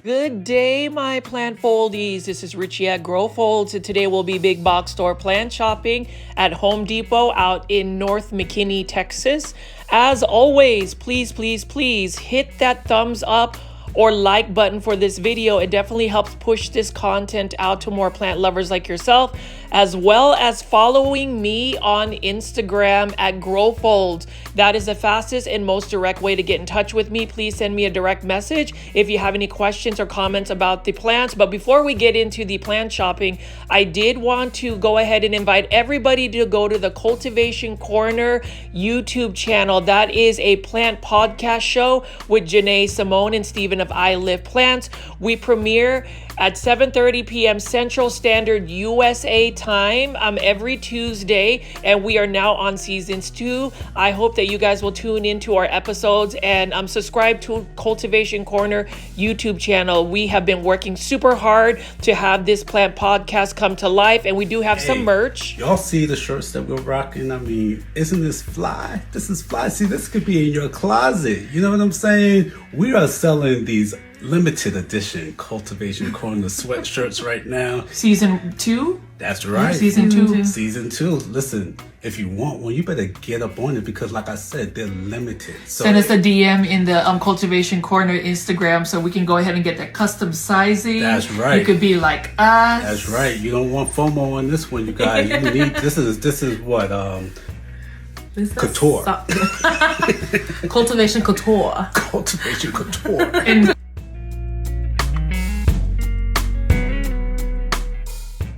Good day, my plant foldies. This is Richie at Grow Folds, and today we'll be big box store plant shopping at Home Depot out in North McKinney, Texas. As always, please hit that thumbs up or like button for this video. It definitely helps push this content out to more plant lovers like yourself, as well as following me on Instagram at GrowFolds. That is the fastest and most direct way to get in touch with me. Please send me a direct message if you have any questions or comments about the plants. But before we get into the plant shopping, I did want to go ahead and invite everybody to go to the Cultivation Corner YouTube channel. That is a plant podcast show with Janae Simone and Stephen of I Live Plants. We premiere at 7:30 p.m. Central Standard USA time every Tuesday, and we are now on seasons 2. I hope that you guys will tune into our episodes and subscribe to Cultivation Corner YouTube channel. We have been working super hard to have this plant podcast come to life, and we do have some merch. Y'all see the shirts that we're rocking? I mean, isn't this fly? This is fly. See, this could be in your closet. You know what I'm saying? We are selling these limited edition Cultivation Corner sweatshirts right now. Season 2? That's right. Season 2. Season 2. Listen, if you want one, you better get up on it because, like I said, they're limited. So send us a DM in the Cultivation Corner Instagram so we can go ahead and get that custom sizing. That's right. You could be like us. That's right. You don't want FOMO on this one, you guys. You need this is what couture. Cultivation couture. Cultivation couture. And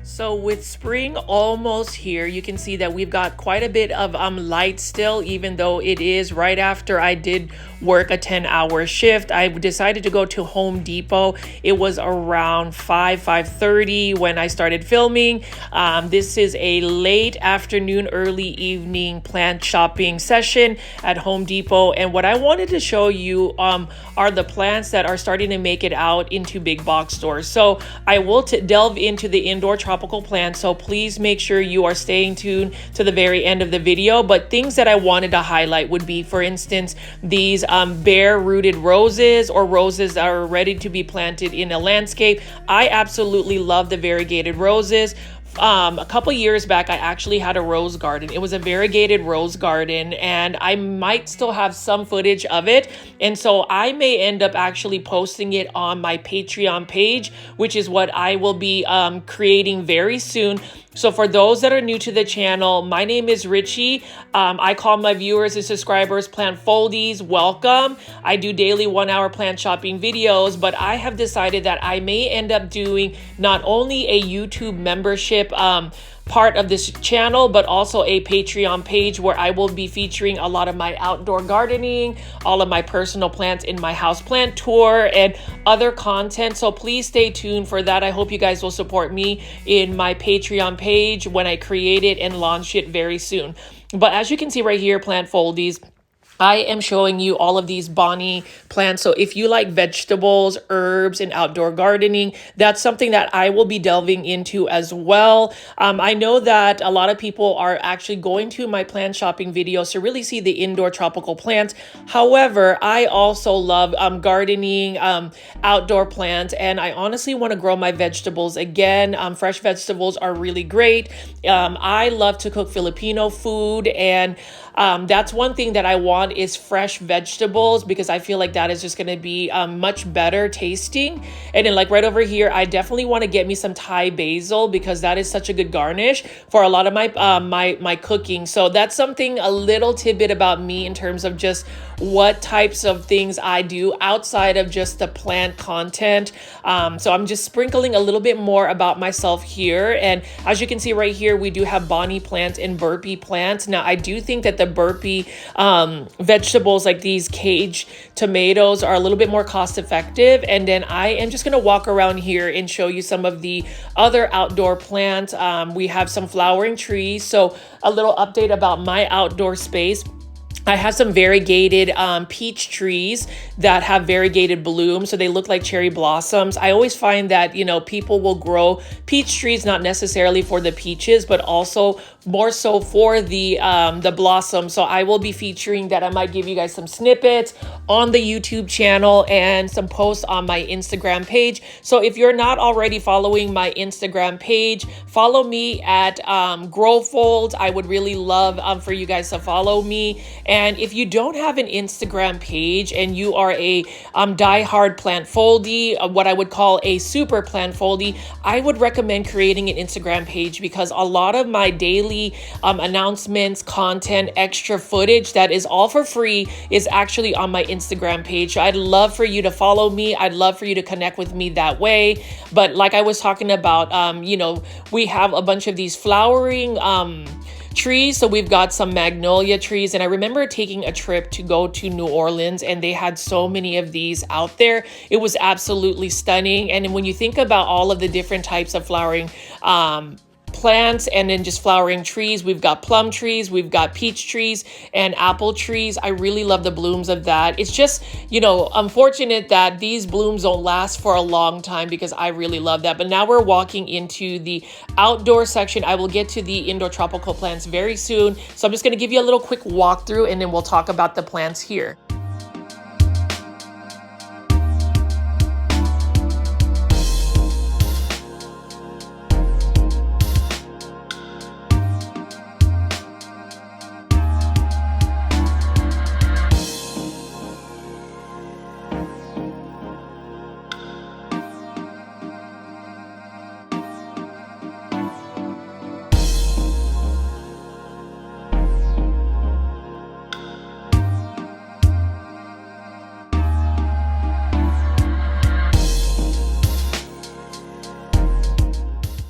so with spring almost here, you can see that we've got quite a bit of light still, even though it is right after I did work a 10-hour shift. I decided to go to Home Depot. It was around 5:30 when I started filming. This is a late afternoon, early evening plant shopping session at Home Depot. And what I wanted to show you are the plants that are starting to make it out into big box stores. So I will delve into the indoor tropical plants, so please make sure you are staying tuned to the very end of the video. But things that I wanted to highlight would be, for instance, these bare rooted roses, or roses that are ready to be planted in a landscape. I absolutely love the variegated roses. A couple years back, I actually had a rose garden. It was a variegated rose garden, and I might still have some footage of it. And so I may end up actually posting it on my Patreon page, which is what I will be creating very soon. So for those that are new to the channel, my name is Richie. I call my viewers and subscribers plant foldies. Welcome. I do daily 1-hour plant shopping videos, but I have decided that I may end up doing not only a YouTube membership part of this channel, but also a Patreon page where I will be featuring a lot of my outdoor gardening, all of my personal plants in my houseplant tour, and other content. So please stay tuned for that. I hope you guys will support me in my Patreon page when I create it and launch it very soon. But as you can see right here, plant foldies, I am showing you all of these Bonnie plants. So if you like vegetables, herbs, and outdoor gardening, that's something that I will be delving into as well. I know that a lot of people are actually going to my plant shopping videos to really see the indoor tropical plants. However, I also love gardening, outdoor plants, and I honestly want to grow my vegetables again. Fresh vegetables are really great. I love to cook Filipino food, and that's one thing that I want is fresh vegetables, because I feel like that is just going to be much better tasting. And then like right over here, I definitely want to get me some Thai basil, because that is such a good garnish for a lot of my my cooking. So that's something, a little tidbit about me in terms of just what types of things I do outside of just the plant content. So I'm just sprinkling a little bit more about myself here. And as you can see right here, we do have Bonnie plants and burpee plants. Now I do think that the burpee vegetables like these cage tomatoes are a little bit more cost effective. And then I am just going to walk around here and show you some of the other outdoor plants. We have some flowering trees. So a little update about my outdoor space. I have some variegated peach trees that have variegated blooms, so they look like cherry blossoms. I always find that, you know, people will grow peach trees not necessarily for the peaches, but also more so for the blossom. So I will be featuring that. I might give you guys some snippets on the YouTube channel and some posts on my Instagram page. So if you're not already following my Instagram page, follow me at Growfold. I would really love for you guys to follow me. And if you don't have an Instagram page and you are a die-hard plant foldie, what I would call a super plant foldie, I would recommend creating an Instagram page, because a lot of my daily announcements, content, extra footage that is all for free is actually on my Instagram page. So I'd love for you to follow me. I'd love for you to connect with me that way. But like I was talking about, you know, we have a bunch of these flowering trees. So we've got some magnolia trees, and I remember taking a trip to go to New Orleans, and they had so many of these out there. It was absolutely stunning. And when you think about all of the different types of flowering plants and then just flowering trees, we've got plum trees, we've got peach trees and apple trees. I really love the blooms of that. It's just, you know, unfortunate that these blooms don't last for a long time, because I really love that. But now we're walking into the outdoor section. I will get to the indoor tropical plants very soon. So I'm just going to give you a little quick walkthrough, and then we'll talk about the plants here.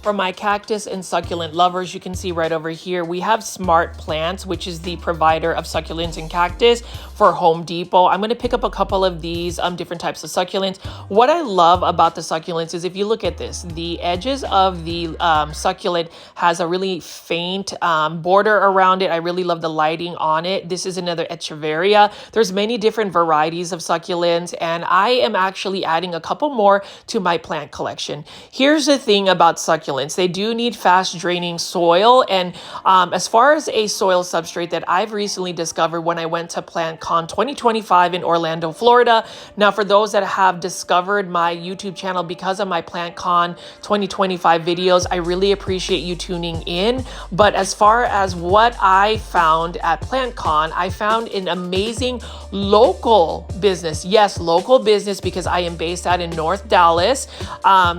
For my cactus and succulent lovers, you can see right over here, we have Smart Plants, which is the provider of succulents and cactus for Home Depot. I'm going to pick up a couple of these different types of succulents. What I love about the succulents is, if you look at this, the edges of the succulent has a really faint border around it. I really love the lighting on it. This is another Echeveria. There's many different varieties of succulents, and I am actually adding a couple more to my plant collection. Here's the thing about succulents. They do need fast draining soil. And as far as a soil substrate that I've recently discovered when I went to PlantCon 2025 in Orlando, Florida. Now, for those that have discovered my YouTube channel because of my PlantCon 2025 videos, I really appreciate you tuning in. But as far as what I found at PlantCon, I found an amazing local business. Yes, local business, because I am based out in North Dallas.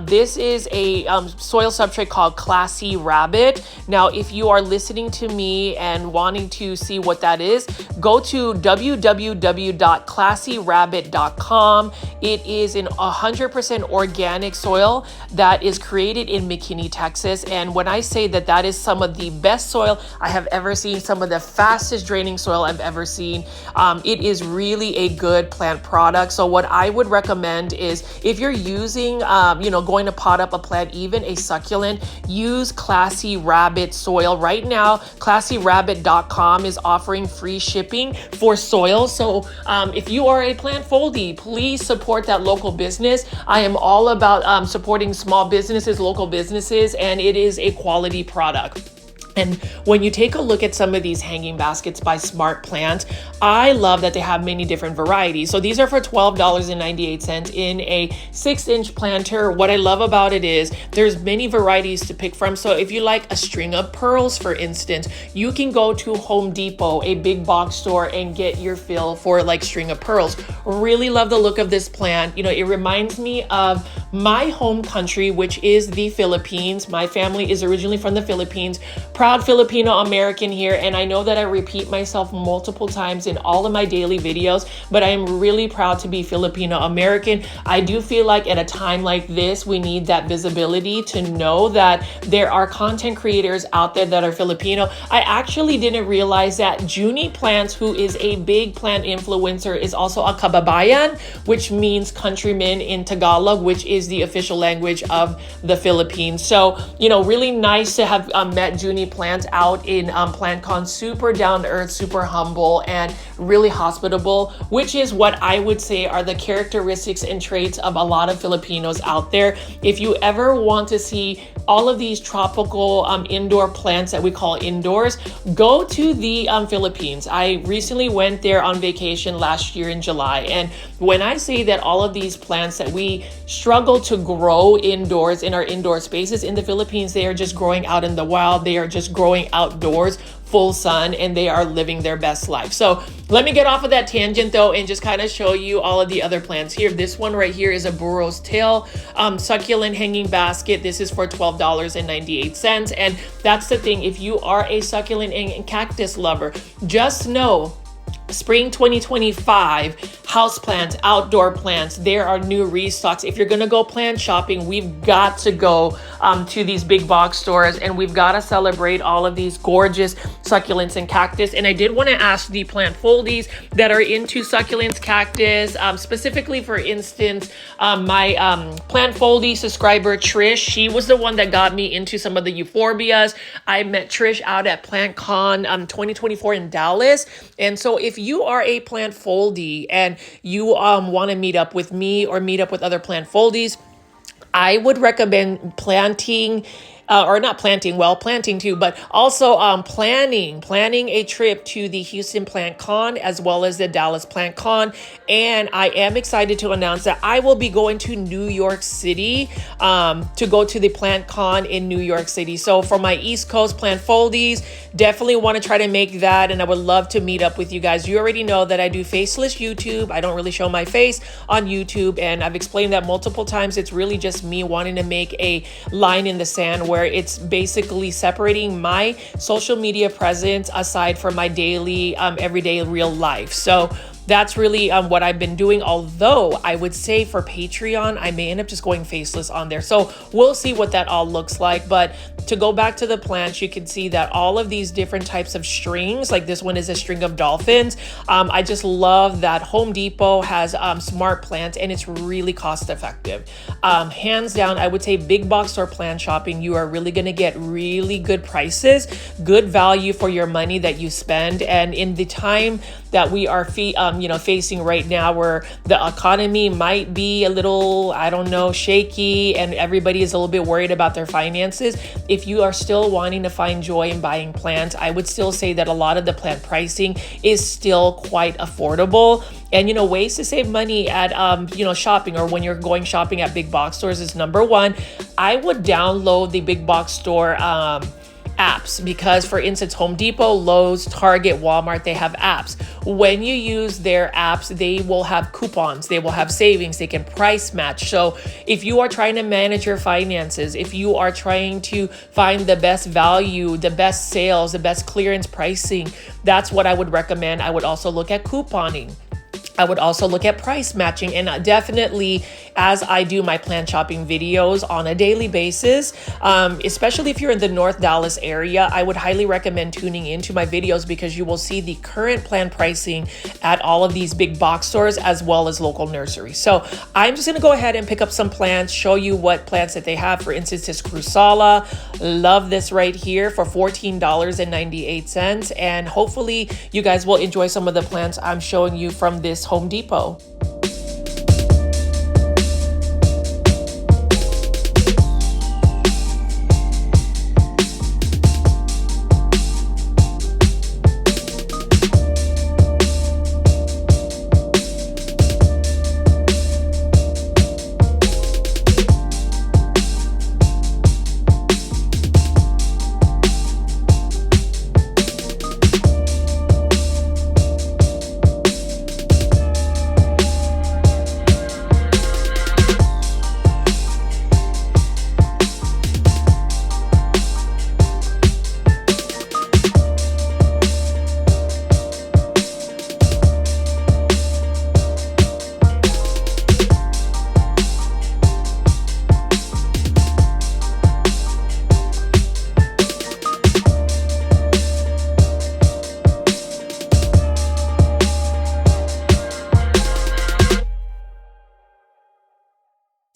This is a soil substrate called Classy Rabbit. Now, if you are listening to me and wanting to see what that is, go to www.classyrabbit.com. It is an 100% organic soil that is created in McKinney, Texas. And when I say that that is some of the best soil I have ever seen, some of the fastest draining soil I've ever seen, it is really a good plant product. So what I would recommend is, if you're using, going to pot up a plant, even a succulent, use Classy Rabbit soil. Right now, classyrabbit.com is offering free shipping for soil. So if you are a plant foldie, please support that local business. I am all about supporting small businesses, local businesses, and it is a quality product. And when you take a look at some of these hanging baskets by Smart Plant, I love that they have many different varieties. So these are for $12.98 in a 6-inch planter. What I love about it is there's many varieties to pick from. So if you like a string of pearls, for instance, you can go to Home Depot, a big box store, and get your fill for like string of pearls. Really love the look of this plant. You know, it reminds me of my home country, which is the Philippines. My family is originally from the Philippines. Proud Filipino American here, and I know that I repeat myself multiple times in all of my daily videos, but I am really proud to be Filipino American. I do feel like at a time like this, we need that visibility to know that there are content creators out there that are Filipino. I actually didn't realize that Junie Plants, who is a big plant influencer, is also a kababayan, which means countryman in Tagalog, which is is the official language of the Philippines. So, you know, really nice to have met Junie Plant out in PlantCon. Super down to earth, super humble, and really hospitable, which is what I would say are the characteristics and traits of a lot of Filipinos out there. If you ever want to see all of these tropical indoor plants that we call indoors, go to the Philippines. I recently went there on vacation last year in July, and when I say that all of these plants that we struggle to grow indoors in our indoor spaces in the Philippines, they are just growing out in the wild. They are just growing outdoors, full sun, and they are living their best life. So let me get off of that tangent though and just kind of show you all of the other plants here. This one right here is a burro's tail succulent hanging basket. This is for $12.98. And that's the thing, if you are a succulent and cactus lover, just know Spring 2025, houseplants, outdoor plants, there are new restocks. If you're gonna go plant shopping, we've got to go to these big box stores, and we've got to celebrate all of these gorgeous succulents and cactus. And I did want to ask the plant foldies that are into succulents, cactus, specifically, for instance, my plant foldie subscriber Trish, she was the one that got me into some of the euphorbias. I met Trish out at PlantCon 2024 in Dallas. And so if you are a plant foldie and you want to meet up with me or meet up with other plant foldies, I would recommend planting planting too, but also planning a trip to the Houston Plant Con as well as the Dallas Plant Con. And I am excited to announce that I will be going to New York City to go to the Plant Con in New York City. So for my East Coast plant foldies, definitely want to try to make that, and I would love to meet up with you guys. You already know that I do faceless YouTube. I don't really show my face on YouTube, and I've explained that multiple times. It's really just me wanting to make a line in the sand where it's basically separating my social media presence aside from my daily, everyday real life. So that's really what I've been doing. Although I would say for Patreon, I may end up just going faceless on there. So we'll see what that all looks like. But to go back to the plants, you can see that all of these different types of strings, like this one is a string of dolphins. I just love that Home Depot has smart plants, and it's really cost effective. Hands down, I would say big box store plant shopping, you are really gonna get really good prices, good value for your money that you spend. And in the time that we are facing right now, where the economy might be a little, I don't know, shaky, and everybody is a little bit worried about their finances, if you are still wanting to find joy in buying plants, I would still say that a lot of the plant pricing is still quite affordable. And, ways to save money at, shopping, or when you're going shopping at big box stores, is number one, I would download the big box store apps, because for instance, Home Depot, Lowe's, Target, Walmart, they have apps. When you use their apps, they will have coupons, they will have savings, they can price match. So if you are trying to manage your finances, if you are trying to find the best value, the best sales, the best clearance pricing, that's what I would recommend. I would also look at couponing. I would also look at price matching, and definitely, as I do my plant shopping videos on a daily basis, especially if you're in the North Dallas area, I would highly recommend tuning into my videos, because you will see the current plant pricing at all of these big box stores as well as local nurseries. So I'm just gonna go ahead and pick up some plants, show you what plants that they have. For instance, this Crusala, love this right here for $14.98. And hopefully you guys will enjoy some of the plants I'm showing you from this Home Depot.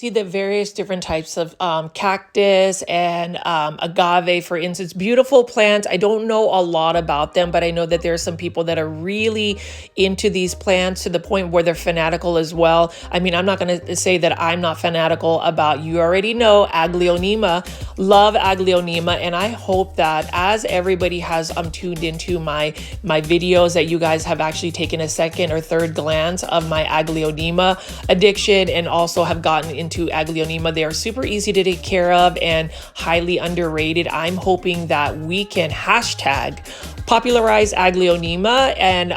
See the various different types of cactus and agave, for instance, beautiful plants. I don't know a lot about them, but I know that there are some people that are really into these plants to the point where they're fanatical as well. I mean, I'm not going to say that I'm not fanatical about, you already know, Aglaonema. Love Aglaonema, and I hope that as everybody has tuned into my videos, that you guys have actually taken a second or third glance of my Aglaonema addiction and also have gotten into Aglaonema. They are super easy to take care of and highly underrated. I'm hoping that we can hashtag popularize Aglaonema and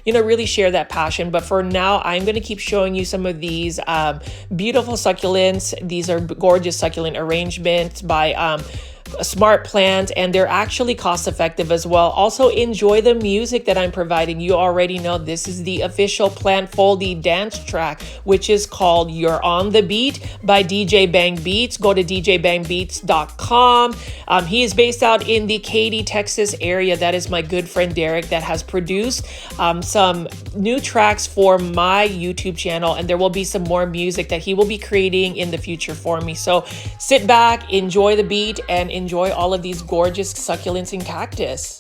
really share that passion. But for now, I'm going to keep showing you some of these beautiful succulents. These are gorgeous succulent arrangements by Smart Plant, and they're actually cost effective as well. Also enjoy the music that I'm providing. You already know this is the official Plant Foldy dance track, which is called You're on the Beat by DJ Bang Beats. Go to djbangbeats.com. He is based out in the Katy, Texas area. That is my good friend Derek that has produced some new tracks for my YouTube channel, and there will be some more music that he will be creating in the future for me. So sit back, enjoy the beat, and enjoy all of these gorgeous succulents and cactus.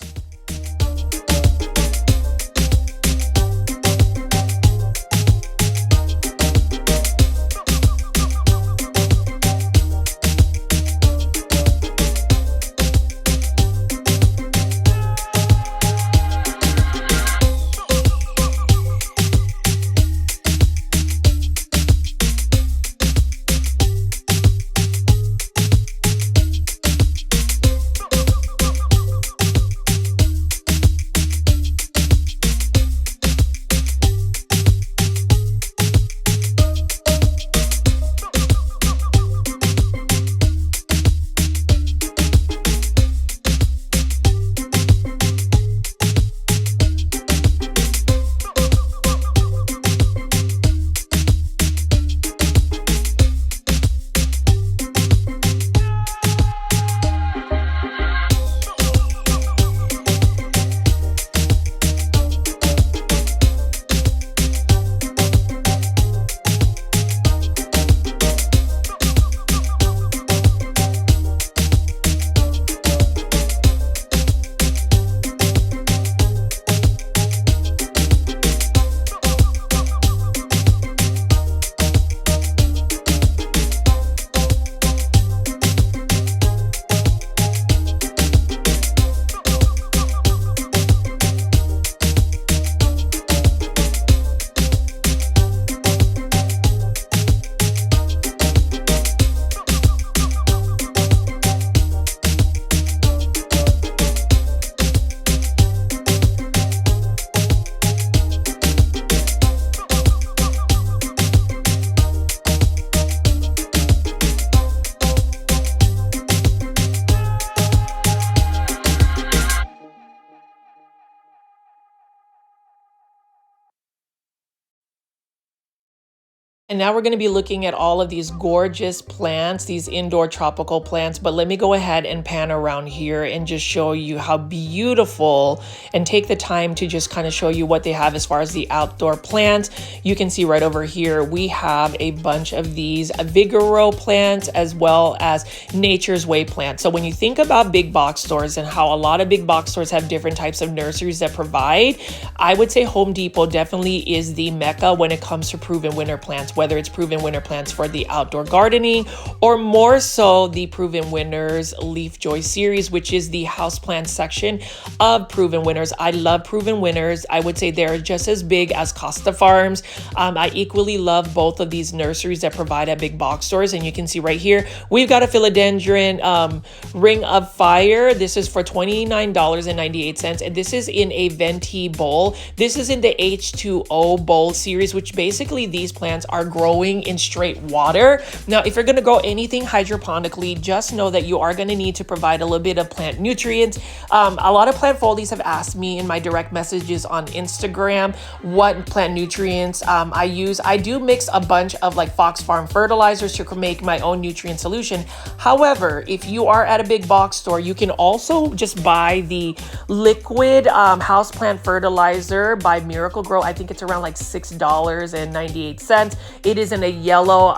And now we're going to be looking at all of these gorgeous plants, these indoor tropical plants. But let me go ahead and pan around here and just show you how beautiful, and take the time to just kind of show you what they have as far as the outdoor plants. You can see right over here, we have a bunch of these Vigoro plants as well as Nature's Way plants. So when you think about big box stores and how a lot of big box stores have different types of nurseries that provide, I would say Home Depot definitely is the mecca when it comes to proven winter plants, whether it's proven winter plants for the outdoor gardening or more so the Proven Winners Leaf Joy series, which is the houseplant section of Proven Winners. I love Proven Winners. I would say they're just as big as Costa Farms. I equally love both of these nurseries that provide at big box stores. And you can see right here, we've got a philodendron Ring of Fire. This is for $29.98, and this is in a venti bowl. This is in the H2O bowl series, which basically these plants are growing in straight water. Now, if you're going to grow anything hydroponically, just know that you are going to need to provide a little bit of plant nutrients. A lot of plant foldies have asked me in my direct messages on Instagram what plant nutrients I use. I do mix a bunch of like Fox Farm fertilizers to make my own nutrient solution. However, if you are at a big box store, you can also just buy the liquid houseplant fertilizer by Miracle Grow. I think it's around like $6.98. It is in a yellow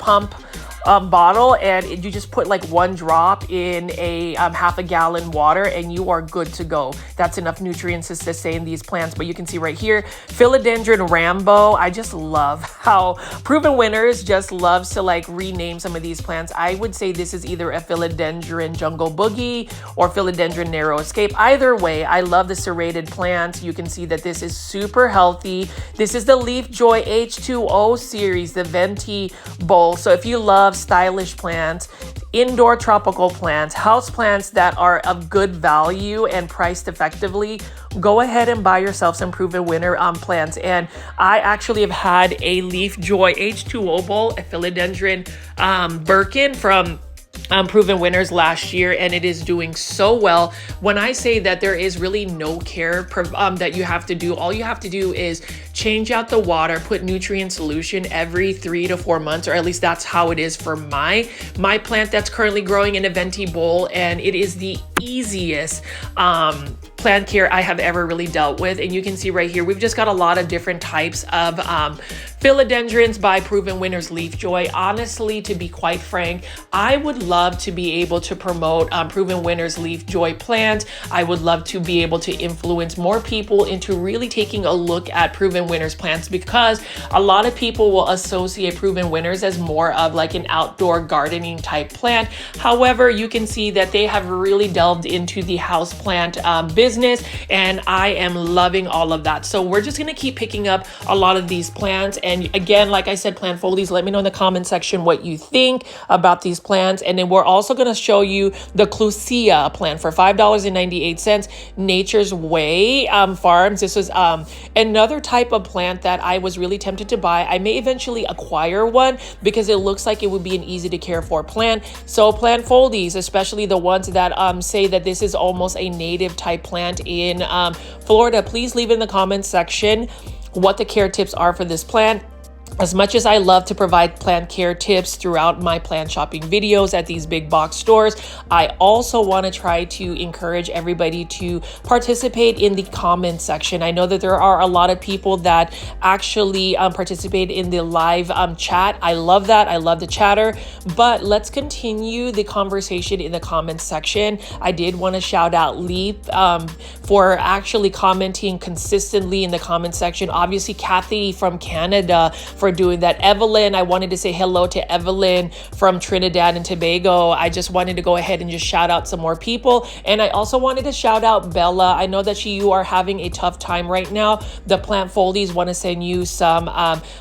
pump bottle, and you just put like 1 drop in a half a gallon water and you are good to go. That's enough nutrients to sustain these plants. But you can see right here, Philodendron Rambo. I just love how Proven Winners just loves to like rename some of these plants. I would say this is either a Philodendron Jungle Boogie or Philodendron Narrow Escape. Either way, I love the serrated plants. You can see that this is super healthy. This is the Leaf Joy H2O series, the Venti bowl. So if you love stylish plants, indoor tropical plants, house plants that are of good value and priced effectively, go ahead and buy yourself some Proven Winner plants. And I actually have had a Leaf Joy H2O bowl, a Philodendron Birkin from Proven Winners last year, and it is doing so well. When I say that there is really no care that you have to do, all you have to do is change out the water, put nutrient solution every 3 to 4 months, or at least that's how it is for my plant that's currently growing in a venti bowl, and it is the easiest plant care I have ever really dealt with. And you can see right here, we've just got a lot of different types of philodendrons by Proven Winners Leaf Joy. Honestly, to be quite frank, I would love to be able to promote Proven Winners Leaf Joy plants. I would love to be able to influence more people into really taking a look at Proven Winners plants, because a lot of people will associate Proven Winners as more of like an outdoor gardening type plant. However, you can see that they have really delved into the houseplant business, and I am loving all of that. So we're just gonna keep picking up a lot of these plants. And again, like I said, plant foldies, let me know in the comment section what you think about these plants. And then we're also gonna show you the Clusia plant for $5.98, Nature's Way Farms. This was another type of plant that I was really tempted to buy. I may eventually acquire one because it looks like it would be an easy to care for plant. So plant foldies, especially the ones that say that this is almost a native type plant in Florida, please leave in the comments section what the care tips are for this plant. As much as I love to provide plant care tips throughout my plant shopping videos at these big box stores, I also want to try to encourage everybody to participate in the comment section. I know that there are a lot of people that actually participate in the live chat. I love that. I love the chatter, but let's continue the conversation in the comment section. I did want to shout out Leap for actually commenting consistently in the comment section. Obviously, Kathy from Canada for doing that. Evelyn, I wanted to say hello to Evelyn from Trinidad and Tobago. I just wanted to go ahead and just shout out some more people. And I also wanted to shout out Bella. I know that you are having a tough time right now. The plant foldies want to send you some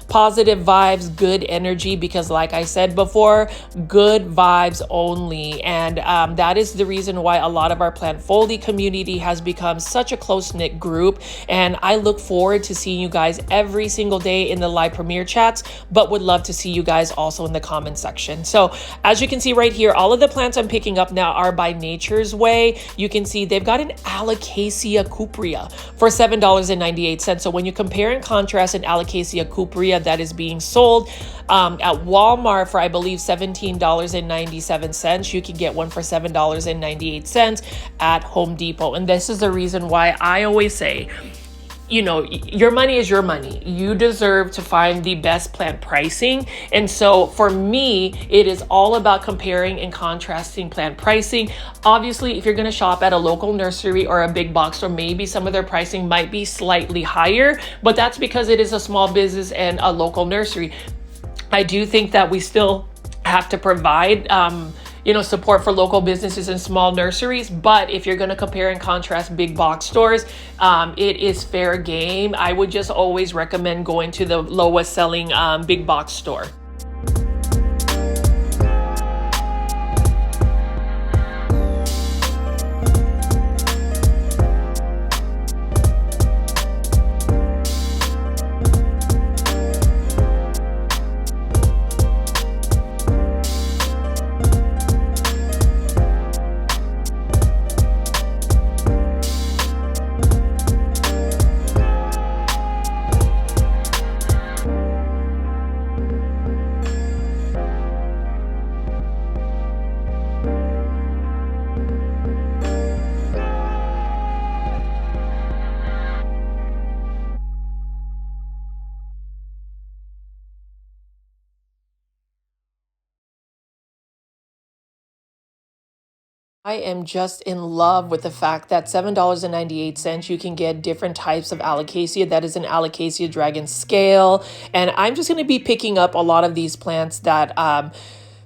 positive vibes, good energy, because like I said before, good vibes only. And that is the reason why a lot of our plant foldy community has become such a close-knit group. And I look forward to seeing you guys every single day in the live premiere chats, but would love to see you guys also in the comment section. So as you can see right here, all of the plants I'm picking up now are by Nature's Way. You can see they've got an Alocasia cuprea for $7.98. So when you compare and contrast an Alocasia cuprea that is being sold at Walmart for, I believe, $17.97, you can get one for $7.98 at Home Depot. And this is the reason why I always say, you know, your money is your money. You deserve to find the best plant pricing. And so for me, it is all about comparing and contrasting plant pricing. Obviously, if you're going to shop at a local nursery or a big box store, maybe some of their pricing might be slightly higher, but that's because it is a small business and a local nursery. I do think that we still have to provide support for local businesses and small nurseries. But if you're going to compare and contrast big box stores, it is fair game. I would just always recommend going to the lowest selling big box store. I am just in love with the fact that $7.98 you can get different types of alocasia. That is an alocasia dragon scale. And I'm just going to be picking up a lot of these plants that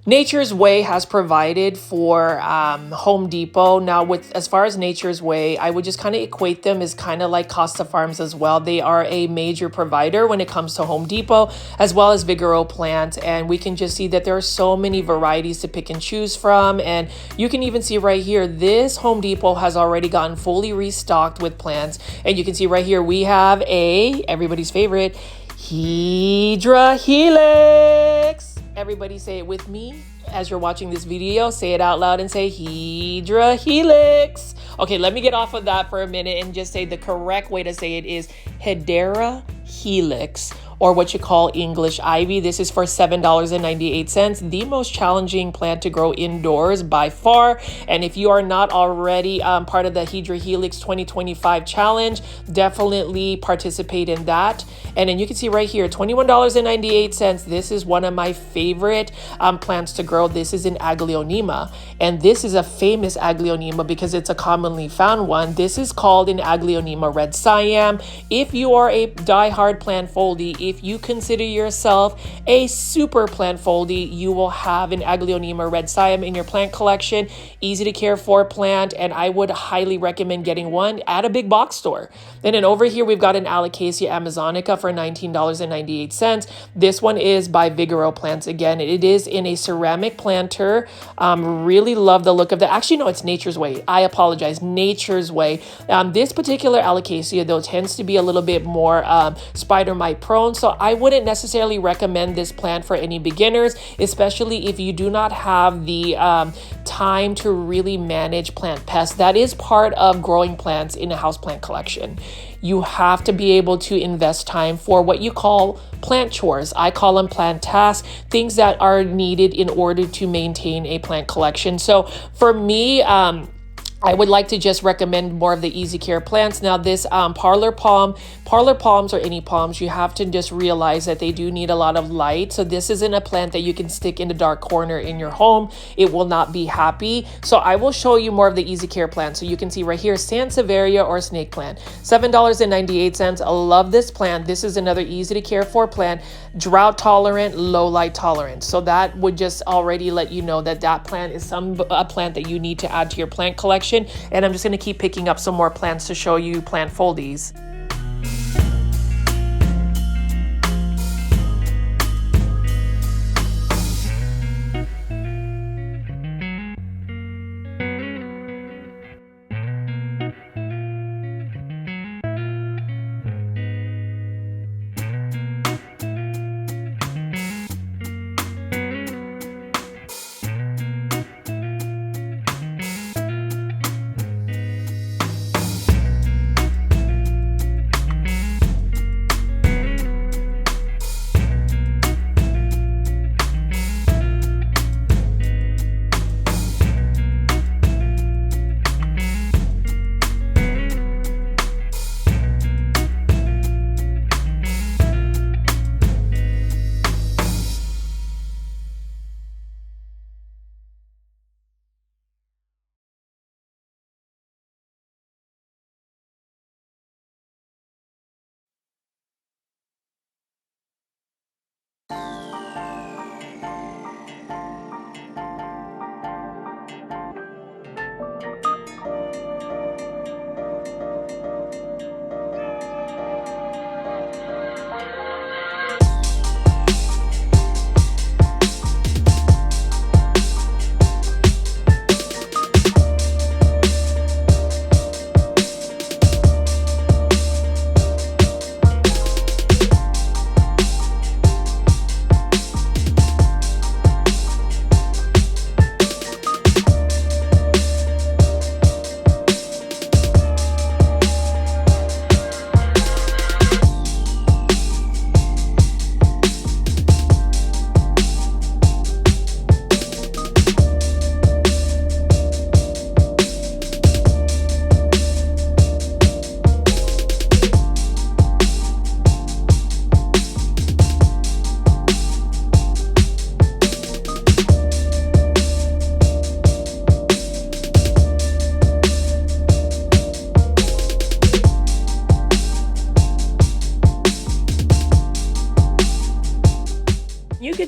Nature's Way has provided for Home Depot. Now, with as far as Nature's Way, I would just kind of equate them as kind of like Costa Farms as well. They are a major provider when it comes to Home Depot, as well as Vigoro Plant. And we can just see that there are so many varieties to pick and choose from. And you can even see right here, this Home Depot has already gotten fully restocked with plants. And you can see right here, we have everybody's favorite, Hydra Helix. Everybody say it with me as you're watching this video. Say it out loud and say Hydra Helix. Okay, let me get off of that for a minute and just say the correct way to say it is Hedera Helix, or what you call English ivy. This is for $7.98, the most challenging plant to grow indoors by far. And if you are not already part of the Hydra Helix 2025 challenge, definitely participate in that. And then you can see right here, $21.98. This is one of my favorite plants to grow. This is an Aglaonema, and this is a famous Aglaonema because it's a commonly found one. This is called an Aglaonema red Siam. If you are a diehard plant foldie, if you consider yourself a super plant foldie, you will have an Aglaonema red Siam in your plant collection. Easy to care for plant, and I would highly recommend getting one at a big box store. And then over here, we've got an Alocasia amazonica for $19.98. This one is by Vigoro Plants. Again, it is in a ceramic planter. Really love the look of that. Actually, no, it's Nature's Way. I apologize. Nature's Way. This particular Alocasia, though, tends to be a little bit more spider mite prone. So I wouldn't necessarily recommend this plant for any beginners, especially if you do not have the time to really manage plant pests. That is part of growing plants in a houseplant collection. You have to be able to invest time for what you call plant chores. I call them plant tasks, things that are needed in order to maintain a plant collection. So for me, I would like to just recommend more of the easy care plants. Now this parlor palms or any palms, you have to just realize that they do need a lot of light. So this isn't a plant that you can stick in a dark corner in your home. It will not be happy. So I will show you more of the easy care plants. So you can see right here, Sansevieria or snake plant, $7.98. I love this plant. This is another easy to care for plant, drought tolerant, low light tolerant. So that would just already let you know that that plant is a plant that you need to add to your plant collection. And I'm just going to keep picking up some more plants to show you plant foldies.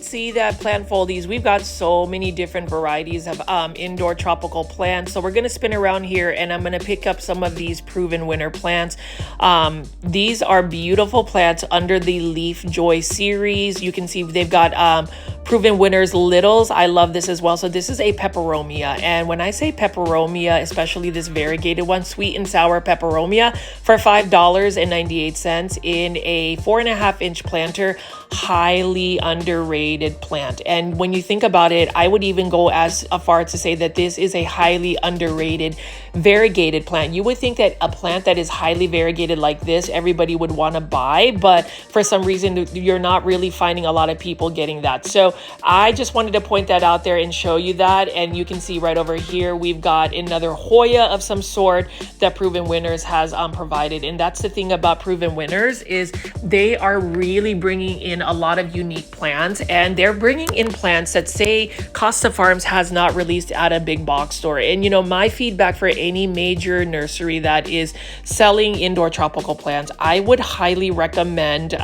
see that plant foldies, we've got so many different varieties of indoor tropical plants. So we're going to spin around here and I'm going to pick up some of these proven winner plants. These are beautiful plants under the Leaf Joy series. You can see they've got Proven Winners Littles. I love this as well. So this is a peperomia. And when I say peperomia, especially this variegated one, sweet and sour peperomia, for $5.98 in a 4.5-inch planter, highly underrated plant. And when you think about it, I would even go as far to say that this is a highly underrated variegated plant. You would think that a plant that is highly variegated like this, everybody would want to buy, but for some reason, you're not really finding a lot of people getting that. So I just wanted to point that out there and show you that. And you can see right over here, we've got another Hoya of some sort that Proven Winners has provided. And that's the thing about Proven Winners, is they are really bringing in a lot of unique plants, and they're bringing in plants that, say, Costa Farms has not released at a big box store. And you know, my feedback for any major nursery that is selling indoor tropical plants, I would highly recommend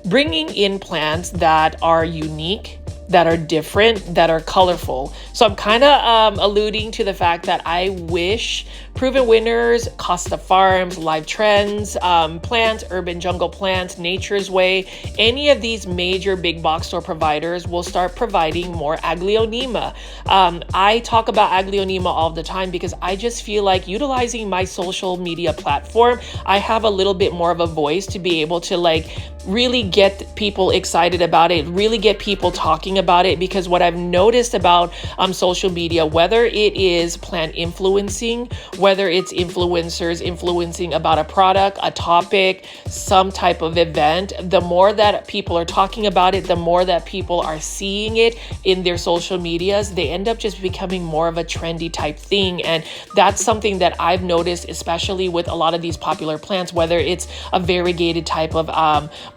bringing in plants that are unique, that are different, that are colorful. So I'm kind of alluding to the fact that I wish Proven Winners, Costa Farms, Live Trends, Plants, Urban Jungle Plants, Nature's Way, any of these major big box store providers will start providing more Aglaonema. I talk about Aglaonema all the time because I just feel like utilizing my social media platform, I have a little bit more of a voice to be able to really get people excited about it, really get people talking about it. Because what I've noticed about social media, whether it is plant influencing, whether it's influencers influencing about a product, a topic, some type of event, the more that people are talking about it, the more that people are seeing it in their social medias, they end up just becoming more of a trendy type thing. And that's something that I've noticed, especially with a lot of these popular plants, whether it's a variegated type of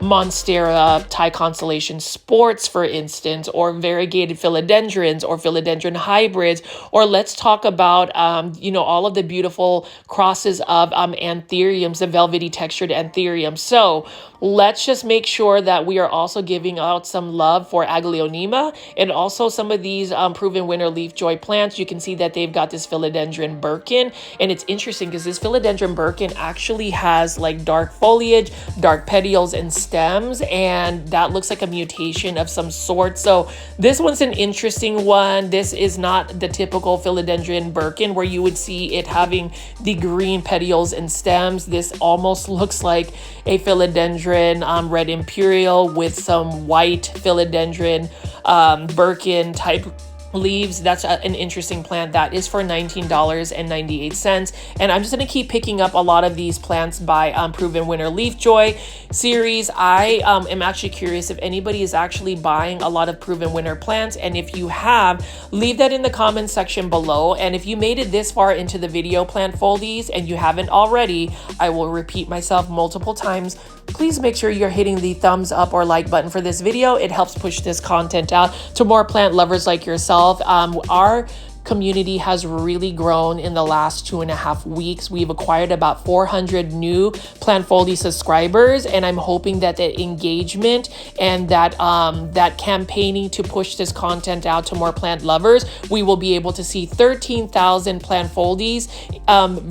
Monstera, Thai Constellation Sports, for instance, or variegated philodendrons or philodendron hybrids, or let's talk about, all of the beautiful crosses of anthuriums, the velvety textured anthuriums. So let's just make sure that we are also giving out some love for Aglaonema and also some of these Proven Winner Leaf Joy plants. You can see that they've got this philodendron Birkin, and it's interesting because this philodendron Birkin actually has dark foliage, dark petioles and stems, and that looks like a mutation of some sort. So this one's an interesting one. This is not the typical philodendron Birkin where you would see it having the green petioles and stems. This almost looks like a philodendron red imperial with some white philodendron Birkin type leaves. That's an interesting plant. That is for $19.98. And I'm just going to keep picking up a lot of these plants by Proven Winner Leaf Joy series. I am actually curious if anybody is actually buying a lot of Proven Winner plants. And if you have, leave that in the comments section below. And if you made it this far into the video, plant foldies, and you haven't already, I will repeat myself multiple times. Please make sure you're hitting the thumbs up or like button for this video. It helps push this content out to more plant lovers like yourself. Our community has really grown in the last 2.5 weeks. We've acquired about 400 new Plant Foldy subscribers, and I'm hoping that the engagement and that campaigning to push this content out to more plant lovers, we will be able to see 13,000 Plant Foldies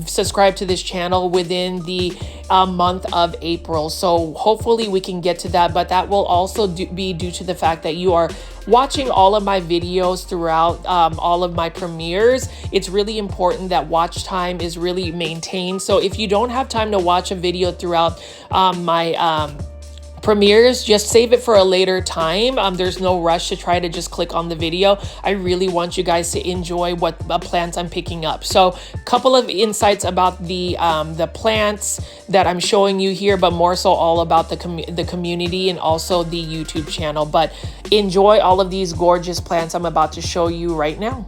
subscribe to this channel within the month of April. So hopefully we can get to that, but that will also be due to the fact that you are watching all of my videos throughout all of my premieres. It's really important that watch time is really maintained. So if you don't have time to watch a video throughout my premieres, just save it for a later time. There's no rush to try to just click on the video. I really want you guys to enjoy what plants I'm picking up. So a couple of insights about the plants that I'm showing you here, but more so all about the community and also the YouTube channel. But enjoy all of these gorgeous plants I'm about to show you right now.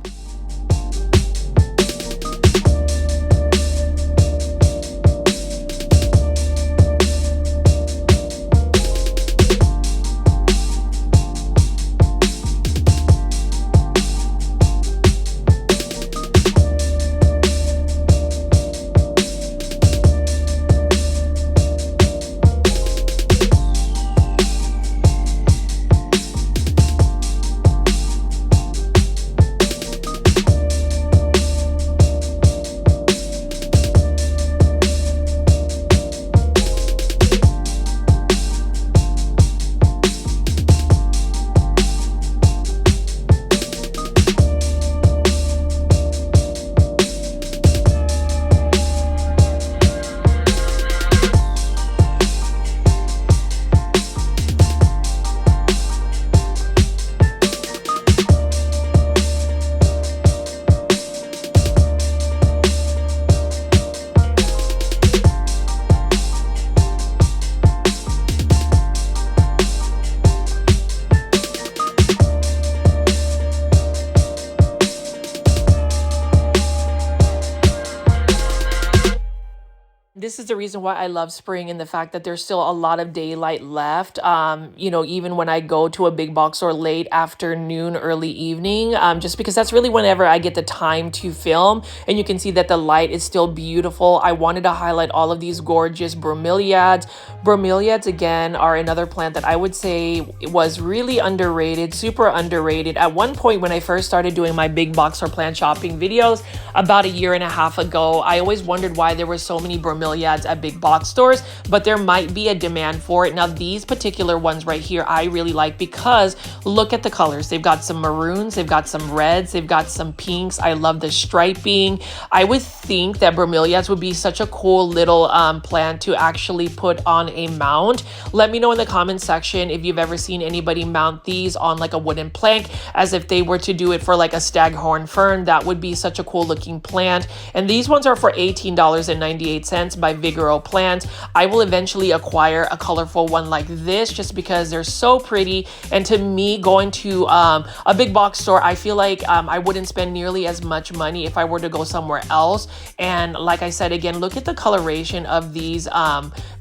this is the reason why I love spring, and the fact that there's still a lot of daylight left. Even when I go to a big box store late afternoon, early evening, just because that's really whenever I get the time to film. And you can see that the light is still beautiful. I wanted to highlight all of these gorgeous bromeliads. Bromeliads, again, are another plant that I would say was really underrated, super underrated. At one point when I first started doing my big box or plant shopping videos about a year and a half ago, I always wondered why there were so many bromeliads at big box stores, but there might be a demand for it. Now, these particular ones right here, I really like because look at the colors. They've got some maroons, they've got some reds, they've got some pinks. I love the striping. I would think that bromeliads would be such a cool little plant to actually put on a mount. Let me know in the comment section if you've ever seen anybody mount these on like a wooden plank, as if they were to do it for like a staghorn fern. That would be such a cool looking plant. And these ones are for $18.98 by Vigoro Plants. I will eventually acquire a colorful one like this just because they're so pretty. And to me, going to a big box store, I feel like I wouldn't spend nearly as much money if I were to go somewhere else. And like I said, again, look at the coloration of these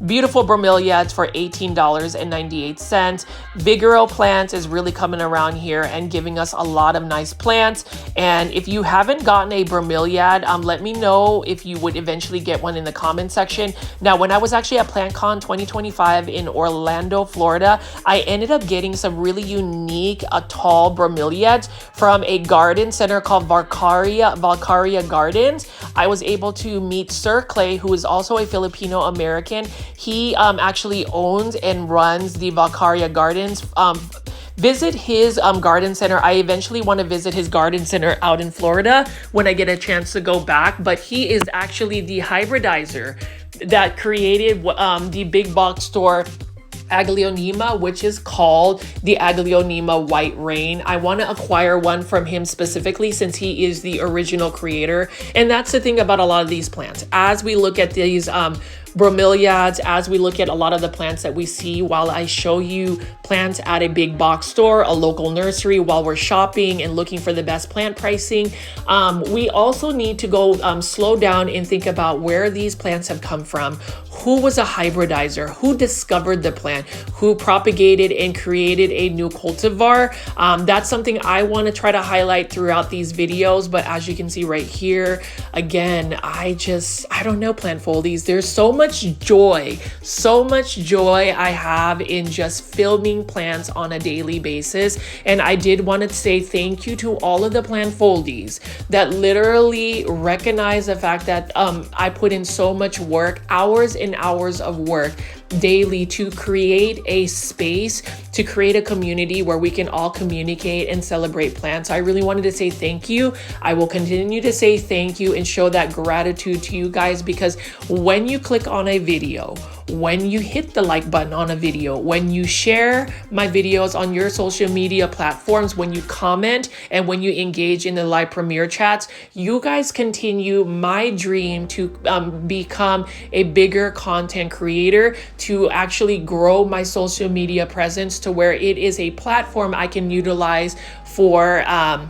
beautiful bromeliads for $18.98. Vigoro Plants is really coming around here and giving us a lot of nice plants. And if you haven't gotten a bromeliad, let me know if you would eventually get one in the comment section. Now, when I was actually at PlantCon 2025 in Orlando, Florida, I ended up getting some really unique tall bromeliads from a garden center called Valcaria Gardens. I was able to meet Sir Clay, who is also a Filipino American. He actually owns and runs the Valcaria Gardens. Visit his garden center. I eventually want to visit his garden center out in Florida when I get a chance to go back. But he is actually the hybridizer that created the big box store Aglaonema, which is called the Aglaonema White Rain. I want to acquire one from him specifically since he is the original creator. And that's the thing about a lot of these plants. As we look at these bromeliads, as we look at a lot of the plants that we see while I show you plants at a big box store, a local nursery, while we're shopping and looking for the best plant pricing, we also need to go slow down and think about where these plants have come from. Who was a hybridizer? Who discovered the plant? Who propagated and created a new cultivar? That's something I want to try to highlight throughout these videos. But as you can see right here, again, I don't know, plant foldies. There's so much joy I have in just filming plants on a daily basis. And I did want to say thank you to all of the plant foldies that literally recognize the fact that I put in so much work, hours and hours of work daily to create a space, to create a community where we can all communicate and celebrate plants. I really wanted to say thank you. I will continue to say thank you and show that gratitude to you guys, because when you click on a video, when you hit the like button on a video, when you share my videos on your social media platforms, when you comment, and when you engage in the live premiere chats, you guys continue my dream to become a bigger content creator, to actually grow my social media presence to where it is a platform I can utilize for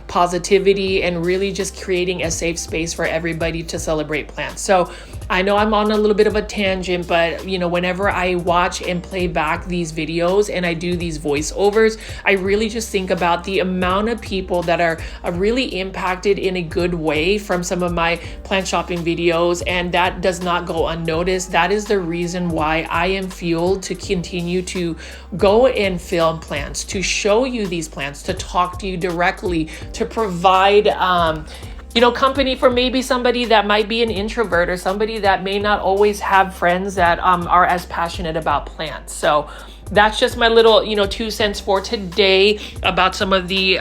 positivity and really just creating a safe space for everybody to celebrate plants. So I know I'm on a little bit of a tangent, but whenever I watch and play back these videos and I do these voiceovers, I really just think about the amount of people that are really impacted in a good way from some of my plant shopping videos, and that does not go unnoticed. That is the reason why I am fueled to continue to go and film plants, to show you these plants, to talk to you directly, to provide company for maybe somebody that might be an introvert or somebody that may not always have friends that are as passionate about plants. So that's just my little 2 cents for today about some of the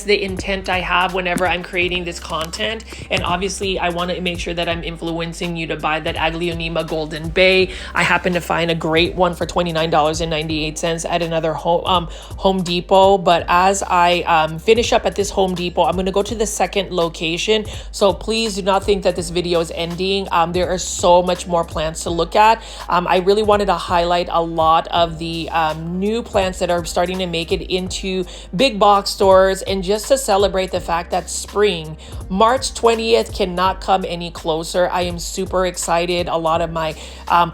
the intent I have whenever I'm creating this content. And obviously I want to make sure that I'm influencing you to buy that Aglaonema Golden Bay. I happen to find a great one for $29.98 at another Home Depot. But as I finish up at this Home Depot, I'm going to go to the second location. So please do not think that this video is ending. There are so much more plants to look at. I really wanted to highlight a lot of the new plants that are starting to make it into big box stores and just to celebrate the fact that spring, March 20th, cannot come any closer. I am super excited. A lot of my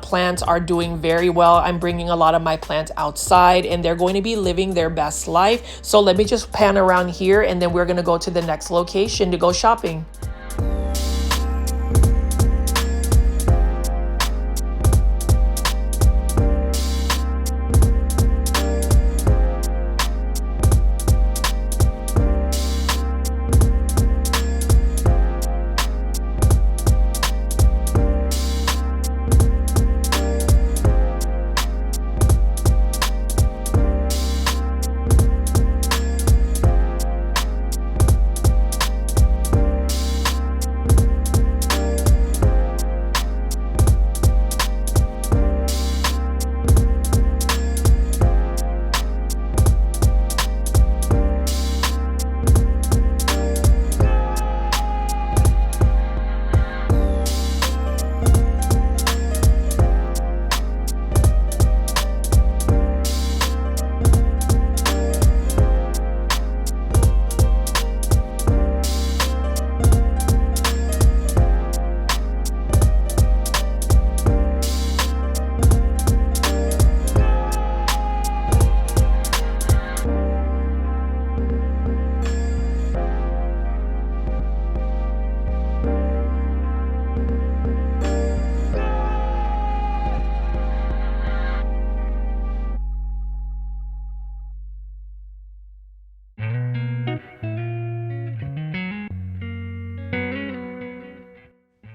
plants are doing very well. I'm bringing a lot of my plants outside and they're going to be living their best life. So let me just pan around here and then we're going to go to the next location to go shopping.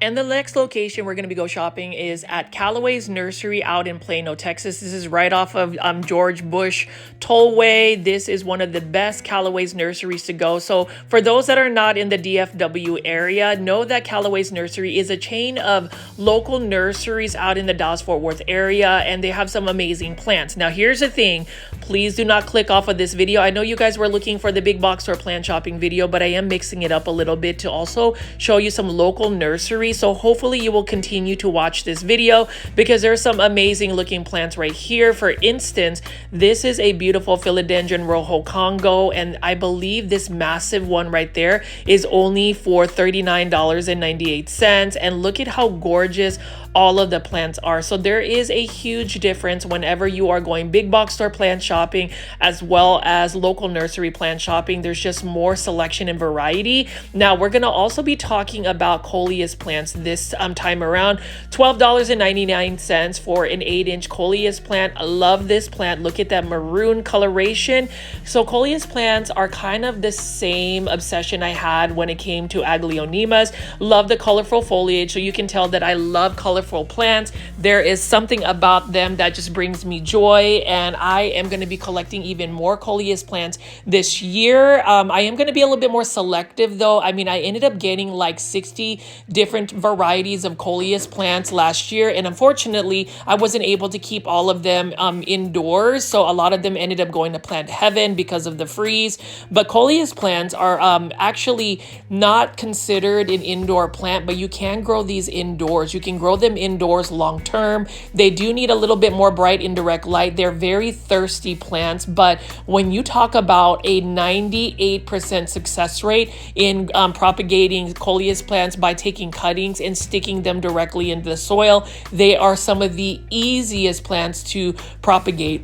And the next location we're going to be go shopping is at Callaway's Nursery out in Plano, Texas. This is right off of George Bush Tollway. This is one of the best Callaway's nurseries to go. So for those that are not in the DFW area, know that Callaway's Nursery is a chain of local nurseries out in the Dallas-Fort Worth area, and they have some amazing plants. Now, here's the thing. Please do not click off of this video. I know you guys were looking for the big box store plant shopping video, but I am mixing it up a little bit to also show you some local nurseries. So hopefully you will continue to watch this video because there's some amazing looking plants right here. For instance, this is a beautiful philodendron rojo Congo, and I believe this massive one right there is only for $39.98. And look at how gorgeous all of the plants are. So there is a huge difference whenever you are going big box store plant shopping as well as local nursery plant shopping. There's just more selection and variety. Now we're going to also be talking about coleus plants this time around. $12.99 for an 8-inch coleus plant. I love this plant. Look at that maroon coloration. So coleus plants are kind of the same obsession I had when it came to aglaonemas. Love the colorful foliage. So you can tell that I love colorful plants. There is something about them that just brings me joy, and I am going to be collecting even more coleus plants this year. I am going to be a little bit more selective though. I mean, I ended up getting like 60 different varieties of coleus plants last year, and unfortunately I wasn't able to keep all of them indoors, so a lot of them ended up going to plant heaven because of the freeze. But coleus plants are actually not considered an indoor plant, but you can grow these indoors. You can grow them indoors long term. They do need a little bit more bright indirect light. They're very thirsty plants, but when you talk about a 98% success rate in propagating coleus plants by taking cuttings and sticking them directly into the soil, they are some of the easiest plants to propagate.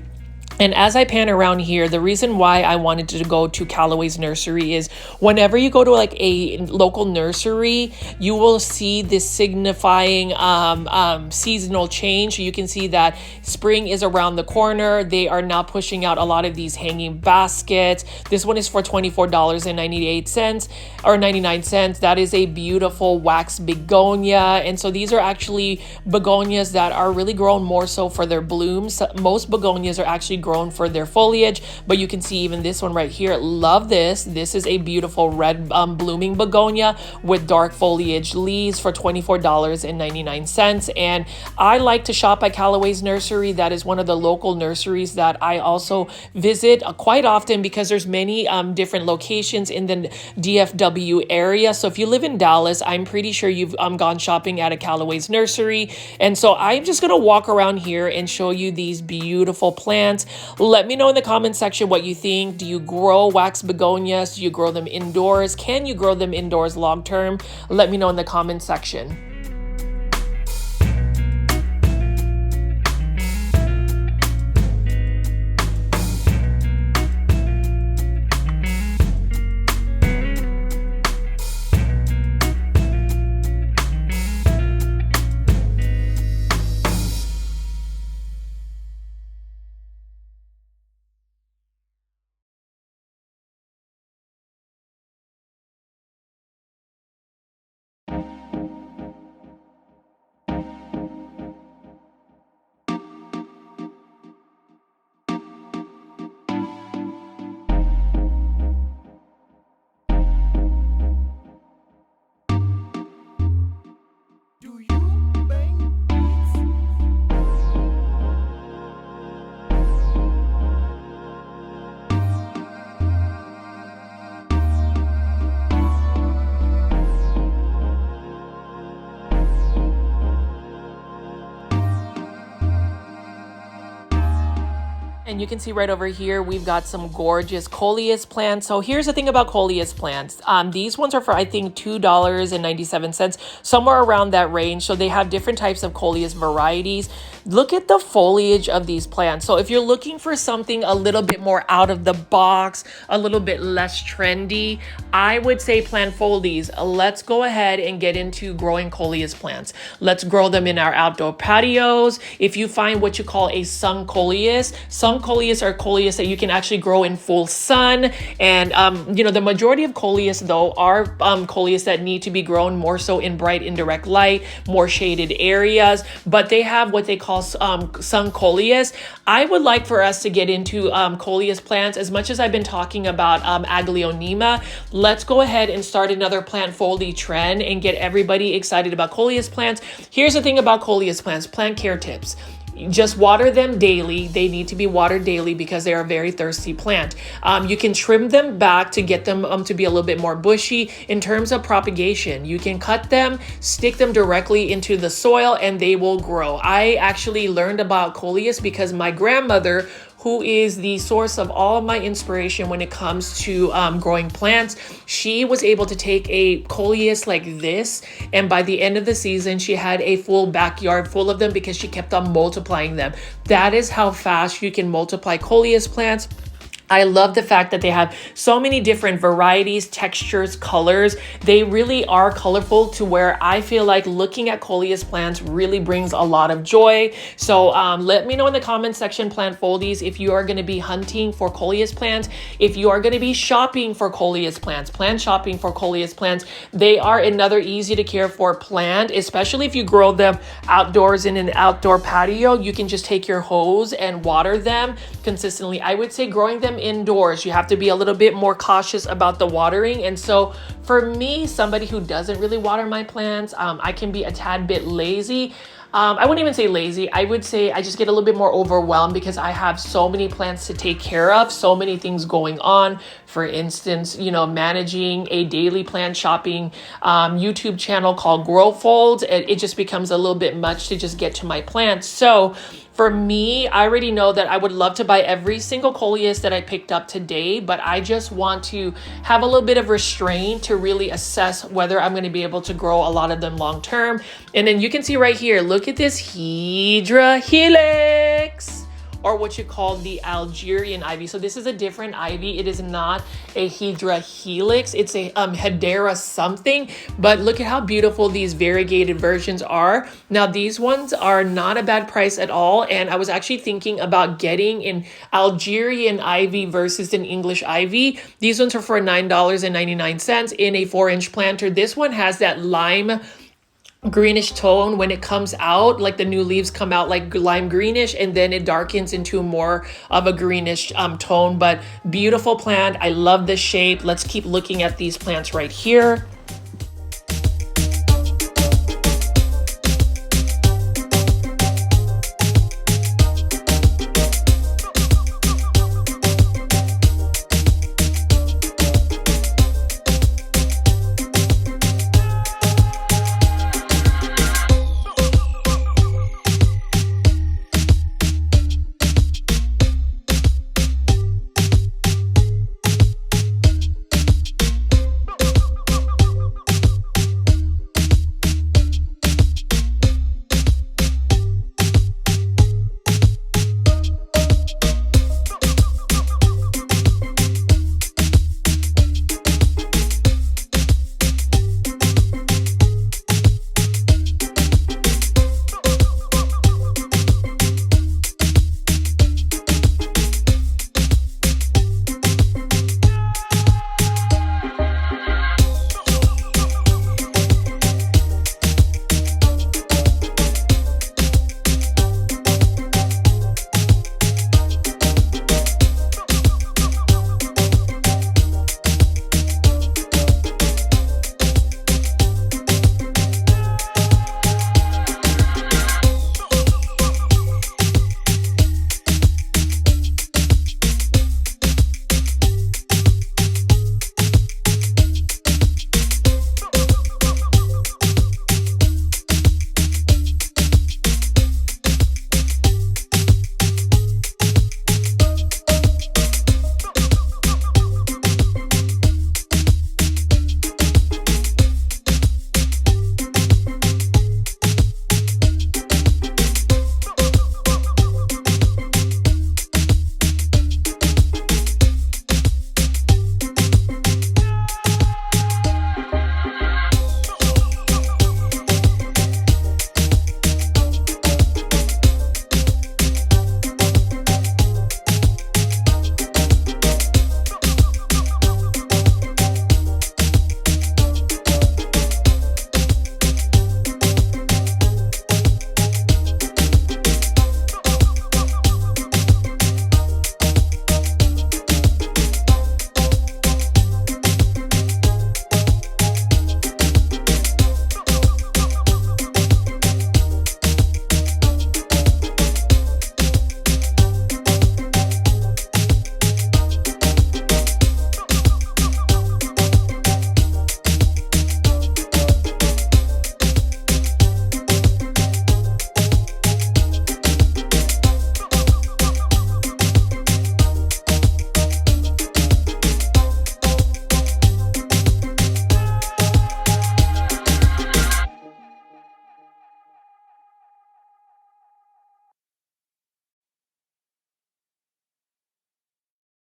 And as I pan around here, the reason why I wanted to go to Callaway's Nursery is whenever you go to like a local nursery, you will see this signifying seasonal change. You can see that spring is around the corner. They are now pushing out a lot of these hanging baskets. This one is for $24.98 or 99 cents. That is a beautiful wax begonia. And so these are actually begonias that are really grown more so for their blooms. Most begonias are actually grown for their foliage, but you can see even this one right here. Love this. This is a beautiful red blooming begonia with dark foliage leaves for $24.99. And I like to shop at Callaway's Nursery. That is one of the local nurseries that I also visit quite often because there's many different locations in the DFW area. So if you live in Dallas, I'm pretty sure you've gone shopping at a Callaway's Nursery. And so I'm just going to walk around here and show you these beautiful plants. Let me know in the comment section what you think. Do you grow wax begonias? Do you grow them indoors? Can you grow them indoors long term? Let me know in the comment section. And you can see right over here, we've got some gorgeous coleus plants. So here's the thing about coleus plants. These ones are for, I think, $2.97, somewhere around that range. So they have different types of coleus varieties. Look at the foliage of these plants. So if you're looking for something a little bit more out of the box, a little bit less trendy, I would say plant these. Let's go ahead and get into growing coleus plants. Let's grow them in our outdoor patios. If you find what you call a sun coleus, some coleus are coleus that you can actually grow in full sun. And, you know, the majority of coleus, though, are coleus that need to be grown more so in bright indirect light, more shaded areas. But they have what they call sun coleus. I would like for us to get into coleus plants. As much as I've been talking about aglaonema, let's go ahead and start another plant foldy trend and get everybody excited about coleus plants. Here's the thing about coleus plants, plant care tips. Just water them daily. They need to be watered daily because they are a very thirsty plant. You can trim them back to get them to be a little bit more bushy. In terms of propagation, you can cut them, stick them directly into the soil, and they will grow. I actually learned about coleus because my grandmother, who is the source of all of my inspiration when it comes to growing plants, she was able to take a coleus like this, and by the end of the season, she had a full backyard full of them because she kept on multiplying them. That is how fast you can multiply coleus plants. I love the fact that they have so many different varieties, textures, colors. They really are colorful to where I feel like looking at coleus plants really brings a lot of joy. So let me know in the comment section, plant foldies, if you are going to be hunting for coleus plants, if you are going to be shopping for coleus plants, plant shopping for coleus plants. They are another easy to care for plant, especially if you grow them outdoors in an outdoor patio. You can just take your hose and water them consistently. I would say growing them indoors, you have to be a little bit more cautious about the watering. And so for me, somebody who doesn't really water my plants, I can be a tad bit lazy. I wouldn't even say lazy. I would say I just get a little bit more overwhelmed because I have so many plants to take care of, so many things going on. For instance, you know, managing a daily plant shopping YouTube channel called Grow Fold. It just becomes a little bit much to just get to my plants. So for me, I already know that I would love to buy every single coleus that I picked up today, but I just want to have a little bit of restraint to really assess whether I'm going to be able to grow a lot of them long term. And then you can see right here, look at this Hydra helix, or what you call the Algerian ivy. So this is a different ivy. It is not a Hydra helix. It's a Hedera something, but look at how beautiful these variegated versions are. Now these ones are not a bad price at all. And I was actually thinking about getting an Algerian ivy versus an English ivy. These ones are for $9.99 in a 4-inch planter. This one has that lime greenish tone when it comes out, like the new leaves come out like lime greenish, and then it darkens into more of a greenish tone. But beautiful plant. I love the shape. Let's keep looking at these plants right here.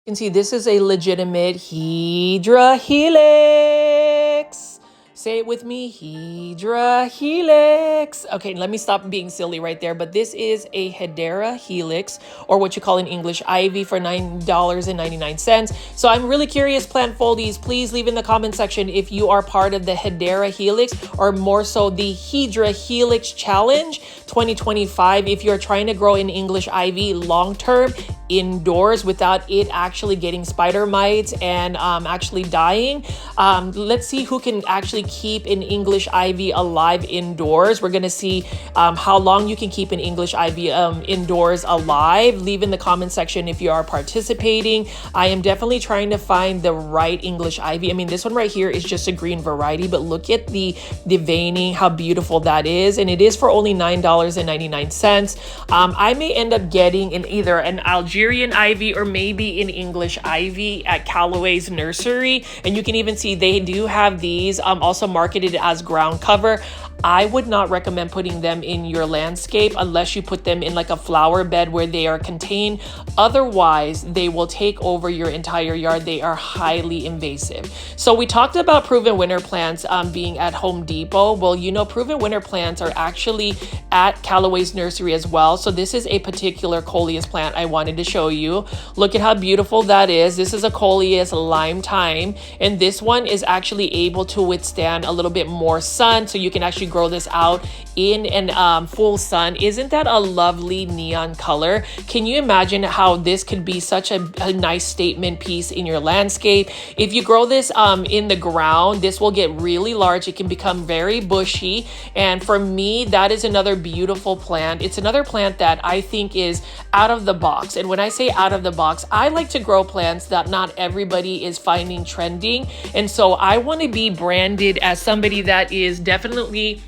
You can see this is a legitimate Hydra helix. Say it with me, Hydra helix. Okay, let me stop being silly right there, but this is a Hedera helix, or what you call in English ivy, for $9.99. So I'm really curious, plant foldies, please leave in the comment section if you are part of the Hedera helix, or more so the Hydra helix challenge 2025. If you're trying to grow an English ivy long-term indoors without it actually getting spider mites and actually dying, let's see who can actually keep an English ivy alive indoors. We're gonna see how long you can keep an English ivy indoors alive. Leave in the comment section if you are participating. I am definitely trying to find the right English ivy. I mean, this one right here is just a green variety, but look at the veining, how beautiful that is. And it is for only $9.99. I may end up getting either an Algerian ivy or maybe an English ivy at Callaway's Nursery. And you can even see they do have these also marketed as ground cover. I would not recommend putting them in your landscape unless you put them in like a flower bed where they are contained. Otherwise, they will take over your entire yard. They are highly invasive. So we talked about proven winter plants being at Home Depot. Well, you know, proven winter plants are actually at Callaway's Nursery as well. So this is a particular coleus plant I wanted to show you. Look at how beautiful that is. This is a coleus lime thyme, and this one is actually able to withstand a little bit more sun, so you can actually grow this out in full sun. Isn't that a lovely neon color? Can you imagine how this could be such a nice statement piece in your landscape? If you grow this in the ground, this will get really large. It can become very bushy, and for me, that is another beautiful plant. It's another plant that I think is out of the box. And when I say out of the box, I like to grow plants that not everybody is finding trending, and so I want to be branded as somebody that is definitely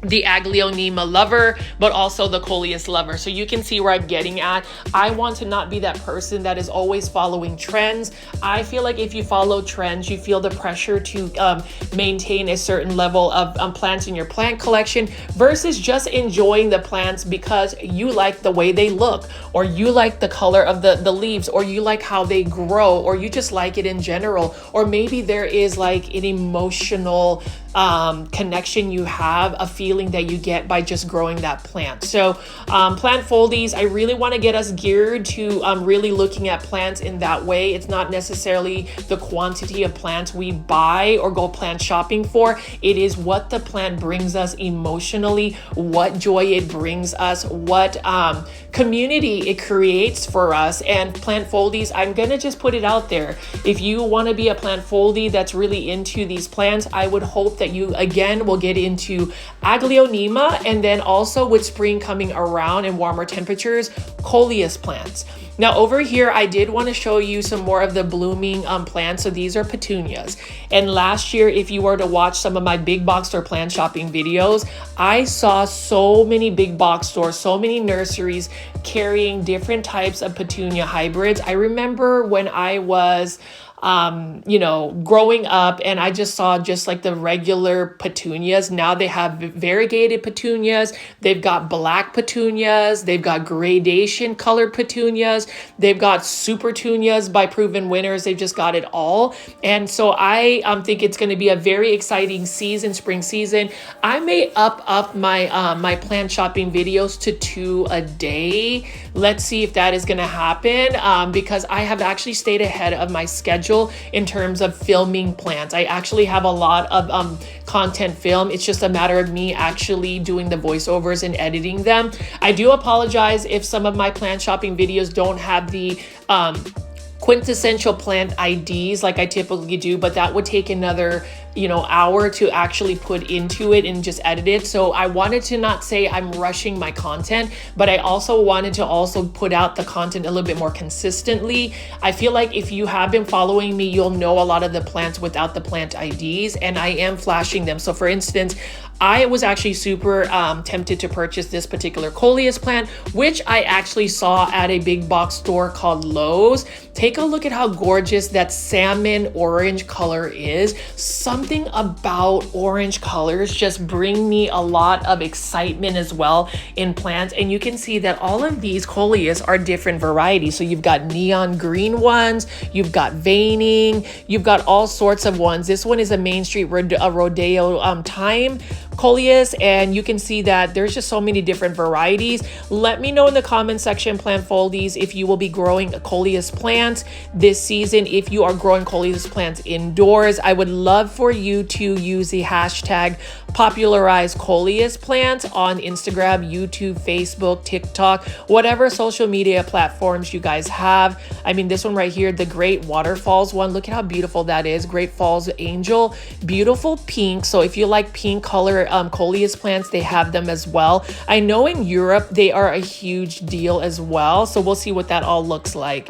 the Aglaonema lover, but also the coleus lover. So you can see where I'm getting at. I want to not be that person that is always following trends. I feel like if you follow trends, you feel the pressure to maintain a certain level of plants in your plant collection versus just enjoying the plants because you like the way they look, or you like the color of the leaves, or you like how they grow, or you just like it in general, or maybe there is like an emotional connection you have, a feeling that you get by just growing that plant. So plant foldies, I really want to get us geared to really looking at plants in that way. It's not necessarily the quantity of plants we buy or go plant shopping for. It is what the plant brings us emotionally, what joy it brings us, what community it creates for us. And plant foldies, I'm gonna just put it out there. If you want to be a plant foldie that's really into these plants, I would hope that you again will get into Aglaonema, and then also with spring coming around and warmer temperatures, coleus plants. Now over here, I did want to show you some more of the blooming plants. So these are petunias. And last year, if you were to watch some of my big box store plant shopping videos, I saw so many big box stores, so many nurseries carrying different types of petunia hybrids. I remember when I was growing up, and I just saw just like the regular petunias. Now they have variegated petunias. They've got black petunias. They've got gradation colored petunias. They've got super petunias by proven winners. They've just got it all. And so I think it's going to be a very exciting season, spring season. I may up my my plant shopping videos to 2 a day. Let's see if that is going to happen because I have actually stayed ahead of my schedule in terms of filming plants. I actually have a lot of content film. It's just a matter of me actually doing the voiceovers and editing them. I do apologize if some of my plant shopping videos don't have the quintessential plant IDs like I typically do, but that would take another hour to actually put into it and just edit it. So I wanted to not say I'm rushing my content, but I also wanted to also put out the content a little bit more consistently. I feel like if you have been following me, you'll know a lot of the plants without the plant IDs, and I am flashing them. So for instance, I was actually super tempted to purchase this particular coleus plant, which I actually saw at a big box store called Lowe's. Take a look at how gorgeous that salmon orange color is. Something about orange colors just bring me a lot of excitement as well in plants. And you can see that all of these coleus are different varieties. So you've got neon green ones, you've got veining, you've got all sorts of ones. This one is a Main Street Rodeo Thyme coleus, and you can see that there's just so many different varieties. Let me know in the comment section, plant foldies, if you will be growing coleus plants this season. If you are growing coleus plants indoors, I would love for you to use the hashtag popularize coleus plants on Instagram, YouTube, Facebook, TikTok, whatever social media platforms you guys have. I mean, this one right here, the Great Waterfalls one, look at how beautiful that is. Great Falls Angel, beautiful pink. So if you like pink color coleus plants, they have them as well. I know in Europe they are a huge deal as well, so we'll see what that all looks like.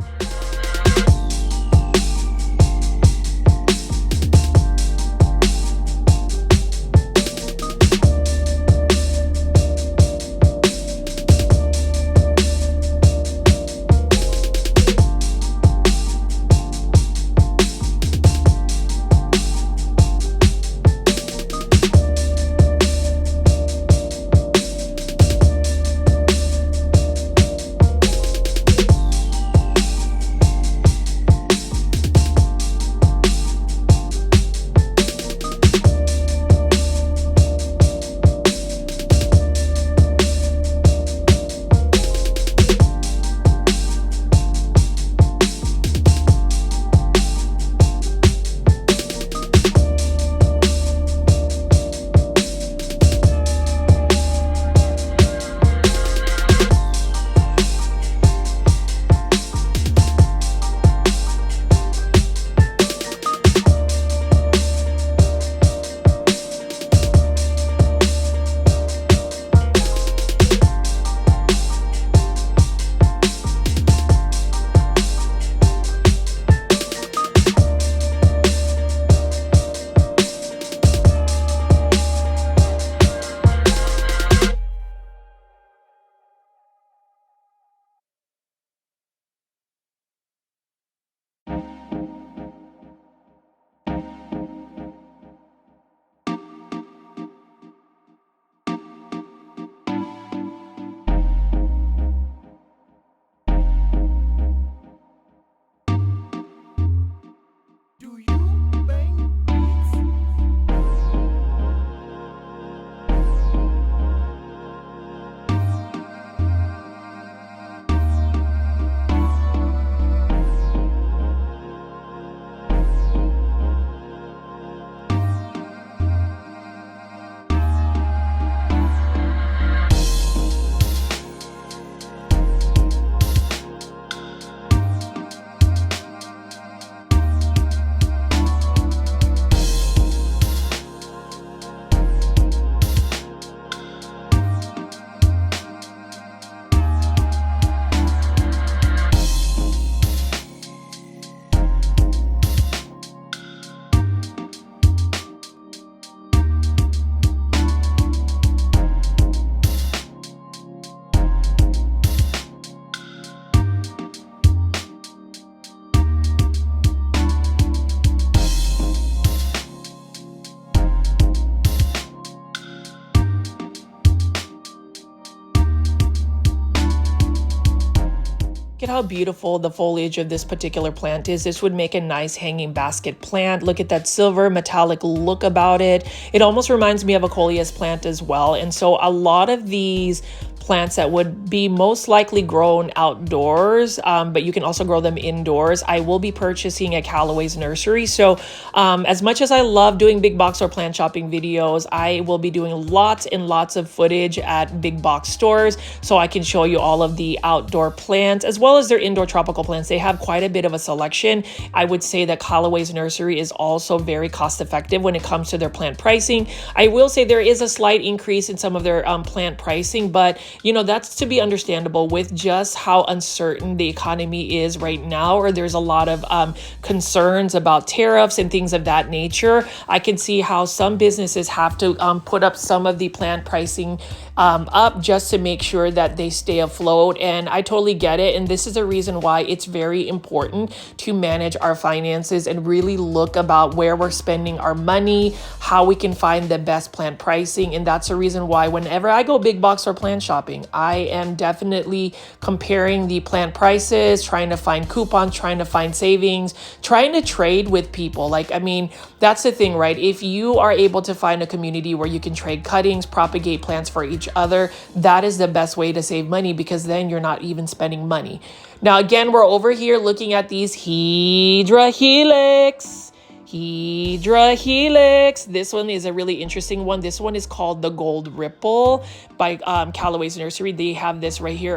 Look at how beautiful the foliage of this particular plant is. This would make a nice hanging basket plant. Look at that silver metallic look about it. It almost reminds me of a coleus plant as well. And so a lot of these plants that would be most likely grown outdoors, but you can also grow them indoors. I will be purchasing at Callaway's Nursery. So as much as I love doing big box or plant shopping videos, I will be doing lots and lots of footage at big box stores so I can show you all of the outdoor plants as well as their indoor tropical plants. They have quite a bit of a selection. I would say that Callaway's Nursery is also very cost effective when it comes to their plant pricing. I will say there is a slight increase in some of their plant pricing, but that's to be understandable with just how uncertain the economy is right now, or there's a lot of concerns about tariffs and things of that nature. I can see how some businesses have to put up some of the plant pricing up just to make sure that they stay afloat. And I totally get it. And this is a reason why it's very important to manage our finances and really look about where we're spending our money, how we can find the best plant pricing. And that's the reason why whenever I go big box or plant shopping, I am definitely comparing the plant prices, trying to find coupons, trying to find savings, trying to trade with people. That's the thing, right? If you are able to find a community where you can trade cuttings, propagate plants for each other, that is the best way to save money, because then you're not even spending money. Now, again, we're over here looking at these Hydra Helix. This one is a really interesting one. This one is called the Gold Ripple by Callaway's Nursery. They have this right here,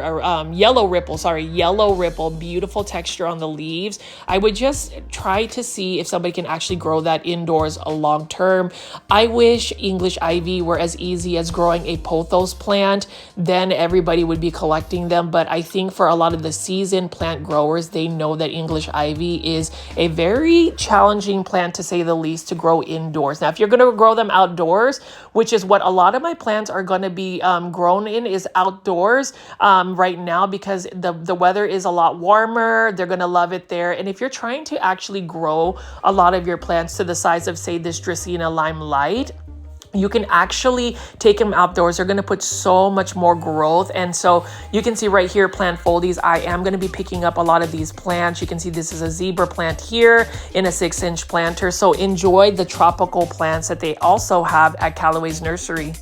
yellow ripple, beautiful texture on the leaves. I would just try to see if somebody can actually grow that indoors long term. I wish English ivy were as easy as growing a pothos plant. Then everybody would be collecting them. But I think for a lot of the seasoned plant growers, they know that English ivy is a very challenging plant, to say the least, to grow indoors. Now, if you're going to grow them outdoors, which is what a lot of my plants are going to be grown in, is outdoors right now, because the weather is a lot warmer. They're going to love it there. And if you're trying to actually grow a lot of your plants to the size of, say, this Dracaena Lime Light, you can actually take them outdoors. They're going to put so much more growth. And so you can see right here, plant foldies. I am going to be picking up a lot of these plants. You can see this is a zebra plant here in a 6-inch planter. So enjoy the tropical plants that they also have at Callaway's Nursery.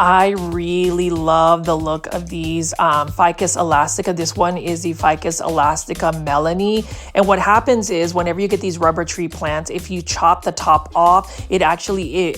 I really love the look of these Ficus elastica. This one is the Ficus elastica Melanie. And what happens is whenever you get these rubber tree plants, if you chop the top off, it actually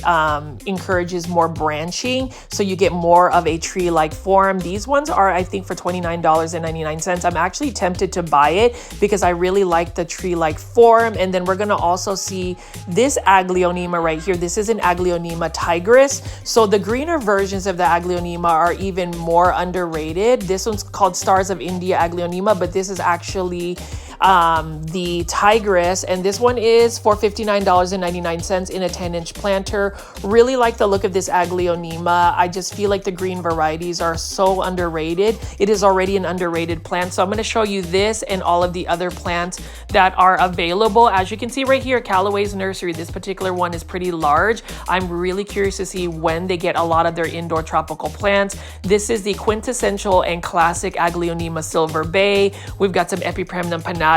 encourages more branching. So you get more of a tree-like form. These ones are, I think, for $29.99. I'm actually tempted to buy it because I really like the tree-like form. And then we're gonna also see this Aglaonema right here. This is an Aglaonema tigris. So the greener versions of the Aglaonema are even more underrated. This one's called Stars of India Aglaonema, but this is actually the tigris, and this one is for $59.99 in a 10-inch planter. Really like the look of this Aglaonema. I just feel like the green varieties are so underrated. It is already an underrated plant. So I'm going to show you this and all of the other plants that are available. As you can see right here, Callaway's Nursery, this particular one is pretty large. I'm really curious to see when they get a lot of their indoor tropical plants. This is the quintessential and classic Aglaonema Silver Bay. We've got some Epipremnum panatum,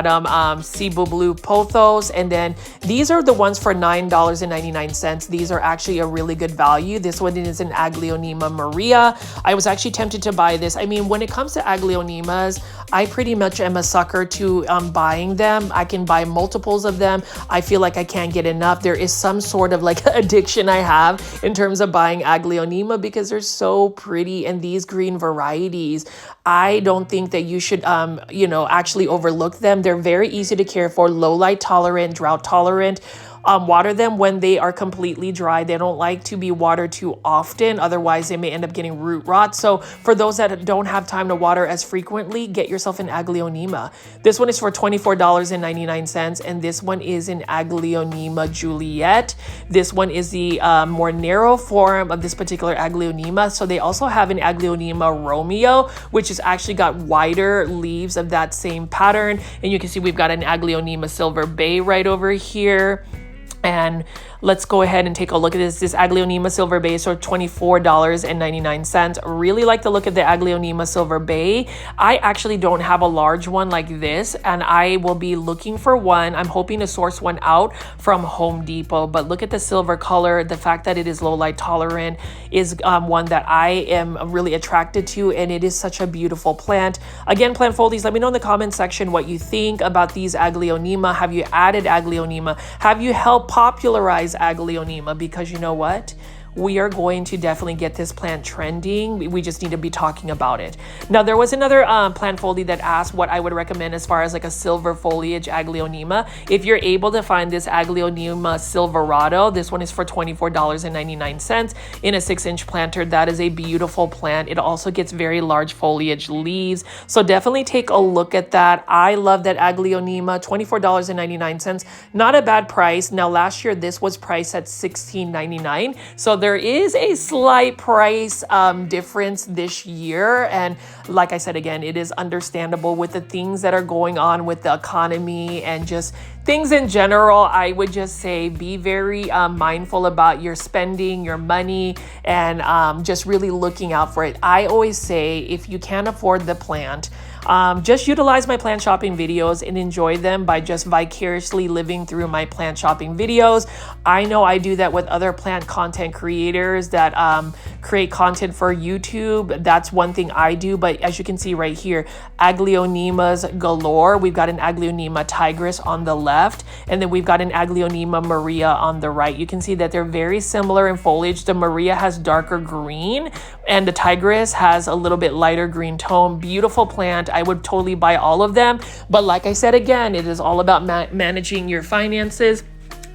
Cebu Blue Pothos, and then these are the ones for $9.99. These are actually a really good value. This one is an Aglaonema Maria. I was actually tempted to buy this. I mean, when it comes to Aglaonemas, I pretty much am a sucker to buying them. I can buy multiples of them. I feel like I can't get enough. There is some sort of like addiction I have in terms of buying Aglaonema because they're so pretty, and these green varieties, I don't think that you should, actually overlook them. They're very easy to care for, low light tolerant, drought tolerant. Water them when they are completely dry. They don't like to be watered too often, otherwise they may end up getting root rot. So for those that don't have time to water as frequently, get yourself an Aglaonema. This one is for $24.99, and this one is an Aglaonema Juliet. This one is the more narrow form of this particular Aglaonema. So they also have an Aglaonema Romeo, which has actually got wider leaves of that same pattern. And you can see we've got an Aglaonema Silver Bay right over here. And let's go ahead and take a look at this Aglaonema Silver Bay, so $24.99. Really like the look of the Aglaonema Silver Bay. I actually don't have a large one like this, and I will be looking for one. I'm hoping to source one out from Home Depot, but look at the silver color. The fact that it is low light tolerant is one that I am really attracted to, and it is such a beautiful plant. Again, plant foldies, let me know in the comment section what you think about these Aglaonema. Have you added Aglaonema? Have you helped popularize Aglaonema? Because you know what? We are going to definitely get this plant trending. We just need to be talking about it. Now, there was another plant foldie that asked what I would recommend as far as like a silver foliage Aglaonema. If you're able to find this Aglaonema Silverado, this one is for $24.99 in a 6-inch planter. That is a beautiful plant. It also gets very large foliage leaves. So definitely take a look at that. I love that Aglaonema, $24.99. Not a bad price. Now, last year, this was priced at $16.99. So there is a slight price difference this year, and like I said again, it is understandable with the things that are going on with the economy and just things in general. I would just say be very mindful about your spending, your money, and just really looking out for it. I always say if you can't afford the plant, just utilize my plant shopping videos and enjoy them by just vicariously living through my plant shopping videos. I know I do that with other plant content creators that create content for YouTube. That's one thing I do, but as you can see right here, Aglaonemas galore. We've got an Aglaonema Tigris on the left, and then we've got an Aglaonema Maria on the right. You can see that they're very similar in foliage. The Maria has darker green, and the Tigris has a little bit lighter green tone. Beautiful plant. I would totally buy all of them. But like I said again, it is all about managing your finances.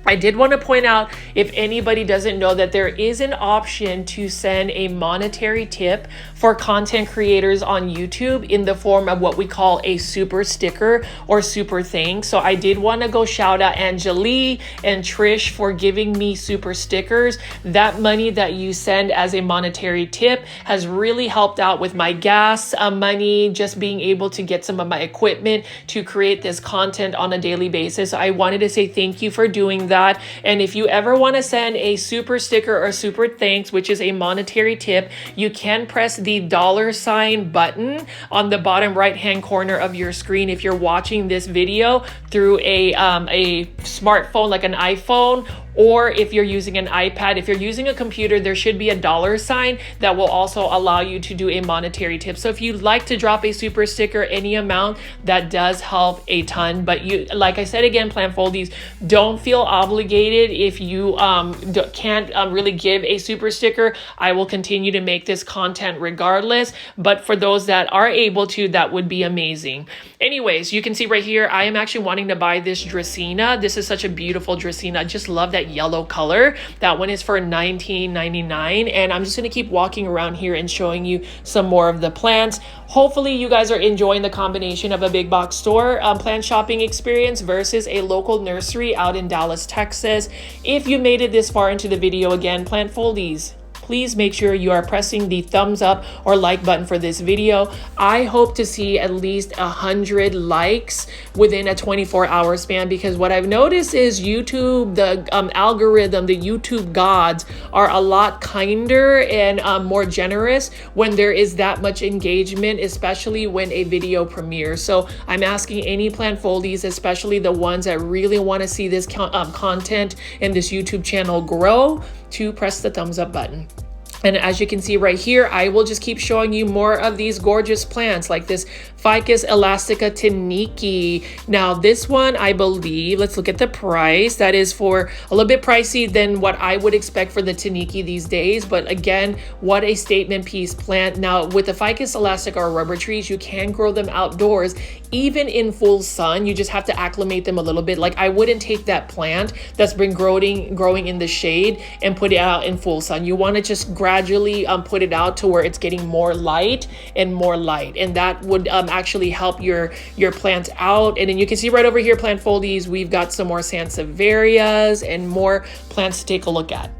I did want to point out, if anybody doesn't know, that there is an option to send a monetary tip for content creators on YouTube in the form of what we call a super sticker or super thanks. So I did want to go shout out Angelie and Trish for giving me super stickers. That money that you send as a monetary tip has really helped out with my gas money, just being able to get some of my equipment to create this content on a daily basis. So I wanted to say thank you for doing that. And if you ever want to send a super sticker or super thanks, which is a monetary tip, you can press the $sign button on the bottom right hand corner of your screen if you're watching this video through a smartphone like an iPhone, or if you're using an iPad. If you're using a computer, there should be a $sign that will also allow you to do a monetary tip. So if you'd like to drop a super sticker, any amount, that does help a ton. But you, like I said again, plant foldies, don't feel obligated if you can't really give a super sticker. I will continue to make this content regardless, but for those that are able to, that would be amazing. Anyways, you can see right here, I am actually wanting to buy this Dracaena. This is such a beautiful Dracaena. I just love that yellow color. That one is for $19.99, and I'm just going to keep walking around here and showing you some more of the plants. Hopefully you guys are enjoying the combination of a big box store plant shopping experience versus a local nursery out in Dallas, Texas. If you made it this far into the video, again, plant foldies, please make sure you are pressing the thumbs up or like button for this video. I hope to see at least 100 likes within a 24-hour span, because what I've noticed is YouTube, the algorithm, the YouTube gods are a lot kinder and more generous when there is that much engagement, especially when a video premieres. So I'm asking any plant foldies, especially the ones that really want to see this content and this YouTube channel grow, to press the thumbs up button. And as you can see right here, I will just keep showing you more of these gorgeous plants, like this Ficus elastica tiniki. Now this one, I believe, let's look at the price. That is for a little bit pricey than what I would expect for the tiniki these days. But again, what a statement piece plant. Now with the Ficus elastica or rubber trees, you can grow them outdoors, even in full sun. You just have to acclimate them a little bit. Like I wouldn't take that plant that's been growing in the shade and put it out in full sun. You want to just gradually put it out to where it's getting more light and more light, and that would actually help your plants out. And then you can see right over here, plant foldies, we've got some more sansevierias and more plants to take a look at.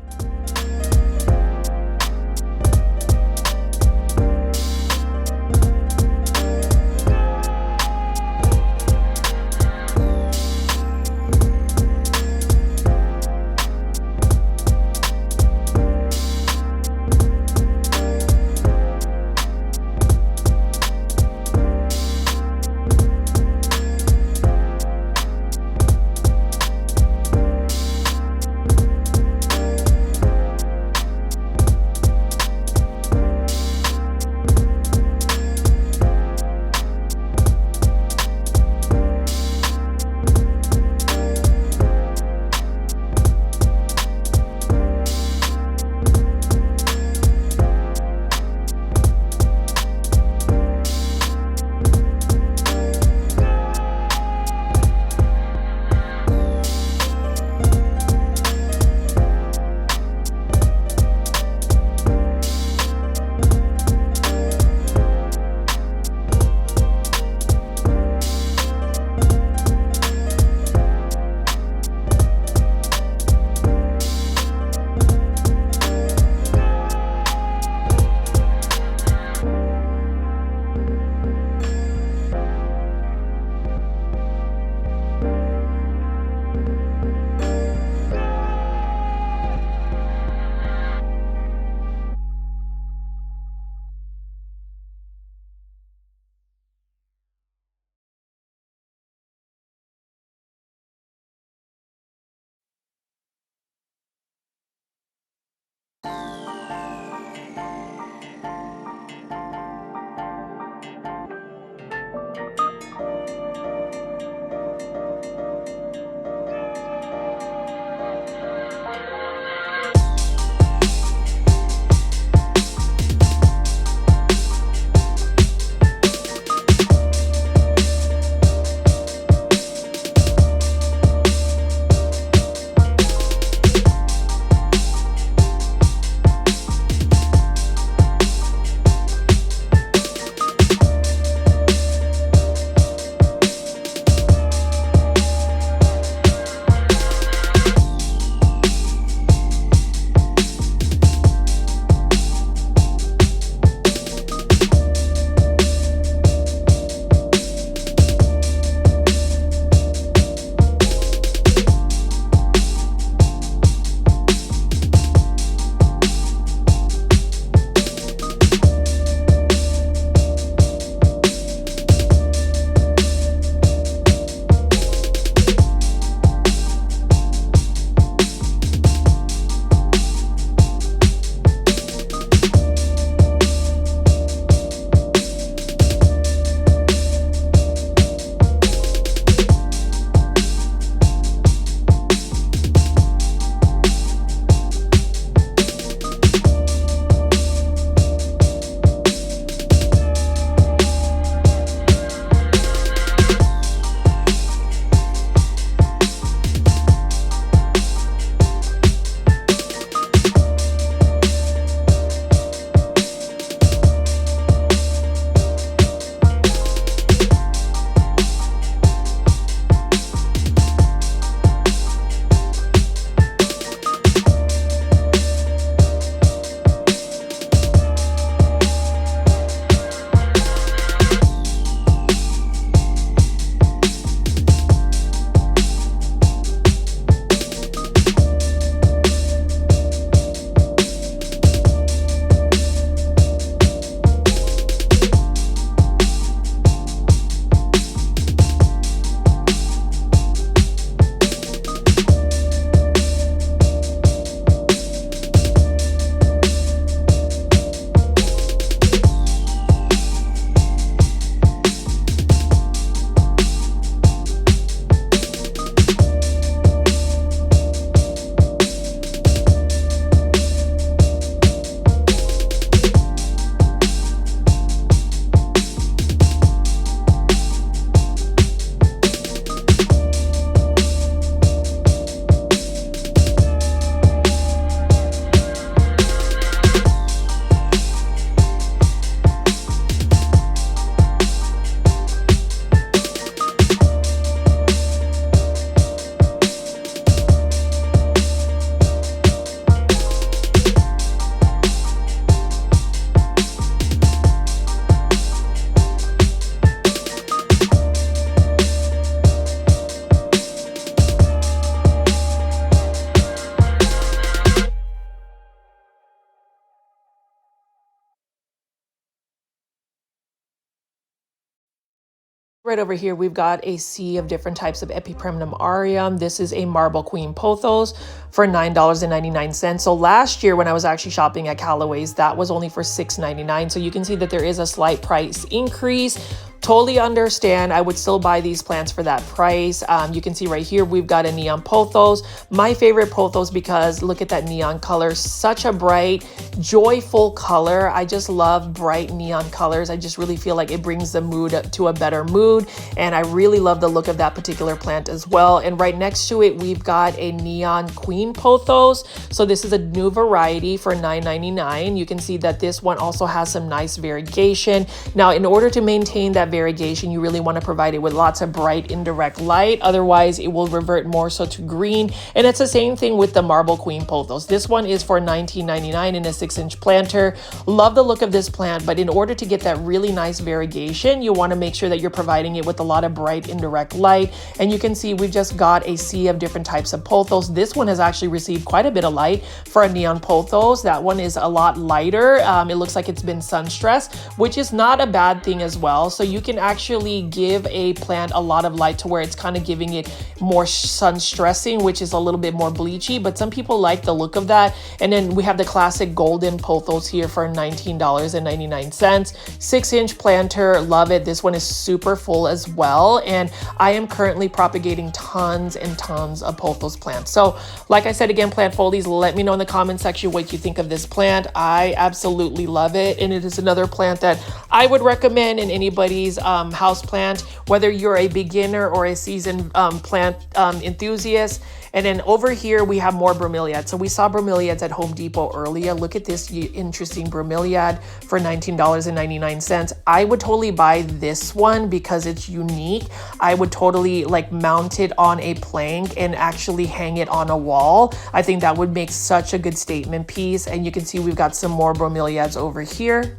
Right over here, we've got a sea of different types of Epipremnum aureum. This is a marble queen pothos for $9.99. So last year when I was actually shopping at Callaway's, that was only for $6.99. So you can see that there is a slight price increase. Totally understand. I would still buy these plants for that price. You can see right here, we've got a neon pothos. My favorite pothos because look at that neon color, such a bright, joyful color. I just love bright neon colors. I just really feel like it brings the mood to a better mood. And I really love the look of that particular plant as well. And right next to it, we've got a neon queen pothos. So this is a new variety for $9.99. You can see that this one also has some nice variegation. Now, in order to maintain that variegation, you really want to provide it with lots of bright indirect light, otherwise it will revert more so to green. And it's the same thing with the marble queen pothos. This one is for $19.99 in a 6-inch planter. Love the look of this plant, but in order to get that really nice variegation, you want to make sure that you're providing it with a lot of bright indirect light. And you can see we've just got a sea of different types of pothos. This one has actually received quite a bit of light for a neon pothos. That one is a lot lighter. It looks like it's been sun stressed, which is not a bad thing as well. So you can actually give a plant a lot of light to where it's kind of giving it more sun stressing, which is a little bit more bleachy, but some people like the look of that. And then we have the classic golden pothos here for $19.99. 6-inch planter, love it. This one is super full as well. And I am currently propagating tons and tons of pothos plants. So like I said, again, plant foldies, let me know in the comment section what you think of this plant. I absolutely love it. And it is another plant that I would recommend in anybody's house plant, whether you're a beginner or a seasoned plant enthusiast. And then over here, we have more bromeliads. So we saw bromeliads at Home Depot earlier. Look at this interesting bromeliad for $19.99. I would totally buy this one because it's unique. I would totally like mount it on a plank and actually hang it on a wall. I think that would make such a good statement piece. And you can see we've got some more bromeliads over here.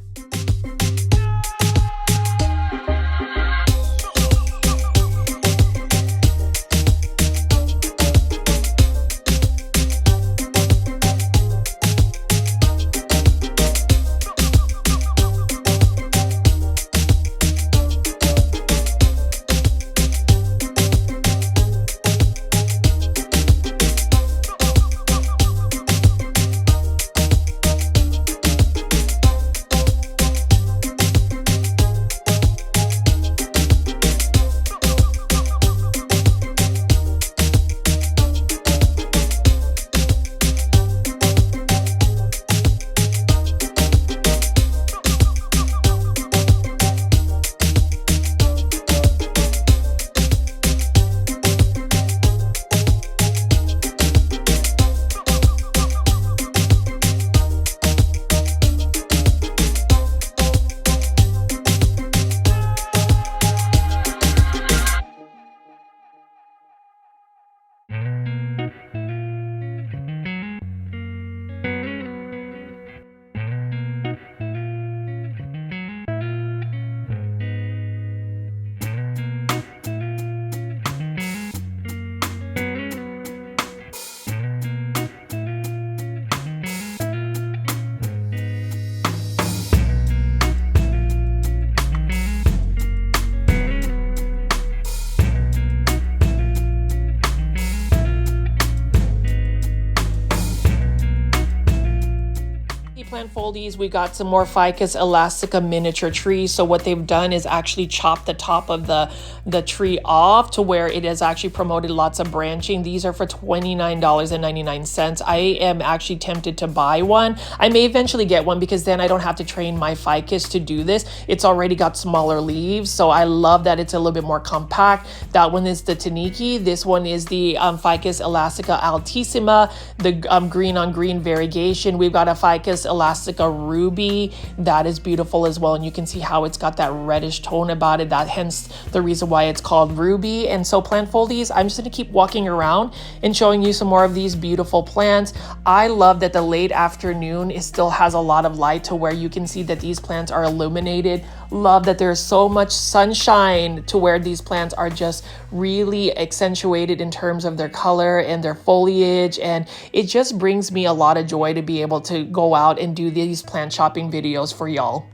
Plant foldies, we got some more Ficus elastica miniature trees. So what they've done is actually chop the top of the tree off to where it has actually promoted lots of branching. These are for $29.99. I am actually tempted to buy one. I may eventually get one because then I don't have to train my ficus to do this. It's already got smaller leaves, so I love that it's a little bit more compact. That one is the Taniki. This one is the Ficus elastica altissima, the green on green variegation. We've got a Ficus elastica ruby that is beautiful as well, and you can see how it's got that reddish tone about it. That hence the reason why it's called ruby. And so plant foldies, I'm just going to keep walking around and showing you some more of these beautiful plants. I love that the late afternoon still has a lot of light to where you can see that these plants are illuminated. Love that there's so much sunshine to where these plants are just really accentuated in terms of their color and their foliage, and it just brings me a lot of joy to be able to go out and do these plant shopping videos for y'all.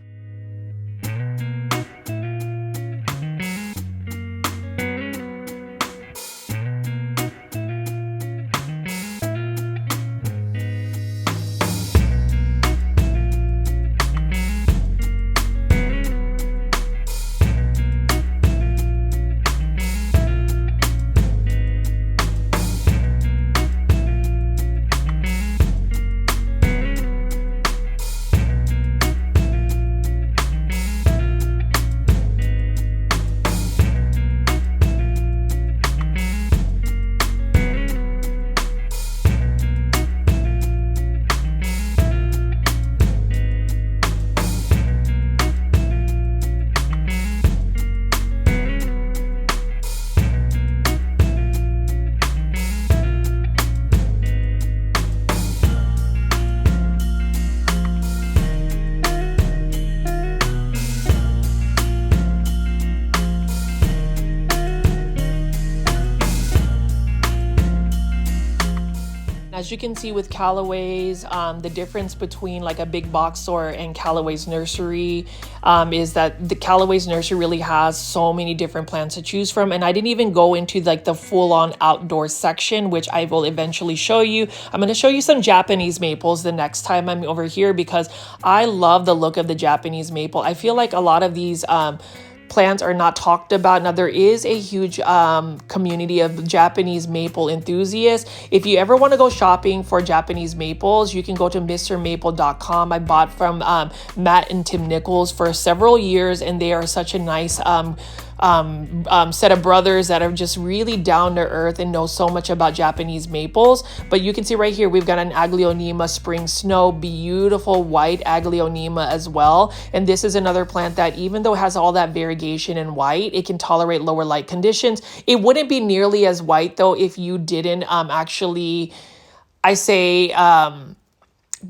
As you can see with Callaway's, the difference between like a big box store and Callaway's Nursery is that the Callaway's Nursery really has so many different plants to choose from. And I didn't even go into like the full-on outdoor section, which I will eventually show you. I'm going to show you some Japanese maples the next time I'm over here because I love the look of the Japanese maple. I feel like a lot of these plants are not talked about. Now, there is a huge community of Japanese maple enthusiasts. If you ever want to go shopping for Japanese maples, you can go to mrmaple.com. I bought from Matt and Tim Nichols for several years, and they are such a nice set of brothers that are just really down to earth and know so much about Japanese maples. But you can see right here, we've got an Aglaonema spring snow, beautiful white Aglaonema as well. And this is another plant that even though it has all that variegation in white, it can tolerate lower light conditions. It wouldn't be nearly as white though if you didn't actually, I say,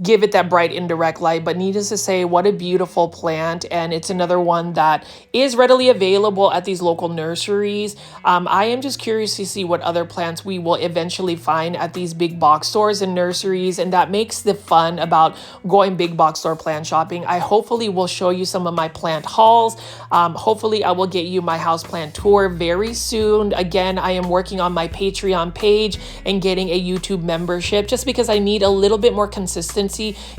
give it that bright indirect light. But needless to say, what a beautiful plant, and it's another one that is readily available at these local nurseries. I am just curious to see what other plants we will eventually find at these big box stores and nurseries, and that makes the fun about going big box store plant shopping. I hopefully will show you some of my plant hauls. Hopefully I will get you my houseplant tour very soon. Again, I am working on my Patreon page and getting a YouTube membership just because I need a little bit more consistency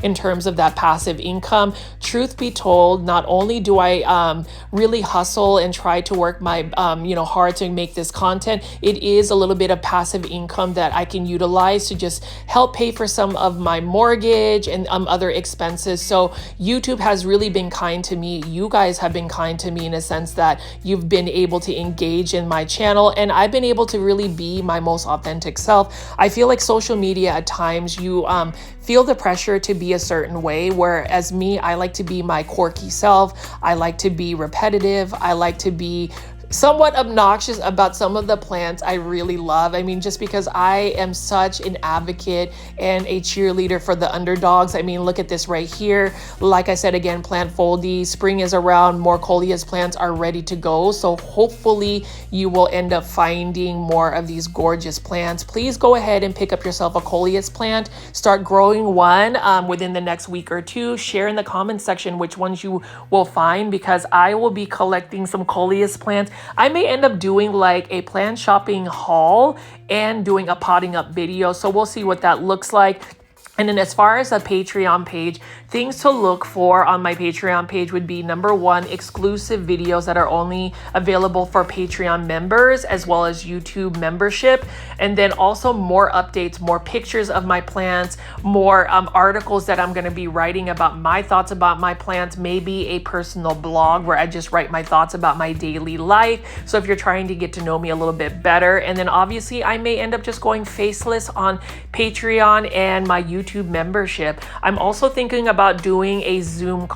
in terms of that passive income. Truth be told, not only do I really hustle and try to work my hard to make this content, it is a little bit of passive income that I can utilize to just help pay for some of my mortgage and other expenses. So YouTube has really been kind to me. You guys have been kind to me in a sense that you've been able to engage in my channel, and I've been able to really be my most authentic self. I feel like social media at times you feel the pressure to be a certain way, whereas me, I like to be my quirky self. I like to be repetitive. I like to be somewhat obnoxious about some of the plants I really love. I mean, just because I am such an advocate and a cheerleader for the underdogs. I mean, look at this right here. Like I said, again, plant foldy. Spring is around. More coleus plants are ready to go. So hopefully you will end up finding more of these gorgeous plants. Please go ahead and pick up yourself a coleus plant. Start growing one within the next week or two. Share in the comments section which ones you will find, because I will be collecting some coleus plants. I may end up doing like a plant shopping haul and doing a potting up video. So we'll see what that looks like. And then as far as a Patreon page, things to look for on my Patreon page would be, number one, exclusive videos that are only available for Patreon members, as well as YouTube membership. And then also more updates, more pictures of my plants, more articles that I'm going to be writing about my thoughts about my plants, maybe a personal blog where I just write my thoughts about my daily life. So if you're trying to get to know me a little bit better, and then obviously I may end up just going faceless on Patreon and my YouTube membership. I'm also thinking about doing a Zoom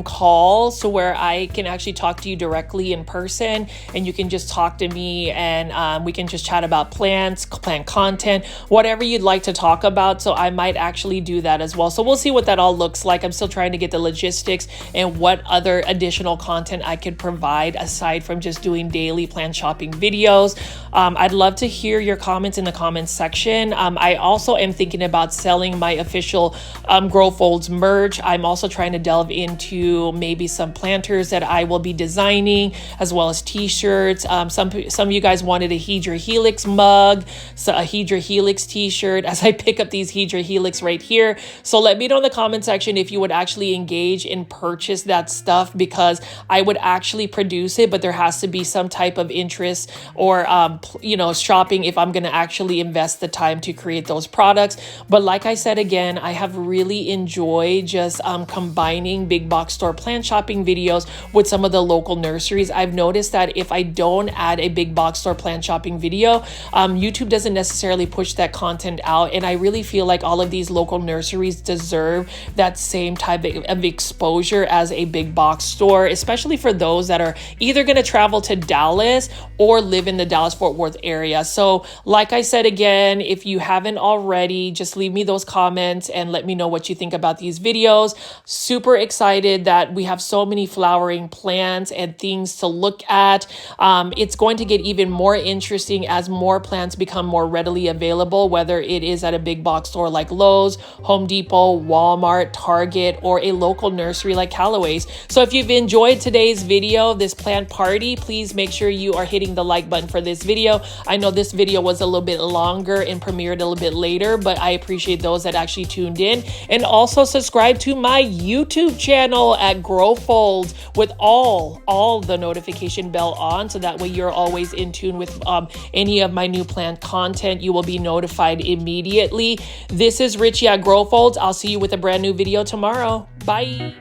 call, so where I can actually talk to you directly in person, and you can just talk to me, and we can just chat about plants, plant content, whatever you'd like to talk about. So I might actually do that as well. So we'll see what that all looks like. I'm still trying to get the logistics and what other additional content I could provide aside from just doing daily plant shopping videos. I'd love to hear your comments in the comments section. I also am thinking about selling my official Grow Folds merch. I'm also trying to delve into maybe some planters that I will be designing, as well as t-shirts. Some of you guys wanted a Hedra Helix mug, so a Hedra Helix t-shirt, as I pick up these Hedra Helix right here. So let me know in the comment section if you would actually engage and purchase that stuff, because I would actually produce it, but there has to be some type of interest or shopping if I'm going to actually invest the time to create those products. But like I said, again, I have really enjoyed just combining big box store plant shopping videos with some of the local nurseries. I've noticed that if I don't add a big box store plant shopping video, YouTube doesn't necessarily push that content out. And I really feel like all of these local nurseries deserve that same type of exposure as a big box store, especially for those that are either going to travel to Dallas or live in the Dallas-Fort Worth area. So like I said, again, if you haven't already, just leave me those comments and let me know what you think about these videos. Super excited excited that we have so many flowering plants and things to look at. It's going to get even more interesting as more plants become more readily available, whether it is at a big box store like Lowe's, Home Depot, Walmart, Target, or a local nursery like Callaway's. So if you've enjoyed today's video, this plant party, please make sure you are hitting the like button for this video. I know this video was a little bit longer and premiered a little bit later, but I appreciate those that actually tuned in. And also subscribe to my YouTube channel at Grow Folds with all the notification bell on, so that way you're always in tune with any of my new plant content. You will be notified immediately. This is Richie at Grow Folds. I'll see you with a brand new video tomorrow. Bye.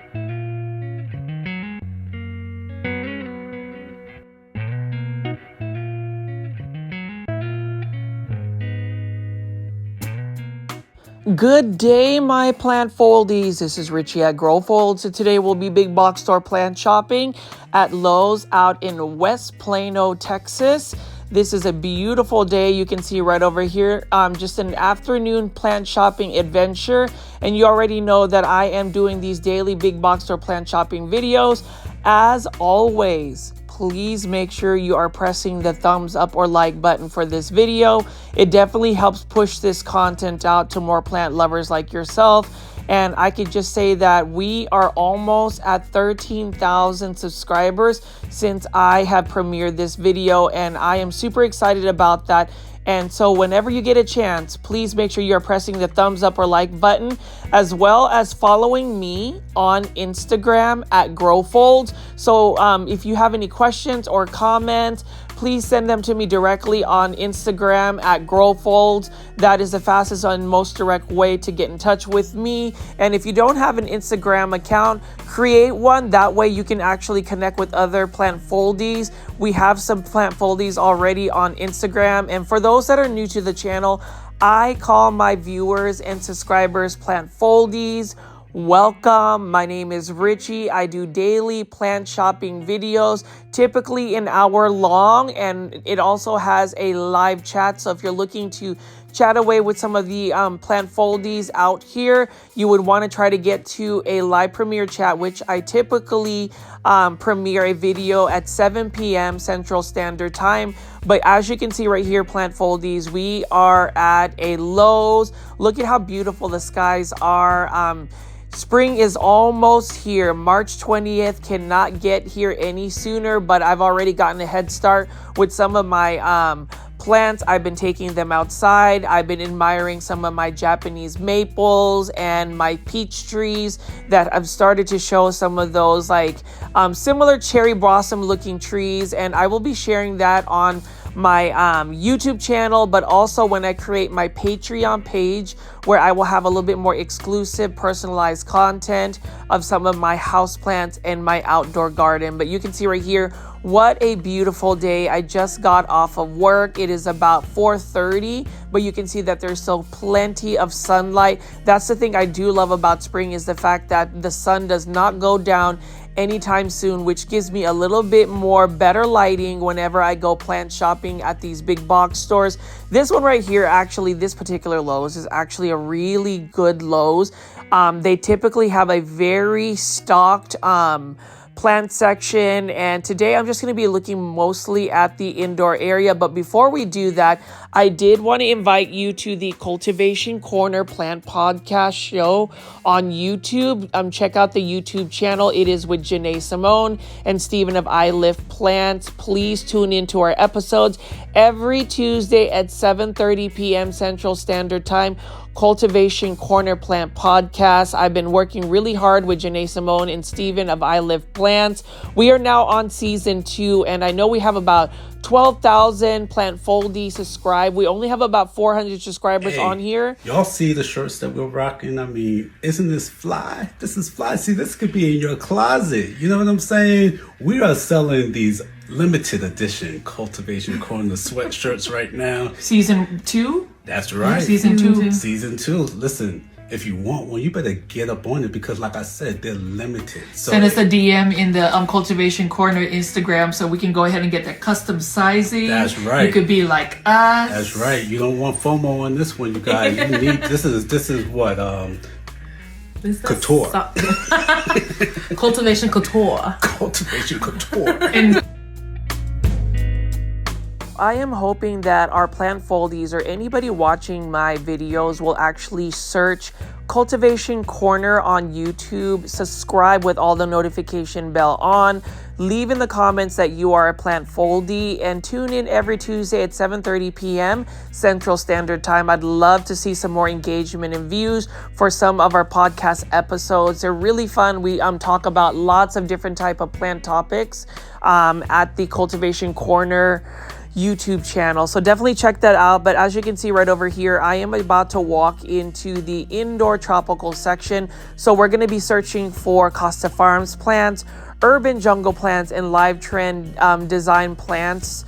Good day, my plant foldies. This is Richie at Grow Folds. So today we'll be big box store plant shopping at Lowe's out in West Plano, Texas. This is a beautiful day. You can see right over here, just an afternoon plant shopping adventure. And you already know that I am doing these daily big box store plant shopping videos. As always, please make sure you are pressing the thumbs up or like button for this video. It definitely helps push this content out to more plant lovers like yourself. And I could just say that we are almost at 13,000 subscribers since I have premiered this video, and I am super excited about that. And so whenever you get a chance, please make sure you're pressing the thumbs up or like button, as well as following me on Instagram at GrowFolds. So if you have any questions or comments, please send them to me directly on Instagram at GrowFolds. That is the fastest and most direct way to get in touch with me. And if you don't have an Instagram account, create one. That way you can actually connect with other plant foldies. We have some plant foldies already on Instagram. And for those that are new to the channel, I call my viewers and subscribers plant foldies. Welcome. My name is Richie. I do daily plant shopping videos, typically an hour long, and it also has a live chat. So if you're looking to chat away with some of the plant foldies out here, you would want to try to get to a live premiere chat, which I typically premiere a video at 7 p.m. Central Standard Time. But as you can see right here, plant foldies, we are at a Lowe's. Look at how beautiful the skies are. Spring is almost here. March 20th cannot get here any sooner, but I've already gotten a head start with some of my plants. I've been taking them outside. I've been admiring some of my Japanese maples and my peach trees that I've started to show some of those like similar cherry blossom looking trees. And I will be sharing that on my YouTube channel, but also when I create my Patreon page, where I will have a little bit more exclusive personalized content of some of my houseplants and my outdoor garden. But you can see right here, what a beautiful day. I just got off of work. It is about 4:30, but you can see that there's still plenty of sunlight. That's the thing I do love about spring, is the fact that the sun does not go down anytime soon, which gives me a little bit more better lighting whenever I go plant shopping at these big box stores. This one right here, actually, this particular Lowe's is actually a really good Lowe's. They typically have a very stocked plant section, and today I'm just going to be looking mostly at the indoor area. But before we do that, I did want to invite you to the Cultivation Corner Plant Podcast show on YouTube. Check out the YouTube channel. It is with Janae Simone and Stephen of I Lift Plants. Please tune into our episodes every Tuesday at 7:30 p.m. Central Standard Time. Cultivation Corner Plant Podcast. I've been working really hard with Janae Simone and Stephen of I Live Plants. We are now on season 2, and I know we have about 12,000 plant foldies subscribed. We only have about 400 subscribers on here. Y'all see the shirts that we're rocking? I mean, isn't this fly? This is fly. See, this could be in your closet. You know what I'm saying? We are selling these limited edition Cultivation Corner sweatshirts right now. Season 2? That's right. Season 2. Season 2. Listen, if you want one, you better get up on it, because like I said, they're limited. So send us a DM in the Cultivation Corner Instagram so we can go ahead and get that custom sizing. That's right. You could be like us. That's right. You don't want FOMO on this one, you guys. You need this is what Couture. Cultivation couture. Cultivation couture. And I am hoping that our plant foldies or anybody watching my videos will actually search Cultivation Corner on YouTube, subscribe with all the notification bell on, leave in the comments that you are a plant foldie, and tune in every Tuesday at 7:30 p.m. Central Standard Time. I'd love to see some more engagement and views for some of our podcast episodes. They're really fun. We talk about lots of different type of plant topics at the Cultivation Corner YouTube channel. So definitely check that out. But as you can see right over here, I am about to walk into the indoor tropical section. So we're going to be searching for Costa Farms plants, urban jungle plants, and live trend design plants,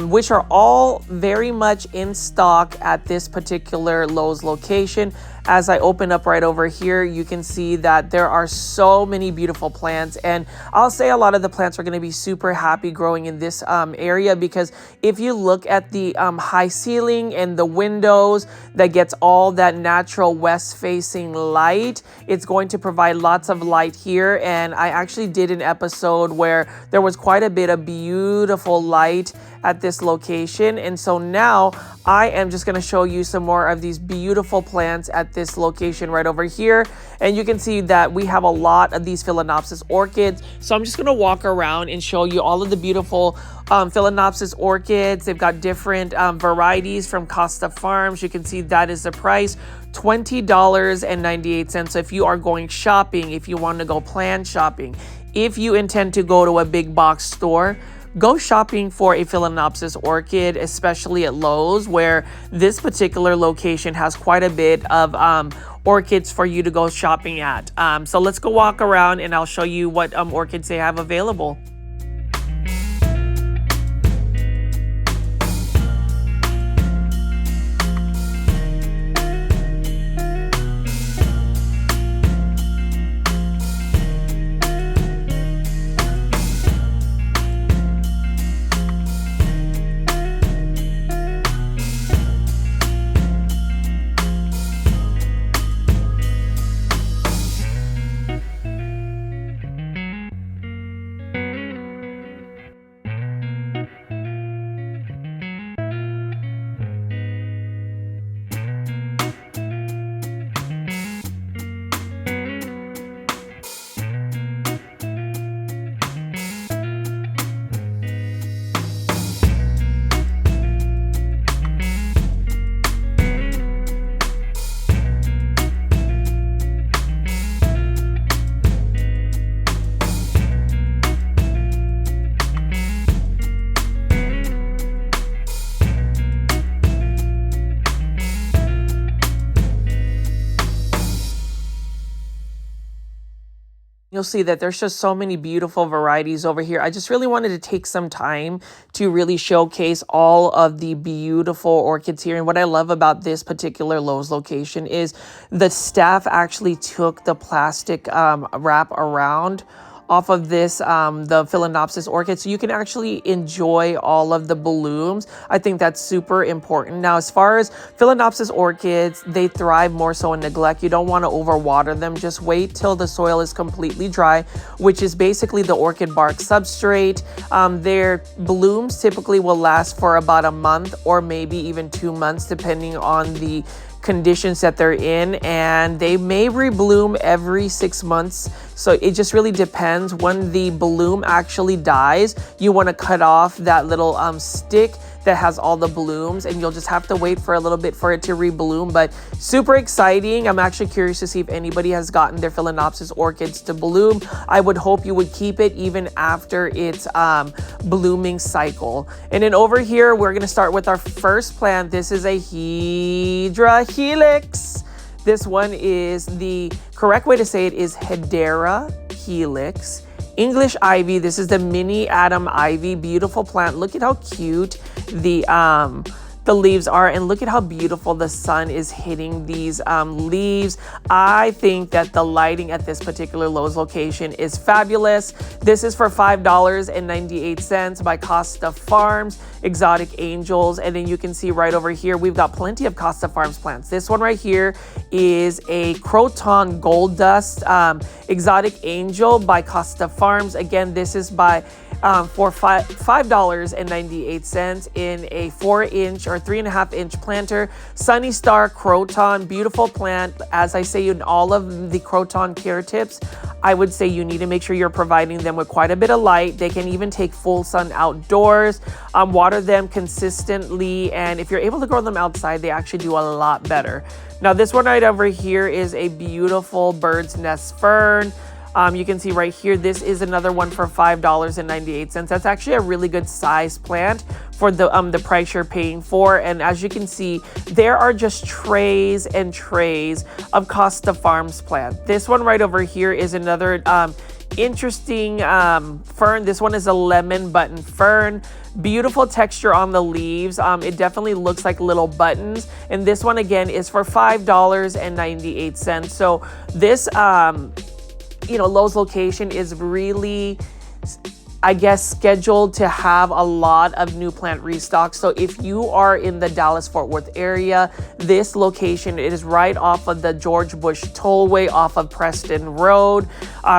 which are all very much in stock at this particular Lowe's location. As I open up right over here, you can see that there are so many beautiful plants, and I'll say a lot of the plants are going to be super happy growing in this area, because if you look at the high ceiling and the windows that gets all that natural west facing light, it's going to provide lots of light here. And I actually did an episode where there was quite a bit of beautiful light at this location, and so now I am just going to show you some more of these beautiful plants at this location right over here. And you can see that we have a lot of these Phalaenopsis orchids. So I'm just going to walk around and show you all of the beautiful Phalaenopsis orchids. They've got different varieties from Costa Farms. You can see that is the price, $20.98. So if you are going shopping, if you want to go plant shopping, if you intend to go to a big box store, go shopping for a Phalaenopsis orchid, especially at Lowe's, where this particular location has quite a bit of orchids for you to go shopping at. So let's go walk around and I'll show you what orchids they have available. You'll see that there's just so many beautiful varieties over here. I just really wanted to take some time to really showcase all of the beautiful orchids here. And what I love about this particular Lowe's location is the staff actually took the plastic wrap around off of this, the Phalaenopsis orchid, so you can actually enjoy all of the blooms. I think that's super important. Now, as far as Phalaenopsis orchids, they thrive more so in neglect. You don't want to overwater them. Just wait till the soil is completely dry, which is basically the orchid bark substrate. Their blooms typically will last for about a month or maybe even 2 months, depending on the conditions that they're in, and they may rebloom every 6 months. So it just really depends. When the bloom actually dies, you want to cut off that little stick that has all the blooms, and you'll just have to wait for a little bit for it to rebloom. But super exciting. I'm actually curious to see if anybody has gotten their Phalaenopsis orchids to bloom. I would hope you would keep it even after its blooming cycle. And then over here, we're going to start with our first plant. This is a Hydra helix. This one is, the correct way to say it is Hedera helix. English ivy. This is the mini Adam ivy. Beautiful plant. Look at how cute the the leaves are, and look at how beautiful the sun is hitting these leaves. I think that the lighting at this particular Lowe's location is fabulous. This is for $5.98 by Costa Farms, Exotic Angels. And then you can see right over here, we've got plenty of Costa Farms plants. This one right here is a Croton Gold Dust Exotic Angel by Costa Farms. Again, this is by for $5.98 in a 4-inch or 3.5-inch planter. Sunny Star Croton, beautiful plant. As I say in all of the Croton care tips, I would say you need to make sure you're providing them with quite a bit of light. They can even take full sun outdoors. Water them consistently, and if you're able to grow them outside, they actually do a lot better. Now this one right over here is a beautiful bird's nest fern. You can see right here, this is another one for $5.98. That's actually a really good size plant for the price you're paying for. And as you can see, there are just trays and trays of Costa Farms plant. This one right over here is another interesting fern. This one is a lemon button fern. Beautiful texture on the leaves. It definitely looks like little buttons. And this one again is for $5.98. So this Lowe's location is really, I guess, scheduled to have a lot of new plant restock. So if you are in the Dallas-Fort Worth area, this location, it is right off of the George Bush Tollway off of Preston Road.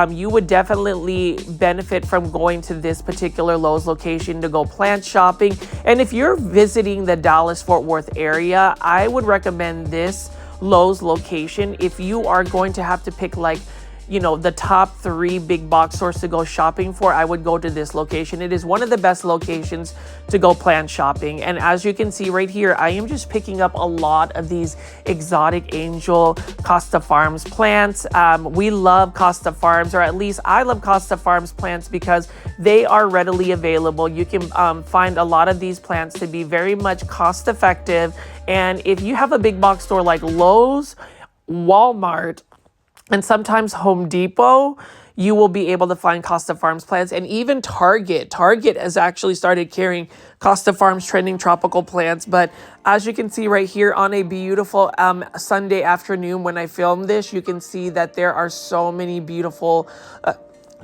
You would definitely benefit from going to this particular Lowe's location to go plant shopping. And if you're visiting the Dallas-Fort Worth area, I would recommend this Lowe's location. If you are going to have to pick the top 3 big box stores to go shopping for, I would go to this location. It is one of the best locations to go plant shopping. And as you can see right here, I am just picking up a lot of these Exotic Angel Costa Farms plants. We love Costa Farms, or at least I love Costa Farms plants because they are readily available. You can find a lot of these plants to be very much cost effective. And if you have a big box store like Lowe's, Walmart, and sometimes Home Depot, you will be able to find Costa Farms plants. And even Target has actually started carrying Costa Farms trending tropical plants. But as you can see right here on a beautiful Sunday afternoon when I filmed this, you can see that there are so many beautiful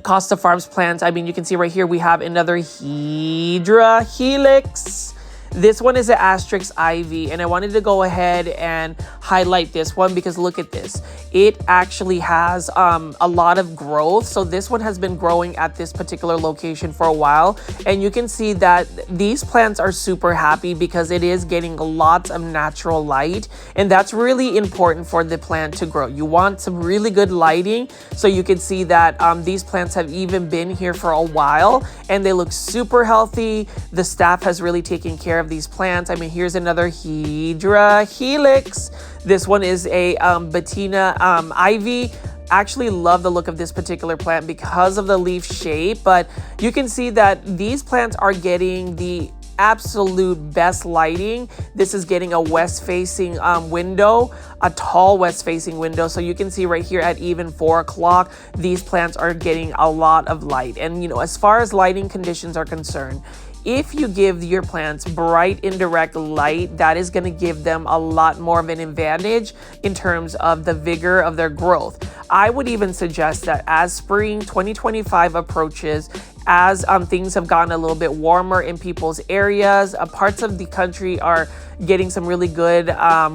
Costa Farms plants. I mean, you can see right here we have another Hydra Helix. This one is an Asterix Ivy, and I wanted to go ahead and highlight this one because look at this. It actually has a lot of growth. So this one has been growing at this particular location for a while. And you can see that these plants are super happy because it is getting lots of natural light. And that's really important for the plant to grow. You want some really good lighting. So you can see that these plants have even been here for a while and they look super healthy. The staff has really taken care of these plants. I mean, here's another Hydra Helix. This one is a Bettina Ivy. Actually love the look of this particular plant because of the leaf shape, but you can see that these plants are getting the absolute best lighting. This is getting a west-facing window, a tall west-facing window. So you can see right here at even 4 o'clock, these plants are getting a lot of light. And as far as lighting conditions are concerned, if you give your plants bright indirect light, that is going to give them a lot more of an advantage in terms of the vigor of their growth. I would even suggest that as spring 2025 approaches, as things have gotten a little bit warmer in people's areas, parts of the country are getting some really good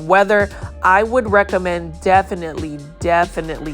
weather, I would recommend definitely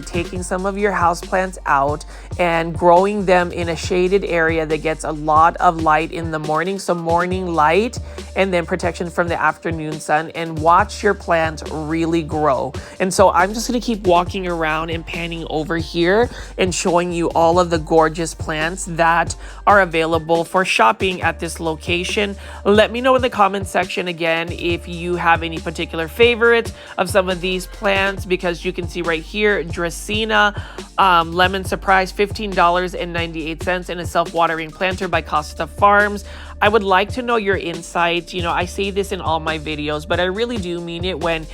taking some of your houseplants out and growing them in a shaded area that gets a lot of light in the morning. So morning light and then protection from the afternoon sun, and watch your plants really grow. And so I'm just going to keep walking around and panning over here and showing you all of the gorgeous plants that are available for shopping at this location. Let me know in the comment section again if you have any particular favorites of some of these plants, because you can see right here, Dracaena Lemon Surprise, $15.98 in a self-watering planter by Costa Farms. I would like to know your insights. I say this in all my videos, but I really do mean it when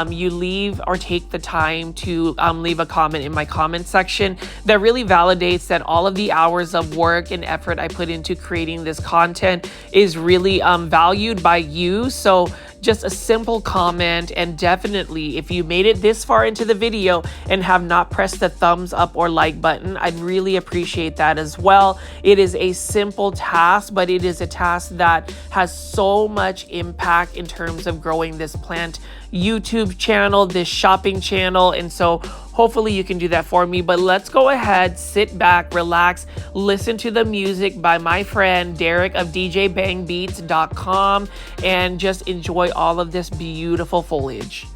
you leave or take the time to leave a comment in my comment section. That really validates that all of the hours of work and effort I put into creating this content is really valued by you. So just a simple comment. And definitely, if you made it this far into the video and have not pressed the thumbs up or like button, I'd really appreciate that as well. It is a simple task, but it is a task that has so much impact in terms of growing this plant YouTube channel, this shopping channel. And so hopefully you can do that for me. But let's go ahead, sit back, relax, listen to the music by my friend Derek of DJBangBeats.com, and just enjoy all of this beautiful foliage.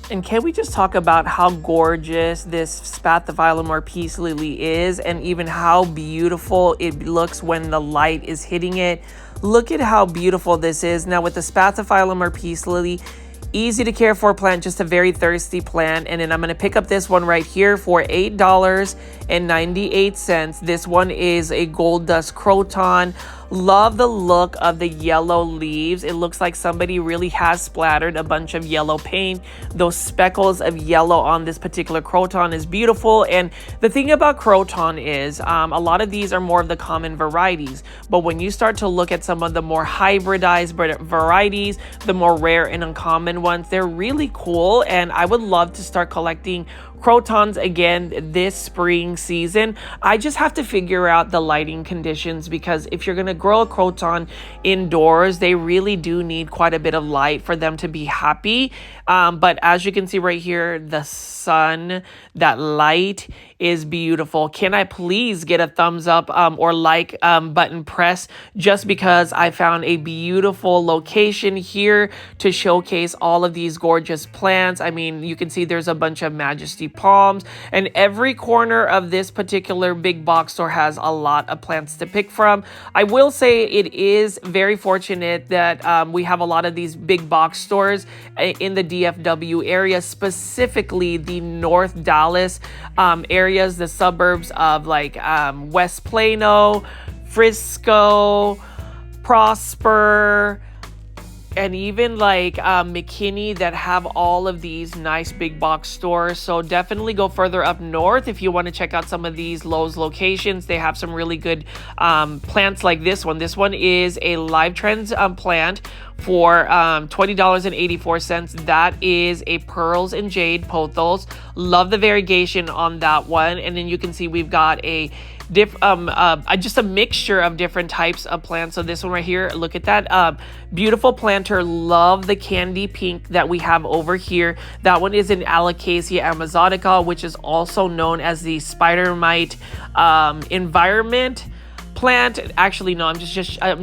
And can we just talk about how gorgeous this Spathiphyllum or peace lily is, and even how beautiful it looks when the light is hitting it? Look at how beautiful this is. Now with the Spathiphyllum or peace lily, easy to care for plant, just a very thirsty plant. And then I'm going to pick up this one right here for $8.98. This one is a gold dust croton. Love the look of the yellow leaves. It looks like somebody really has splattered a bunch of yellow paint. Those speckles of yellow on this particular croton is beautiful. And the thing about croton is a lot of these are more of the common varieties. But when you start to look at some of the more hybridized varieties, the more rare and uncommon ones, they're really cool. And I would love to start collecting crotons again this spring season. I just have to figure out the lighting conditions, because if you're going to grow a croton indoors, they really do need quite a bit of light for them to be happy. But as you can see right here, the sun, that light is beautiful. Can I please get a thumbs up or like button press, just because I found a beautiful location here to showcase all of these gorgeous plants. I mean, you can see there's a bunch of majesty palms, and every corner of this particular big box store has a lot of plants to pick from. I will say it is very fortunate that we have a lot of these big box stores in the DFW area, specifically the North Dallas areas, the suburbs of like West Plano, Frisco, Prosper, and even like McKinney that have all of these nice big box stores. So definitely go further up north if you want to check out some of these Lowe's locations. They have some really good plants like this one. This one is a Live Trends plant for $20.84. That is a pearls and jade pothos. Love the variegation on that one. And then you can see we've got a just a mixture of different types of plants. So this one right here, look at that beautiful planter. Love the candy pink that we have over here. That one is an Alocasia amazonica, which is also known as the spider mite environment plant. Actually, no, I'm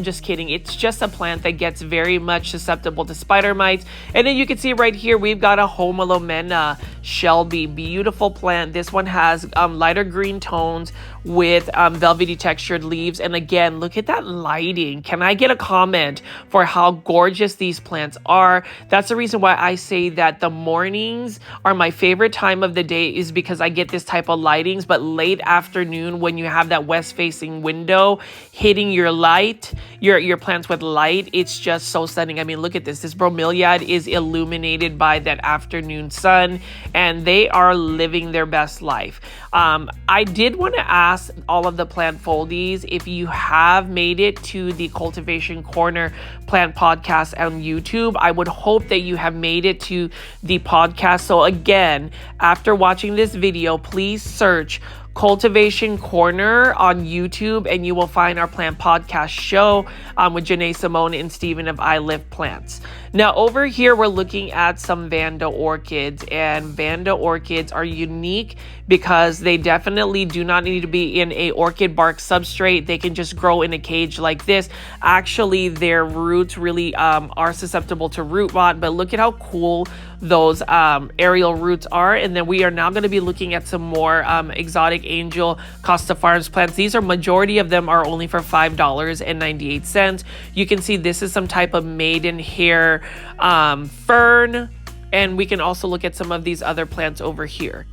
just kidding. It's just a plant that gets very much susceptible to spider mites. And then you can see right here we've got a Homalomena Shelby, beautiful plant. This one has lighter green tones with velvety textured leaves. And again, look at that lighting. Can I get a comment for how gorgeous these plants are? That's the reason why I say that the mornings are my favorite time of the day, is because I get this type of lightings. But late afternoon, when you have that west facing window hitting your light, your plants with light, it's just so stunning. I mean, look at this. This bromeliad is illuminated by that afternoon sun, and they are living their best life. I did want to ask all of the plant foldies if you have made it to the Cultivation Corner Plant Podcast on YouTube. I would hope that you have made it to the podcast. So again, after watching this video, please search Cultivation Corner on YouTube, and you will find our plant podcast show with Janae Simone and Steven of I Live Plants. Now over here, we're looking at some Vanda orchids, and Vanda orchids are unique because they definitely do not need to be in a orchid bark substrate. They can just grow in a cage like this. Actually, their roots really are susceptible to root rot, but look at how cool those aerial roots are. And then we are now going to be looking at some more exotic angel Costa Farms plants. These are, majority of them are only for $5.98. You can see this is some type of maidenhair fern, and we can also look at some of these other plants over here.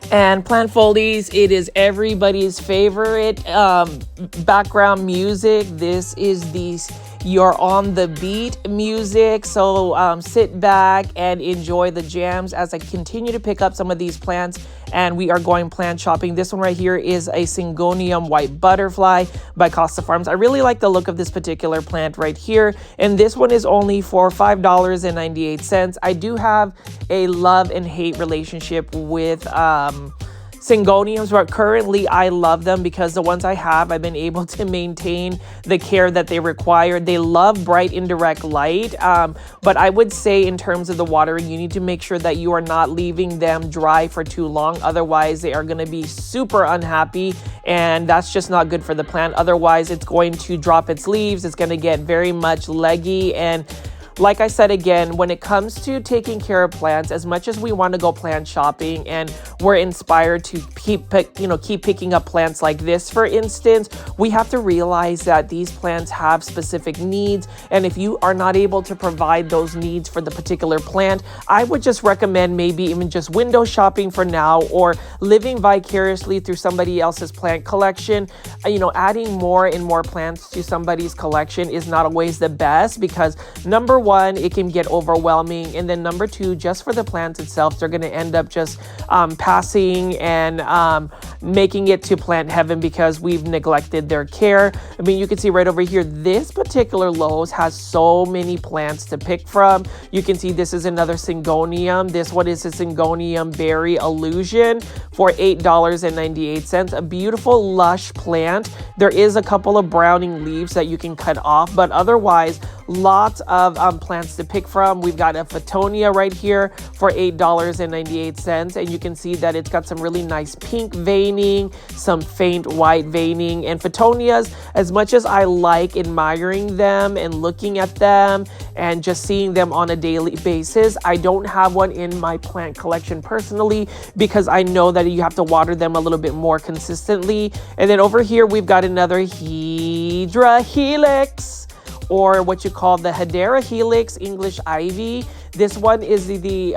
And plant foldies, it is everybody's favorite background music. This is the You're on the Beat music. So sit back and enjoy the jams as I continue to pick up some of these plants, and we are going plant shopping. This one right here is a Syngonium white butterfly by Costa Farms. I really like the look of this particular plant right here, and this one is only for $5.98. I do have a love and hate relationship with Syngoniums, but currently I love them because the ones I have, I've been able to maintain the care that they require. They love bright indirect light, but I would say in terms of the watering, you need to make sure that you are not leaving them dry for too long. Otherwise, they are going to be super unhappy, and that's just not good for the plant. Otherwise, it's going to drop its leaves. It's going to get very much leggy, and like I said again, when it comes to taking care of plants, as much as we want to go plant shopping and we're inspired to keep picking up plants like this, for instance, we have to realize that these plants have specific needs. And if you are not able to provide those needs for the particular plant, I would just recommend maybe even just window shopping for now, or living vicariously through somebody else's plant collection. Adding more and more plants to somebody's collection is not always the best, because number one, it can get overwhelming, and then number two, just for the plants itself, they're going to end up just passing and making it to plant heaven because we've neglected their care. I mean, you can see right over here, this particular Lowe's has so many plants to pick from. You can see this is another Syngonium. This one is a Syngonium Berry Illusion for $8.98. A beautiful lush plant. There is a couple of browning leaves that you can cut off, but otherwise lots of plants to pick from. We've got a Photonia right here for $8.98, and you can see that it's got some really nice pink veining, some faint white veining. And Photonias, as much as I like admiring them and looking at them and just seeing them on a daily basis, I don't have one in my plant collection personally, because I know that you have to water them a little bit more consistently. And then over here we've got another Hydra Helix, or what you call the Hedera Helix English Ivy. This one is the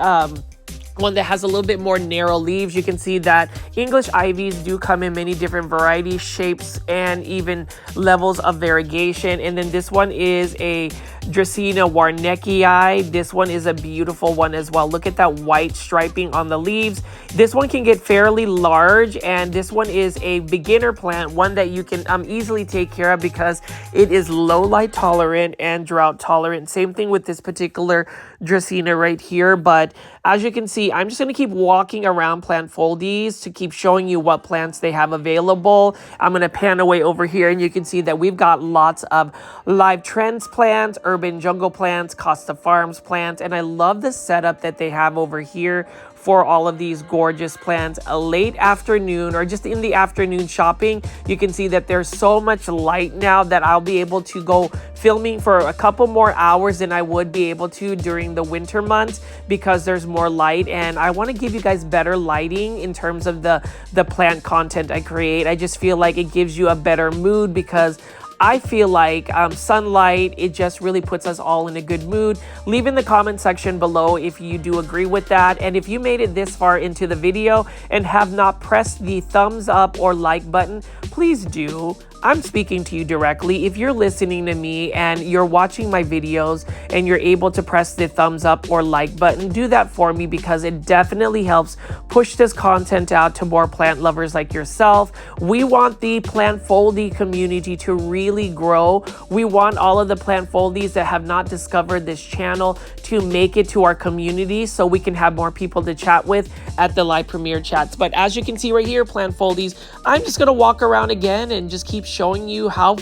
one that has a little bit more narrow leaves. You can see that English ivies do come in many different varieties, shapes, and even levels of variegation. And then this one is a Dracaena warneckii. This one is a beautiful one as well. Look at that white striping on the leaves. This one can get fairly large, and this one is a beginner plant, one that you can easily take care of because it is low light tolerant and drought tolerant. Same thing with this particular Dracaena right here. But as you can see, I'm just going to keep walking around Plant Foldies to keep showing you what plants they have available. I'm going to pan away over here, and you can see that we've got lots of Live Trends plants, Urban Jungle plants, Costa Farms plants, and I love the setup that they have over here for all of these gorgeous plants. A late afternoon or just in the afternoon shopping, you can see that there's so much light now that I'll be able to go filming for a couple more hours than I would be able to during the winter months, because there's more light, and I want to give you guys better lighting in terms of the plant content I create. I just feel like it gives you a better mood, because I feel like sunlight, it just really puts us all in a good mood. Leave in the comment section below if you do agree with that. And if you made it this far into the video and have not pressed the thumbs up or like button, please do. I'm speaking to you directly. If you're listening to me and you're watching my videos and you're able to press the thumbs up or like button, do that for me, because it definitely helps push this content out to more plant lovers like yourself. We want the Plant Foldie community to really grow. We want all of the Plant Foldies that have not discovered this channel to make it to our community so we can have more people to chat with at the live premiere chats. But as you can see right here, Plant Foldies, I'm just going to walk around again and just keep showing you how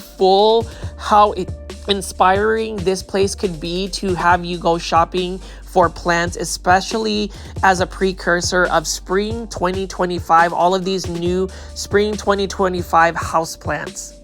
inspiring this place could be to have you go shopping for plants, especially as a precursor of spring 2025, all of these new spring 2025 houseplants.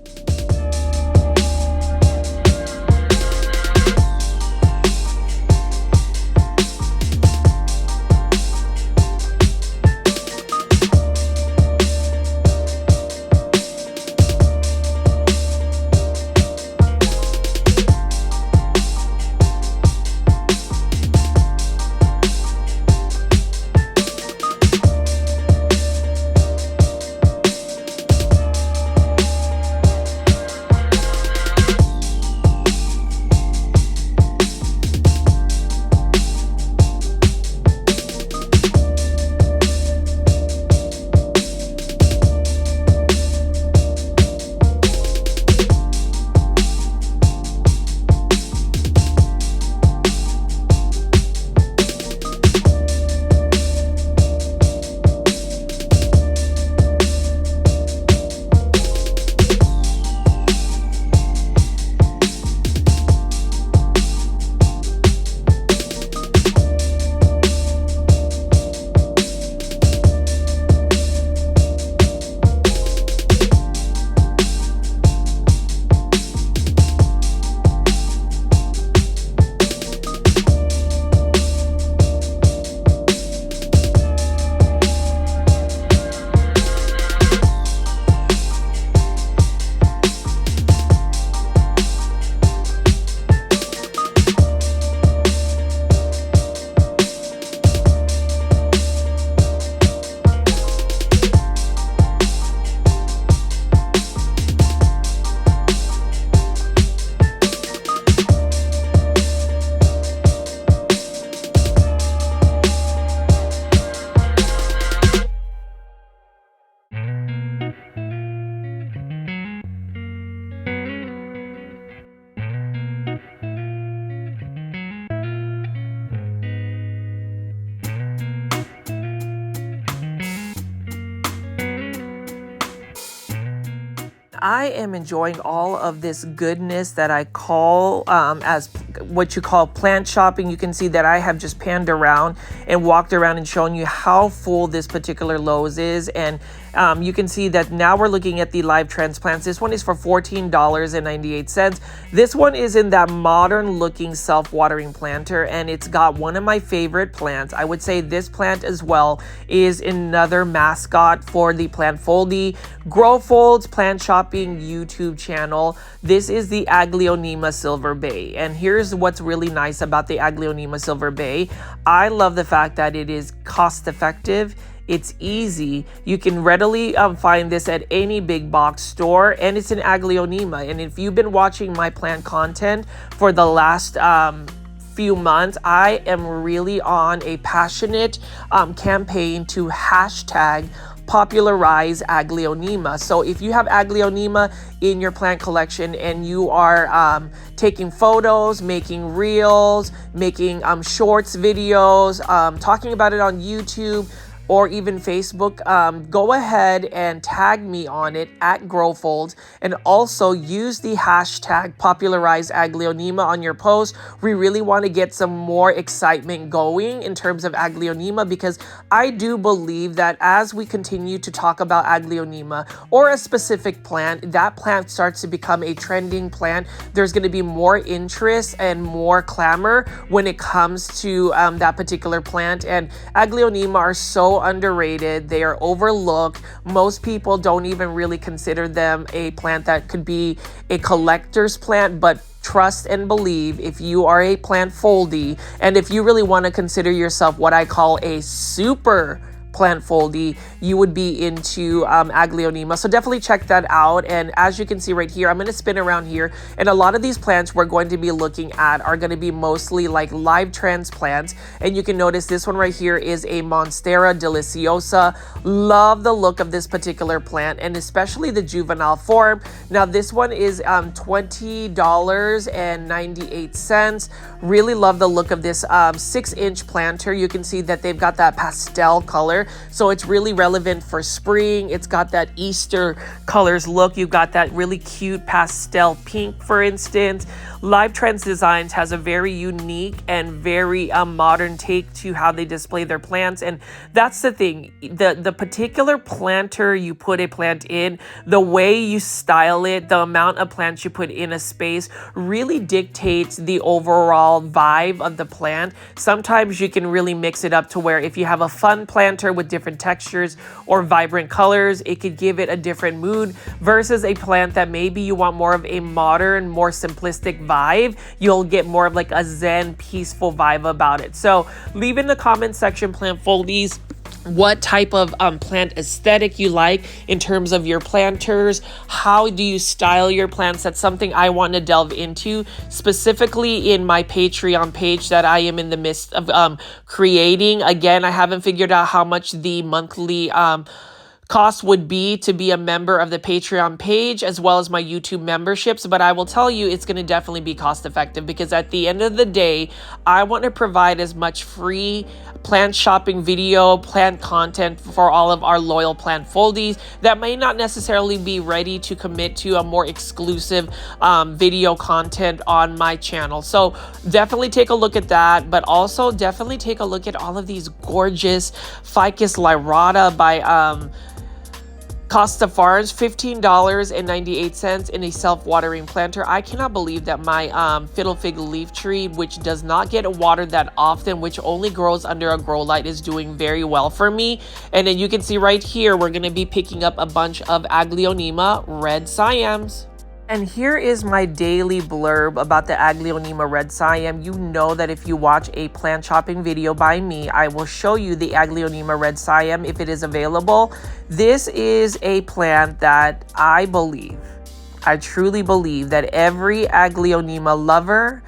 I am enjoying all of this goodness that I call as what you call plant shopping. You can see that I have just panned around and walked around and shown you how full this particular Lowe's is. And you can see that now we're looking at the live transplants. This one is for $14.98. This one is in that modern looking self-watering planter, and it's got one of my favorite plants. I would say this plant as well is another mascot for the Plantfoldy Grow Folds Plant Shopping YouTube channel. This is the Aglaonema Silver Bay, and here's what's really nice about the Aglaonema Silver Bay. I love the fact that it is cost effective. It's easy. You can readily find this at any big box store, and it's an Aglaonema. And if you've been watching my plant content for the last few months, I am really on a passionate campaign to hashtag popularize Aglaonema. So if you have Aglaonema in your plant collection and you are taking photos, making reels, making shorts videos, talking about it on YouTube, or even Facebook, go ahead and tag me on it at GrowFolds, and also use the hashtag popularize Aglaonema on your post. We really want to get some more excitement going in terms of Aglaonema, because I do believe that as we continue to talk about Aglaonema or a specific plant, that plant starts to become a trending plant. There's going to be more interest and more clamor when it comes to that particular plant. And Aglaonema are so underrated. They are overlooked. Most people don't even really consider them a plant that could be a collector's plant, but trust and believe, if you are a Plantfoldy, and if you really want to consider yourself what I call a super Plantfoldy, you would be into Aglaonema. So definitely check that out. And as you can see right here, I'm going to spin around here, and a lot of these plants we're going to be looking at are going to be mostly like live transplants. And you can notice this one right here is a Monstera deliciosa. Love the look of this particular plant, and especially the juvenile form. Now this one is $20.98. Really love the look of this 6-inch planter. You can see that they've got that pastel color, so it's really relevant for spring. It's got that Easter colors look. You've got that really cute pastel pink, for instance. Live Trends Designs has a very unique and very modern take to how they display their plants, and that's the thing. The particular planter you put a plant in, the way you style it, the amount of plants you put in a space really dictates the overall vibe of the plant. Sometimes you can really mix it up to where if you have a fun planter with different textures or vibrant colors, it could give it a different mood, versus a plant that maybe you want more of a modern, more simplistic vibe. You'll get more of like a zen, peaceful vibe about it. So leave in the comment section, Plantfoldies, what type of plant aesthetic you like in terms of your planters. How do you style your plants? That's something I want to delve into, specifically in my Patreon page that I am in the midst of creating. Again, I haven't figured out how much the monthly cost would be to be a member of the Patreon page, as well as my YouTube memberships, but I will tell you it's going to definitely be cost effective, because at the end of the day, I want to provide as much free plant shopping video, plant content for all of our loyal Plantfoldies that may not necessarily be ready to commit to a more exclusive video content on my channel. So definitely take a look at that, but also definitely take a look at all of these gorgeous Ficus lyrata by Costa Ferns, $15.98 in a self-watering planter. I cannot believe that my fiddle fig leaf tree, which does not get watered that often, which only grows under a grow light, is doing very well for me. And then you can see right here, we're going to be picking up a bunch of Aglaonema red Siams. And here is my daily blurb about the Aglaonema red Siam. You know that if you watch a plant shopping video by me, I will show you the Aglaonema red Siam if it is available. This is a plant that I truly believe that every Aglaonema lover,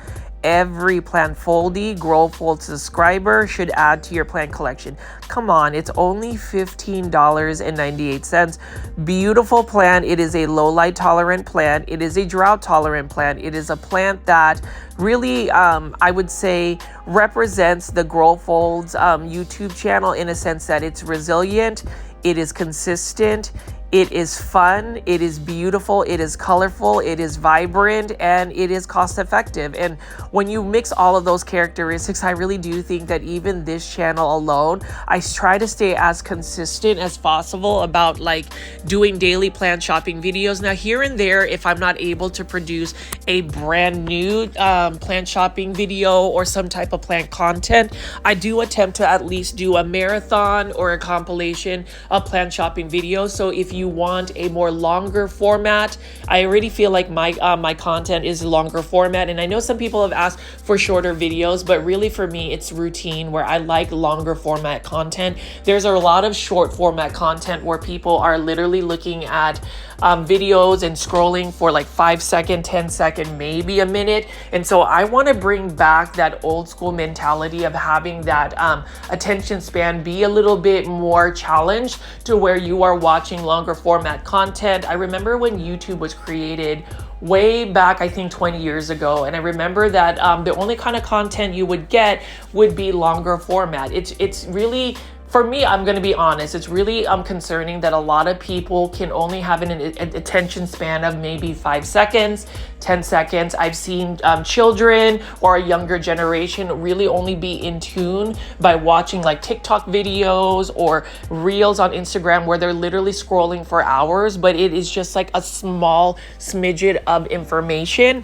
every Plantfoldy Grow Fold subscriber should add to your plant collection. Come on, it's only $15.98. Beautiful plant. It is a low light tolerant plant. It is a drought tolerant plant. It is a plant that really, I would say, represents the Grow Folds YouTube channel in a sense that it's resilient. It is consistent. It is fun, it is beautiful, it is colorful, it is vibrant, and it is cost effective. And when you mix all of those characteristics, I really do think that even this channel alone, I try to stay as consistent as possible about like doing daily plant shopping videos. Now here and there, if I'm not able to produce a brand new plant shopping video or some type of plant content, I do attempt to at least do a marathon or a compilation of plant shopping videos. So if you want a more longer format, I already feel like my content is longer format, and I know some people have asked for shorter videos, but really for me it's routine where I like longer format content. There's a lot of short format content where people are literally looking at videos and scrolling for like 5 second, 10 second, maybe a minute. And so I want to bring back that old school mentality of having that attention span be a little bit more challenged to where you are watching longer format content. I remember when YouTube was created way back, I think 20 years ago. And I remember that the only kind of content you would get would be longer format. It's really, for me, I'm going to be honest, it's really concerning that a lot of people can only have an attention span of maybe 5 seconds, 10 seconds. I've seen children or a younger generation really only be in tune by watching like TikTok videos or reels on Instagram where they're literally scrolling for hours, but it is just like a small smidget of information.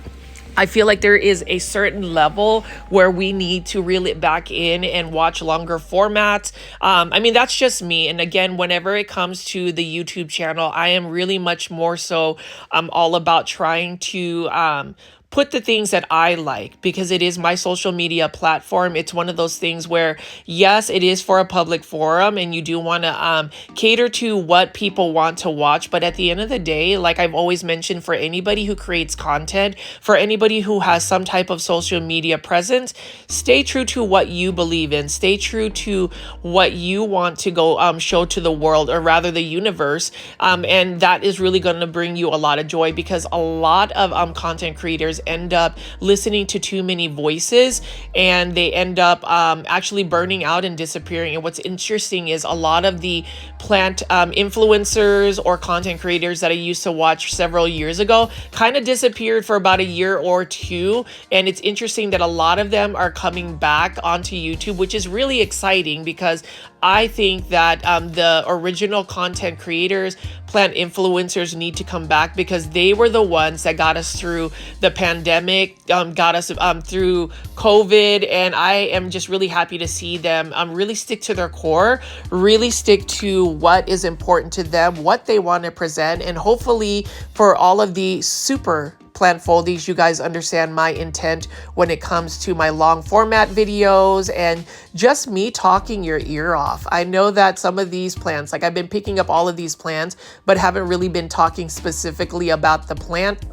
I feel like there is a certain level where we need to reel it back in and watch longer formats. I mean, that's just me. And again, whenever it comes to the YouTube channel, I am really much more so all about trying to put the things that I like, because it is my social media platform. It's one of those things where, yes, it is for a public forum and you do want to cater to what people want to watch. But at the end of the day, like I've always mentioned, for anybody who creates content, for anybody who has some type of social media presence, stay true to what you believe in, stay true to what you want to go show to the world, or rather the universe. And that is really going to bring you a lot of joy, because a lot of content creators end up listening to too many voices and they end up actually burning out and disappearing. And what's interesting is a lot of the plant influencers or content creators that I used to watch several years ago kind of disappeared for about a year or two. And it's interesting that a lot of them are coming back onto YouTube, which is really exciting, because I think that the original content creators, plant influencers, need to come back, because they were the ones that got us through the pandemic, got us through COVID. And I am just really happy to see them really stick to their core, really stick to what is important to them, what they want to present. And hopefully for all of the super plant foldies, you guys understand my intent when it comes to my long format videos and just me talking your ear off. I know that some of these plants, like I've been picking up all of these plants, but haven't really been talking specifically about the plant.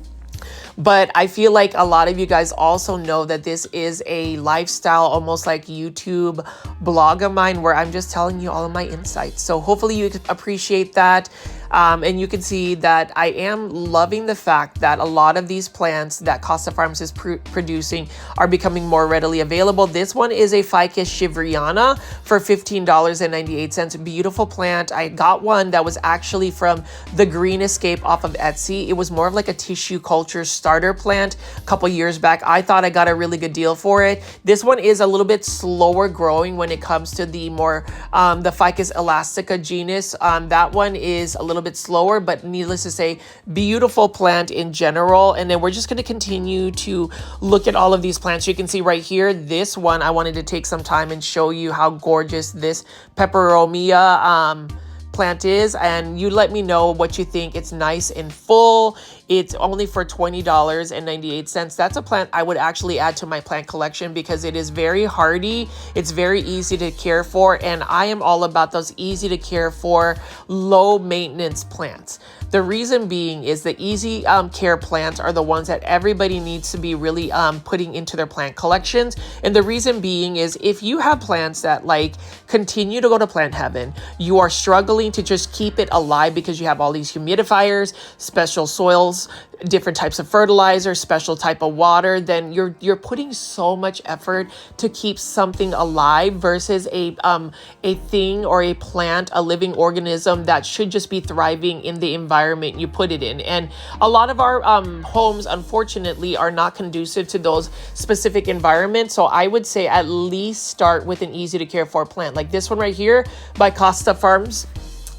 But I feel like a lot of you guys also know that this is a lifestyle, almost like YouTube blog of mine, where I'm just telling you all of my insights. So hopefully you appreciate that. And you can see that I am loving the fact that a lot of these plants that Costa Farms is producing are becoming more readily available. This one is a Ficus shiveriana for $15.98. Beautiful plant. I got one that was actually from the Green Escape off of Etsy. It was more of like a tissue culture starter plant a couple years back. I thought I got a really good deal for it. This one is a little bit slower growing when it comes to the more the Ficus elastica genus. That one is a little bit slower, but needless to say, beautiful plant in general. And then we're just going to continue to look at all of these plants. You can see right here, this one, I wanted to take some time and show you how gorgeous this peperomia plant is, and you let me know what you think. It's nice and full. It's only for $20.98. That's a plant I would actually add to my plant collection because it is very hardy. It's very easy to care for, and I am all about those easy to care for, low maintenance plants. The reason being is the easy care plants are the ones that everybody needs to be really putting into their plant collections. And the reason being is if you have plants that like continue to go to plant heaven, you are struggling to just keep it alive because you have all these humidifiers, special soils chemicals, different types of fertilizer, special type of water, then you're putting so much effort to keep something alive versus a thing or a plant, a living organism that should just be thriving in the environment you put it in. And a lot of our homes, unfortunately, are not conducive to those specific environments. So I would say at least start with an easy to care for plant like this one right here by Costa Farms.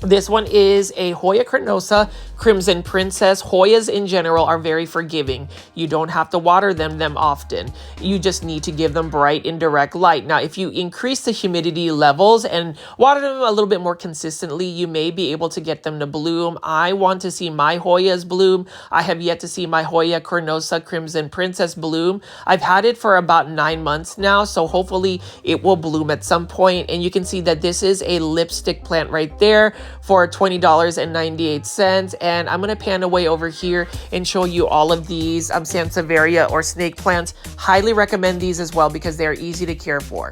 This one is a Hoya carnosa, Crimson Princess. Hoyas in general are very forgiving. You don't have to water them often. You just need to give them bright indirect light. Now, if you increase the humidity levels and water them a little bit more consistently, you may be able to get them to bloom. I want to see my Hoyas bloom. I have yet to see my Hoya carnosa, Crimson Princess bloom. I've had it for about 9 months now, so hopefully it will bloom at some point. And you can see that this is a lipstick plant right there for $20.98. And I'm going to pan away over here and show you all of these Sansevieria or snake plants. Highly recommend these as well because they're easy to care for.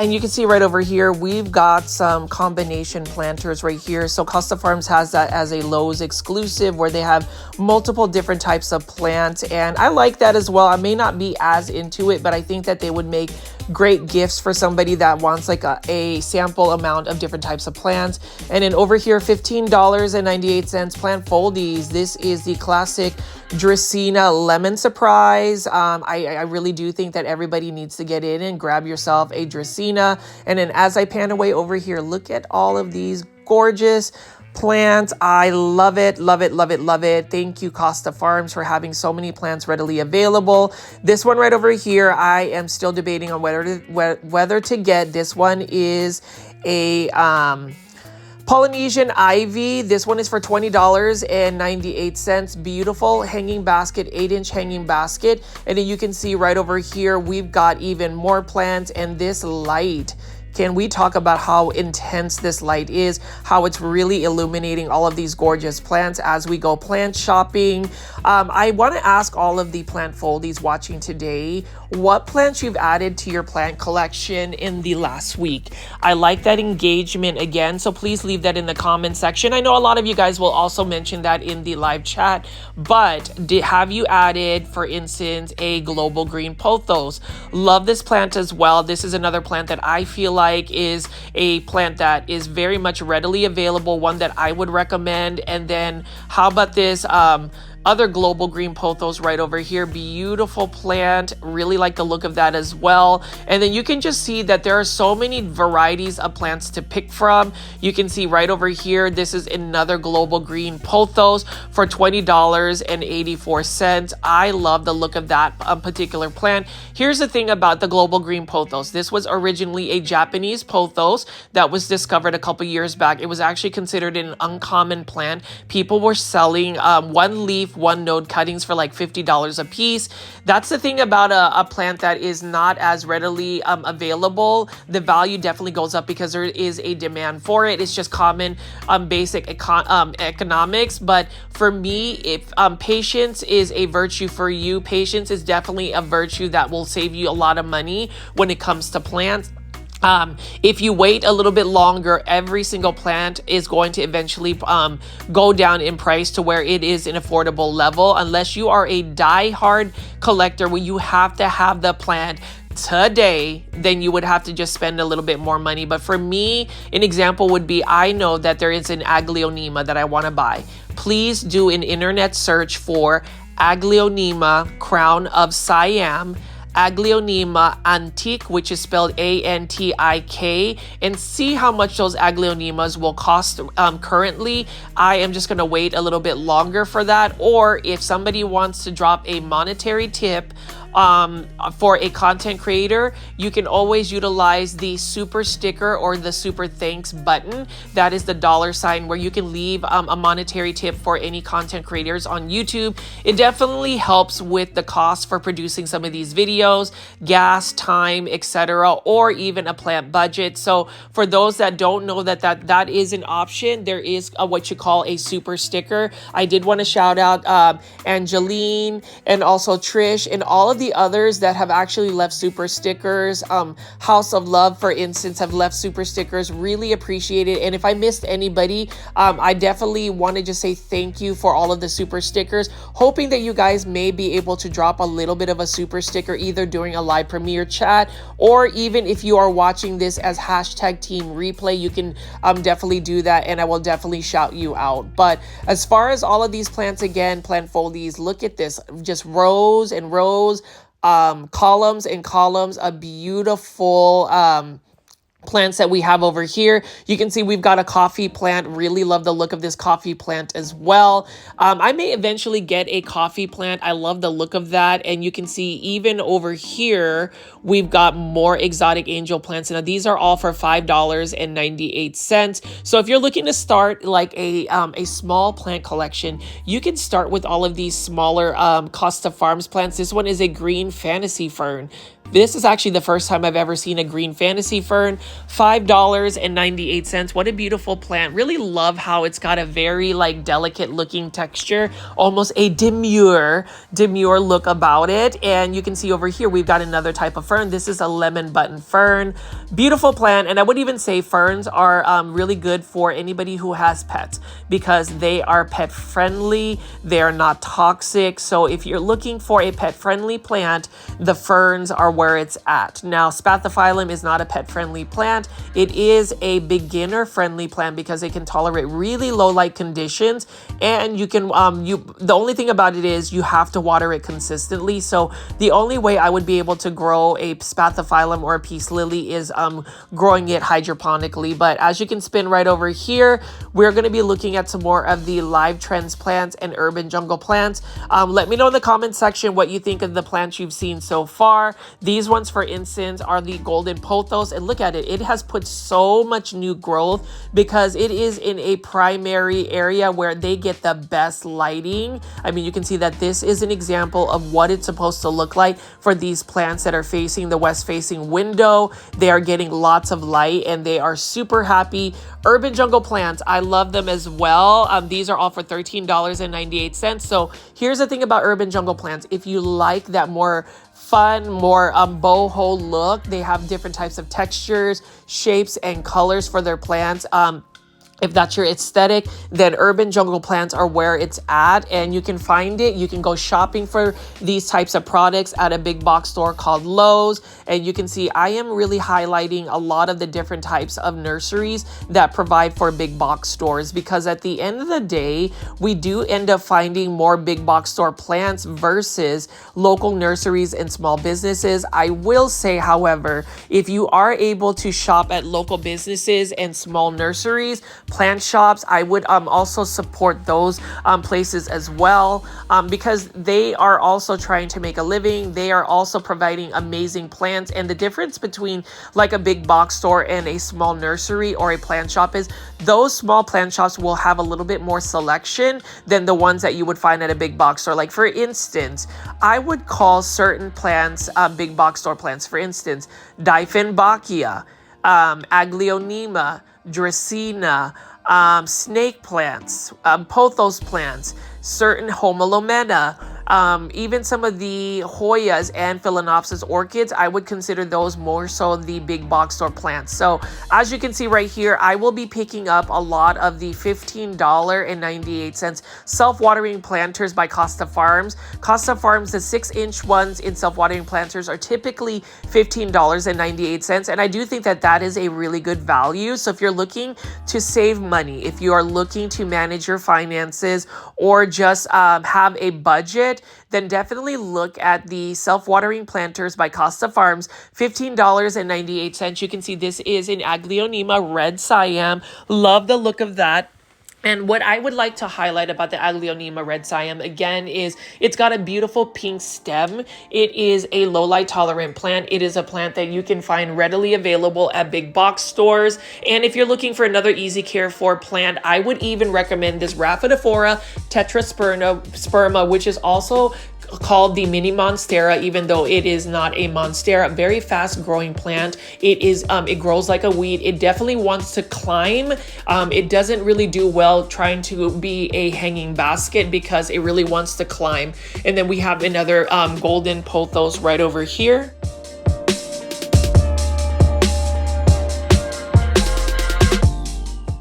And you can see right over here, we've got some combination planters right here. So Costa Farms has that as a Lowe's exclusive where they have multiple different types of plants. And I like that as well. I may not be as into it, but I think that they would make great gifts for somebody that wants like a sample amount of different types of plants. And then over here, $15.98 plant foldies. This is the classic Dracaena Lemon Surprise. I really do think that everybody needs to get in and grab yourself a Dracaena. And then as I pan away over here, look at all of these gorgeous plants. I love it, love it, love it, love it. Thank you, Costa Farms, for having so many plants readily available. This one right over here, I am still debating on whether to get. This one is a Polynesian ivy. This one is for $20.98. Beautiful hanging basket, 8-inch hanging basket. And then you can see right over here, we've got even more plants, and this light Can we talk about how intense this light is, how it's really illuminating all of these gorgeous plants as we go plant shopping? I want to ask all of the plant foldies watching today, what plants you've added to your plant collection in the last week. I like that engagement again, so please leave that in the comment section. I know a lot of you guys will also mention that in the live chat, but have you added, for instance, a global green pothos? Love this plant as well. This is another plant that I feel like is a plant that is very much readily available, one that I would recommend. And then how about this other global green pothos right over here? Beautiful plant, really like the look of that as well. And then you can just see that there are so many varieties of plants to pick from. You can see right over here, this is another global green pothos for $20.84. I love the look of that particular plant. Here's the thing about the global green pothos. This was originally a Japanese pothos that was discovered a couple years back. It was actually considered an uncommon plant. People were selling one leaf, one node cuttings for like $50 a piece. That's the thing about a plant that is not as readily available. The value definitely goes up because there is a demand for it. It's just common basic economics. But for me, if patience is a virtue for you, patience is definitely a virtue that will save you a lot of money when it comes to plants. If you wait a little bit longer, every single plant is going to eventually go down in price to where it is an affordable level, unless you are a die-hard collector where you have to have the plant today, then you would have to just spend a little bit more money. But for me, an example would be, I know that there is an Aglaonema that I want to buy. Please do an internet search for Aglaonema Crown of Siam, Aglaonema Antique, which is spelled A-N-T-I-K, and see how much those Aglaonemas will cost currently. I am just going to wait a little bit longer for that. Or if somebody wants to drop a monetary tip for a content creator, you can always utilize the super sticker or the super thanks button. That is the $sign where you can leave a monetary tip for any content creators on YouTube. It definitely helps with the cost for producing some of these videos, gas, time, etc., or even a plant budget. So for those that don't know that is an option, there is what you call a super sticker. I did want to shout out Angeline and also Trish and all of the others that have actually left super stickers. House of Love, for instance, have left super stickers. Really appreciate it. And if I missed anybody, I definitely want to just say thank you for all of the super stickers. Hoping that you guys may be able to drop a little bit of a super sticker either during a live premiere chat, or even if you are watching this as hashtag team replay, you can definitely do that and I will definitely shout you out. But as far as all of these plants, again, plant foldies, look at this, just rows and rows, columns and columns of beautiful plants that we have over here. You can see we've got a coffee plant. Really love the look of this coffee plant as well. I may eventually get a coffee plant. I love the look of that. And you can see even over here, we've got more exotic angel plants. Now these are all for $5.98. So if you're looking to start like a small plant collection, you can start with all of these smaller Costa Farms plants. This one is a green fantasy fern. This is actually the first time I've ever seen a green fantasy fern. $5.98. What a beautiful plant. Really love how it's got a very like delicate looking texture, almost a demure look about it. And you can see over here, we've got another type of fern. This is a lemon button fern. Beautiful plant. And I would even say ferns are really good for anybody who has pets because they are pet friendly. They're not toxic. So if you're looking for a pet friendly plant, the ferns are where it's at. Now, Spathiphyllum is not a pet-friendly plant. It is a beginner-friendly plant because it can tolerate really low light conditions, and you can the only thing about it is you have to water it consistently. So the only way I would be able to grow a Spathiphyllum or a peace lily is growing it hydroponically. But as you can spin right over here, we're going to be looking at some more of the live trends plants and urban jungle plants. Let me know in the comment section what you think of the plants you've seen so far. These ones, for instance, are the golden pothos, and look at it. It has put so much new growth because it is in a primary area where they get the best lighting. I mean, you can see that this is an example of what it's supposed to look like for these plants that are facing the west facing window. They are getting lots of light and they are super happy. Urban jungle plants, I love them as well. These are all for $13.98. So here's the thing about urban jungle plants. If you like that more fun, more boho look, they have different types of textures, shapes, and colors for their plants. If that's your aesthetic, then urban jungle plants are where it's at, and you can find it. You can go shopping for these types of products at a big box store called Lowe's, and you can see I am really highlighting a lot of the different types of nurseries that provide for big box stores, because at the end of the day, we do end up finding more big box store plants versus local nurseries and small businesses. I will say, however, if you are able to shop at local businesses and small nurseries, plant shops, I would also support those places as well, because they are also trying to make a living. They are also providing amazing plants, and the difference between like a big box store and a small nursery or a plant shop is those small plant shops will have a little bit more selection than the ones that you would find at a big box store. Like, for instance, I would call certain plants big box store plants. For instance, Dieffenbachia, Aglaonema, Dracaena, snake plants, pothos plants, certain Homalomena, even some of the Hoyas and Phalaenopsis orchids. I would consider those more so the big box store plants. So as you can see right here, I will be picking up a lot of the $15.98 self-watering planters by Costa Farms. Costa Farms, the 6-inch ones in self-watering planters are typically $15.98, and I do think that that is a really good value. So if you're looking to save money, if you are looking to manage your finances, or just have a budget, then definitely look at the self-watering planters by Costa Farms, $15.98. You can see this is an Aglaonema red Siam. Love the look of that. And what I would like to highlight about the Aglaonema red Siam, again, is it's got a beautiful pink stem. It is a low light tolerant plant. It is a plant that you can find readily available at big box stores. And if you're looking for another easy care for plant, I would even recommend this Rhaphidophora tetrasperma, which is also called the mini monstera, even though it is not a monstera. Very fast growing plant. It grows like a weed. It definitely wants to climb. It doesn't really do well trying to be a hanging basket because it really wants to climb. And then we have another golden pothos right over here.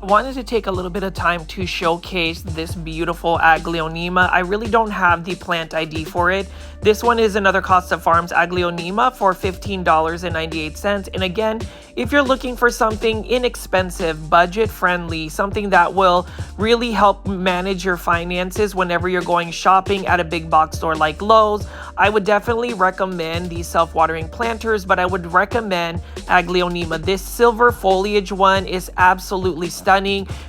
Wanted to take a little bit of time to showcase this beautiful Aglaonema. I really don't have the plant ID for it. This one is another Costa Farms Aglaonema for $15.98. And again, if you're looking for something inexpensive, budget friendly, something that will really help manage your finances whenever you're going shopping at a big box store like Lowe's, I would definitely recommend these self-watering planters, but I would recommend Aglaonema. This silver foliage one is absolutely stunning.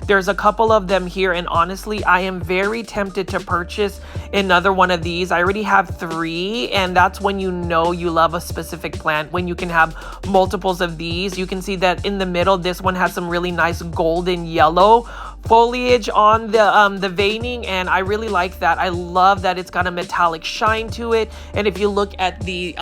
There's a couple of them here, and honestly, I am very tempted to purchase another one of these. I already have 3, and that's when you know you love a specific plant, when you can have multiples of these. You can see that in the middle, this one has some really nice golden yellow foliage on the veining, and I really like that. I love that it's got a metallic shine to it, and if you look at the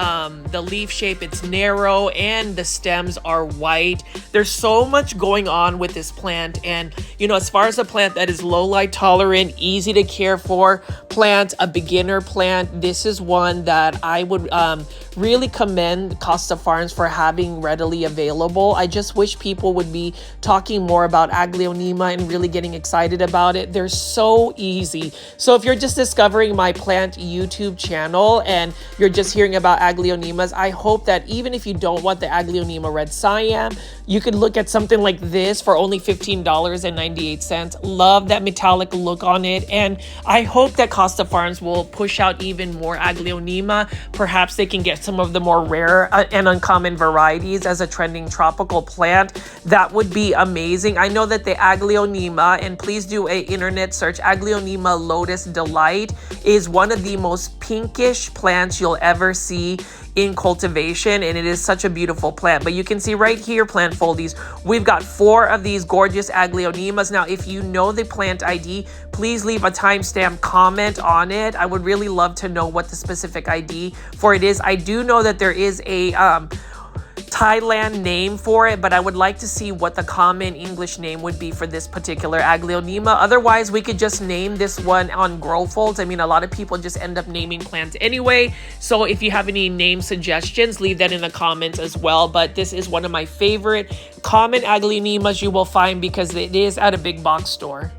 leaf shape, it's narrow and the stems are white. There's so much going on with this plant, and you know, as far as a plant that is low light tolerant, easy to care for plant, a beginner plant, this is one that I would really commend Costa Farms for having readily available. I just wish people would be talking more about Aglaonema and really getting excited about it. They're so easy. So if you're just discovering my plant YouTube channel and you're just hearing about Aglaonemas, I hope that even if you don't want the Aglaonema red Siam, you could look at something like this for only $15.98. Love that metallic look on it, and I hope that Costa Farms will push out even more Aglaonema. Perhaps they can get some of the more rare and uncommon varieties as a trending tropical plant. That would be amazing. I know that the Aglaonema, and please do a internet search, Aglaonema Lotus Delight is one of the most pinkish plants you'll ever see in cultivation, and it is such a beautiful plant. But you can see right here, plant foldies, we've got 4 of these gorgeous aglaonemas. Now, if you know the plant ID, please leave a timestamp comment on it. I would really love to know what the specific ID for it is. I do know that there is a Thailand name for it, but I would like to see what the common English name would be for this particular aglaonema. Otherwise, we could just name this one on grow folds. I mean, a lot of people just end up naming plants anyway. So if you have any name suggestions, leave that in the comments as well. But this is one of my favorite common aglaonemas you will find because it is at a big box store.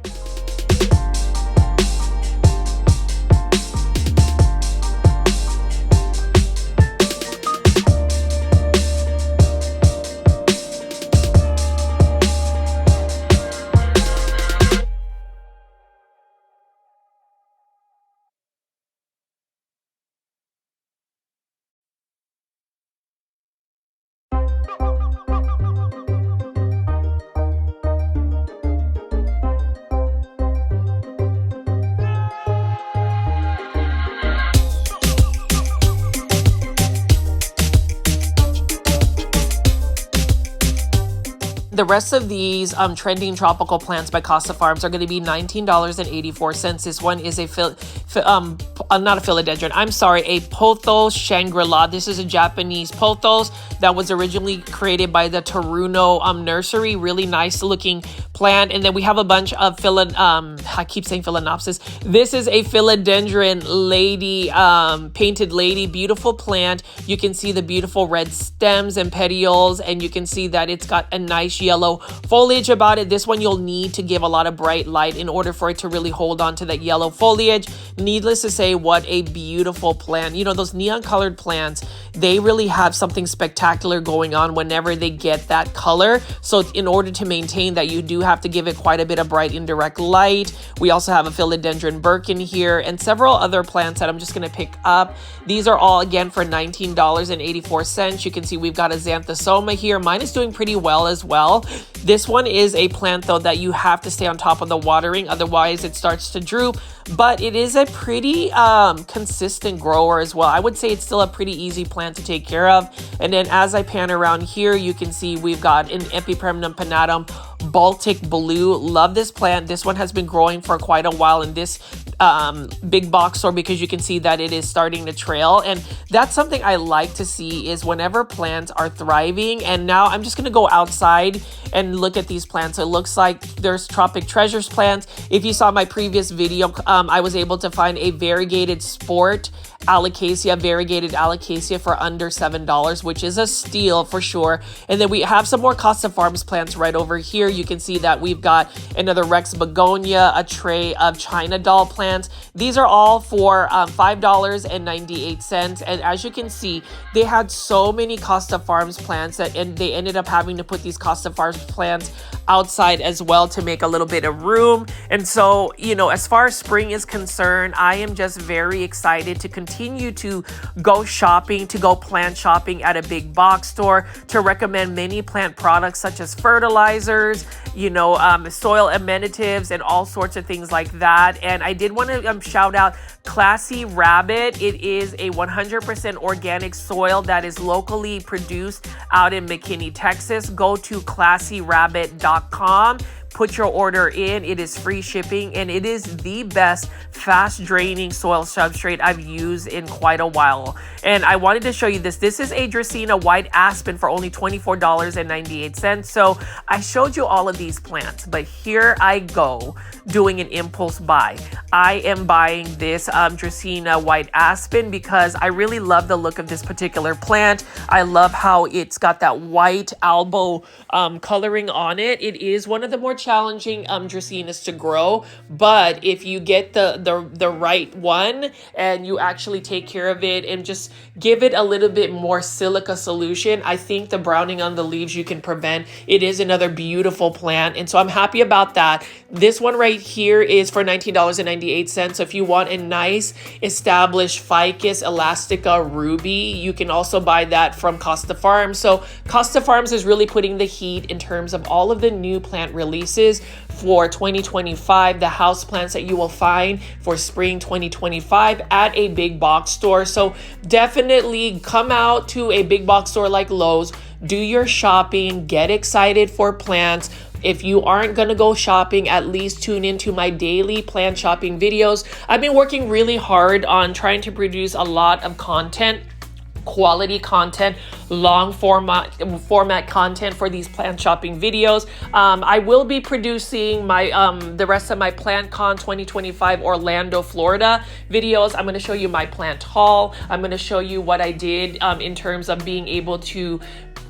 The rest of these trending tropical plants by Costa Farms are going to be $19.84. This one is a not a philodendron. I'm sorry, a pothos Shangri-La. This is a Japanese pothos that was originally created by the Taruno Nursery. Really nice looking plant. And then we have a bunch of I keep saying phalaenopsis. This is a philodendron lady, painted lady, beautiful plant. You can see the beautiful red stems and petioles, and you can see that it's got a nice yellow foliage about it. This one you'll need to give a lot of bright light in order for it to really hold on to that yellow foliage. Needless to say, what a beautiful plant. You know, those neon colored plants, they really have something spectacular going on whenever they get that color. So in order to maintain that, you do have to give it quite a bit of bright indirect light. We also have a philodendron Birkin here and several other plants that I'm just going to pick up. These are all again for $19.84. You can see we've got a xanthosoma here. Mine is doing pretty well as well. This one is a plant though that you have to stay on top of the watering, otherwise it starts to droop. But it is a pretty consistent grower as well. I would say it's still a pretty easy plant to take care of. And then as I pan around here, you can see we've got an Epipremnum pinnatum Baltic Blue. Love this plant. This one has been growing for quite a while in this big box store because you can see that it is starting to trail. And that's something I like to see is whenever plants are thriving. And now I'm just going to go outside and look at these plants. It looks like there's Tropic Treasures plants. If you saw my previous video, I was able to find a variegated sport variegated alocasia for under $7, which is a steal for sure. And then we have some more Costa Farms plants right over here. You can see that we've got another Rex begonia, a tray of China doll plants. These are all for $5.98. And as you can see, they had so many Costa Farms plants and they ended up having to put these Costa Farms plants outside as well to make a little bit of room. And so, you know, as far as spring is concerned, I am just very excited to continue to go shopping, to go plant shopping at a big box store, to recommend many plant products such as fertilizers, you know, soil amenities and all sorts of things like that. And I did want to shout out Classy Rabbit. It is a 100% organic soil that is locally produced out in McKinney, Texas. Go to classyrabbit.com. Put your order in. It is free shipping and it is the best fast draining soil substrate I've used in quite a while. And I wanted to show you this. This is a Dracaena white aspen for only $24.98. So I showed you all of these plants, but here I go doing an impulse buy. I am buying this Dracaena white aspen because I really love the look of this particular plant. I love how it's got that white albo coloring on it. It is one of the more challenging Dracaenas to grow, but if you get the right one and you actually take care of it and just give it a little bit more silica solution, I think the browning on the leaves you can prevent. It is another beautiful plant, and so I'm happy about that. This one right here is for $19.98. So if you want a nice established ficus elastica ruby, you can also buy that from Costa Farms. So Costa Farms is really putting the heat in terms of all of the new plant releases for 2025, the houseplants that you will find for spring 2025 at a big box store. So definitely come out to a big box store like Lowe's, do your shopping, get excited for plants. If you aren't going to go shopping, at least tune into my daily plant shopping videos. I've been working really hard on trying to produce a lot of content, quality content, long format content for these plant shopping videos. I will be producing my the rest of my PlantCon 2025 Orlando, Florida videos. I'm going to show you my plant haul. I'm going to show you what I did in terms of being able to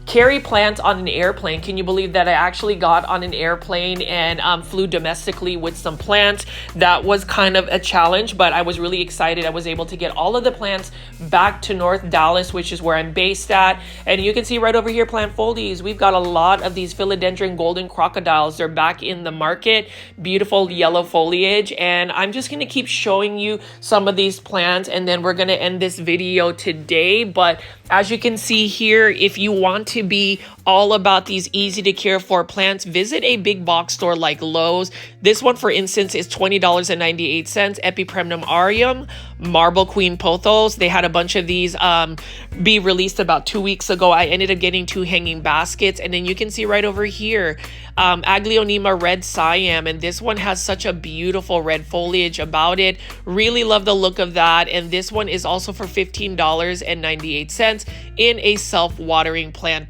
carry plants on an airplane. Can you believe that I actually got on an airplane and flew domestically with some plants? That was kind of a challenge, but I was really excited. I was able to get all of the plants back to North Dallas, which is where I'm based at. And you can see right over here, plant foldies. We've got a lot of these philodendron golden crocodiles. They're back in the market. Beautiful yellow foliage. And I'm just going to keep showing you some of these plants, and then we're going to end this video today. But as you can see here, if you want to be all about these easy to care for plants, visit a big box store like Lowe's. This one, for instance, is $20.98. Epipremnum aureum, Marble Queen pothos. They had a bunch of these be released about 2 weeks ago. I ended up getting 2 hanging baskets. And then you can see right over here, Aglaonema red Siam. And this one has such a beautiful red foliage about it. Really love the look of that. And this one is also for $15.98 in a self-watering planter.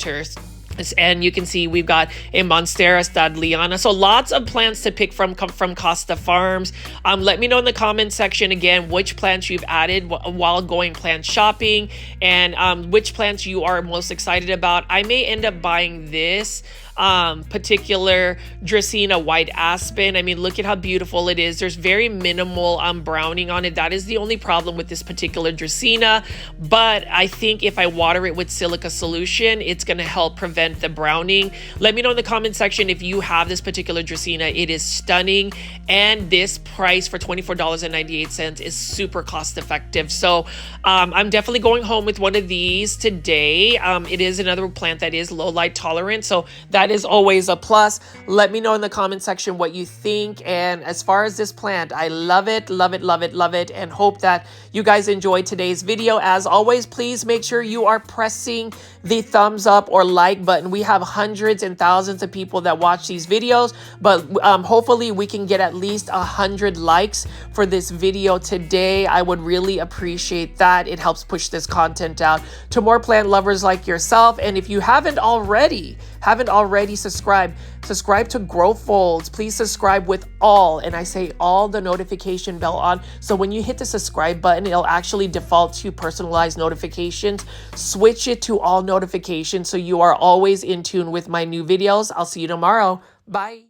And you can see we've got a Monstera stadliana. So lots of plants to pick from Costa Farms. Let me know in the comment section again which plants you've added while going plant shopping, and which plants you are most excited about. I may end up buying this particular Dracaena white aspen. I mean, look at how beautiful it is. There's very minimal browning on it. That is the only problem with this particular Dracaena, but I think if I water it with silica solution, it's going to help prevent the browning. Let me know in the comment section if you have this particular Dracaena. It is stunning, and this price for $24.98 is super cost effective. So I'm definitely going home with one of these today. It is another plant that is low light tolerant, so that is always a plus. Let me know in the comment section what you think. And as far as this plant, I love it, love it, love it, love it, and hope that you guys enjoyed today's video. As always, please make sure you are pressing the thumbs up or like button. We have hundreds and thousands of people that watch these videos, but hopefully we can get at least 100 likes for this video today. I would really appreciate that. It helps push this content out to more plant lovers like yourself. And if you haven't already subscribe to Grow Folds. Please subscribe with all, and I say all, the notification bell on, so when you hit the subscribe button, it'll actually default to personalized notifications. Switch it to all notifications so you are always in tune with my new videos. I'll see you tomorrow. Bye.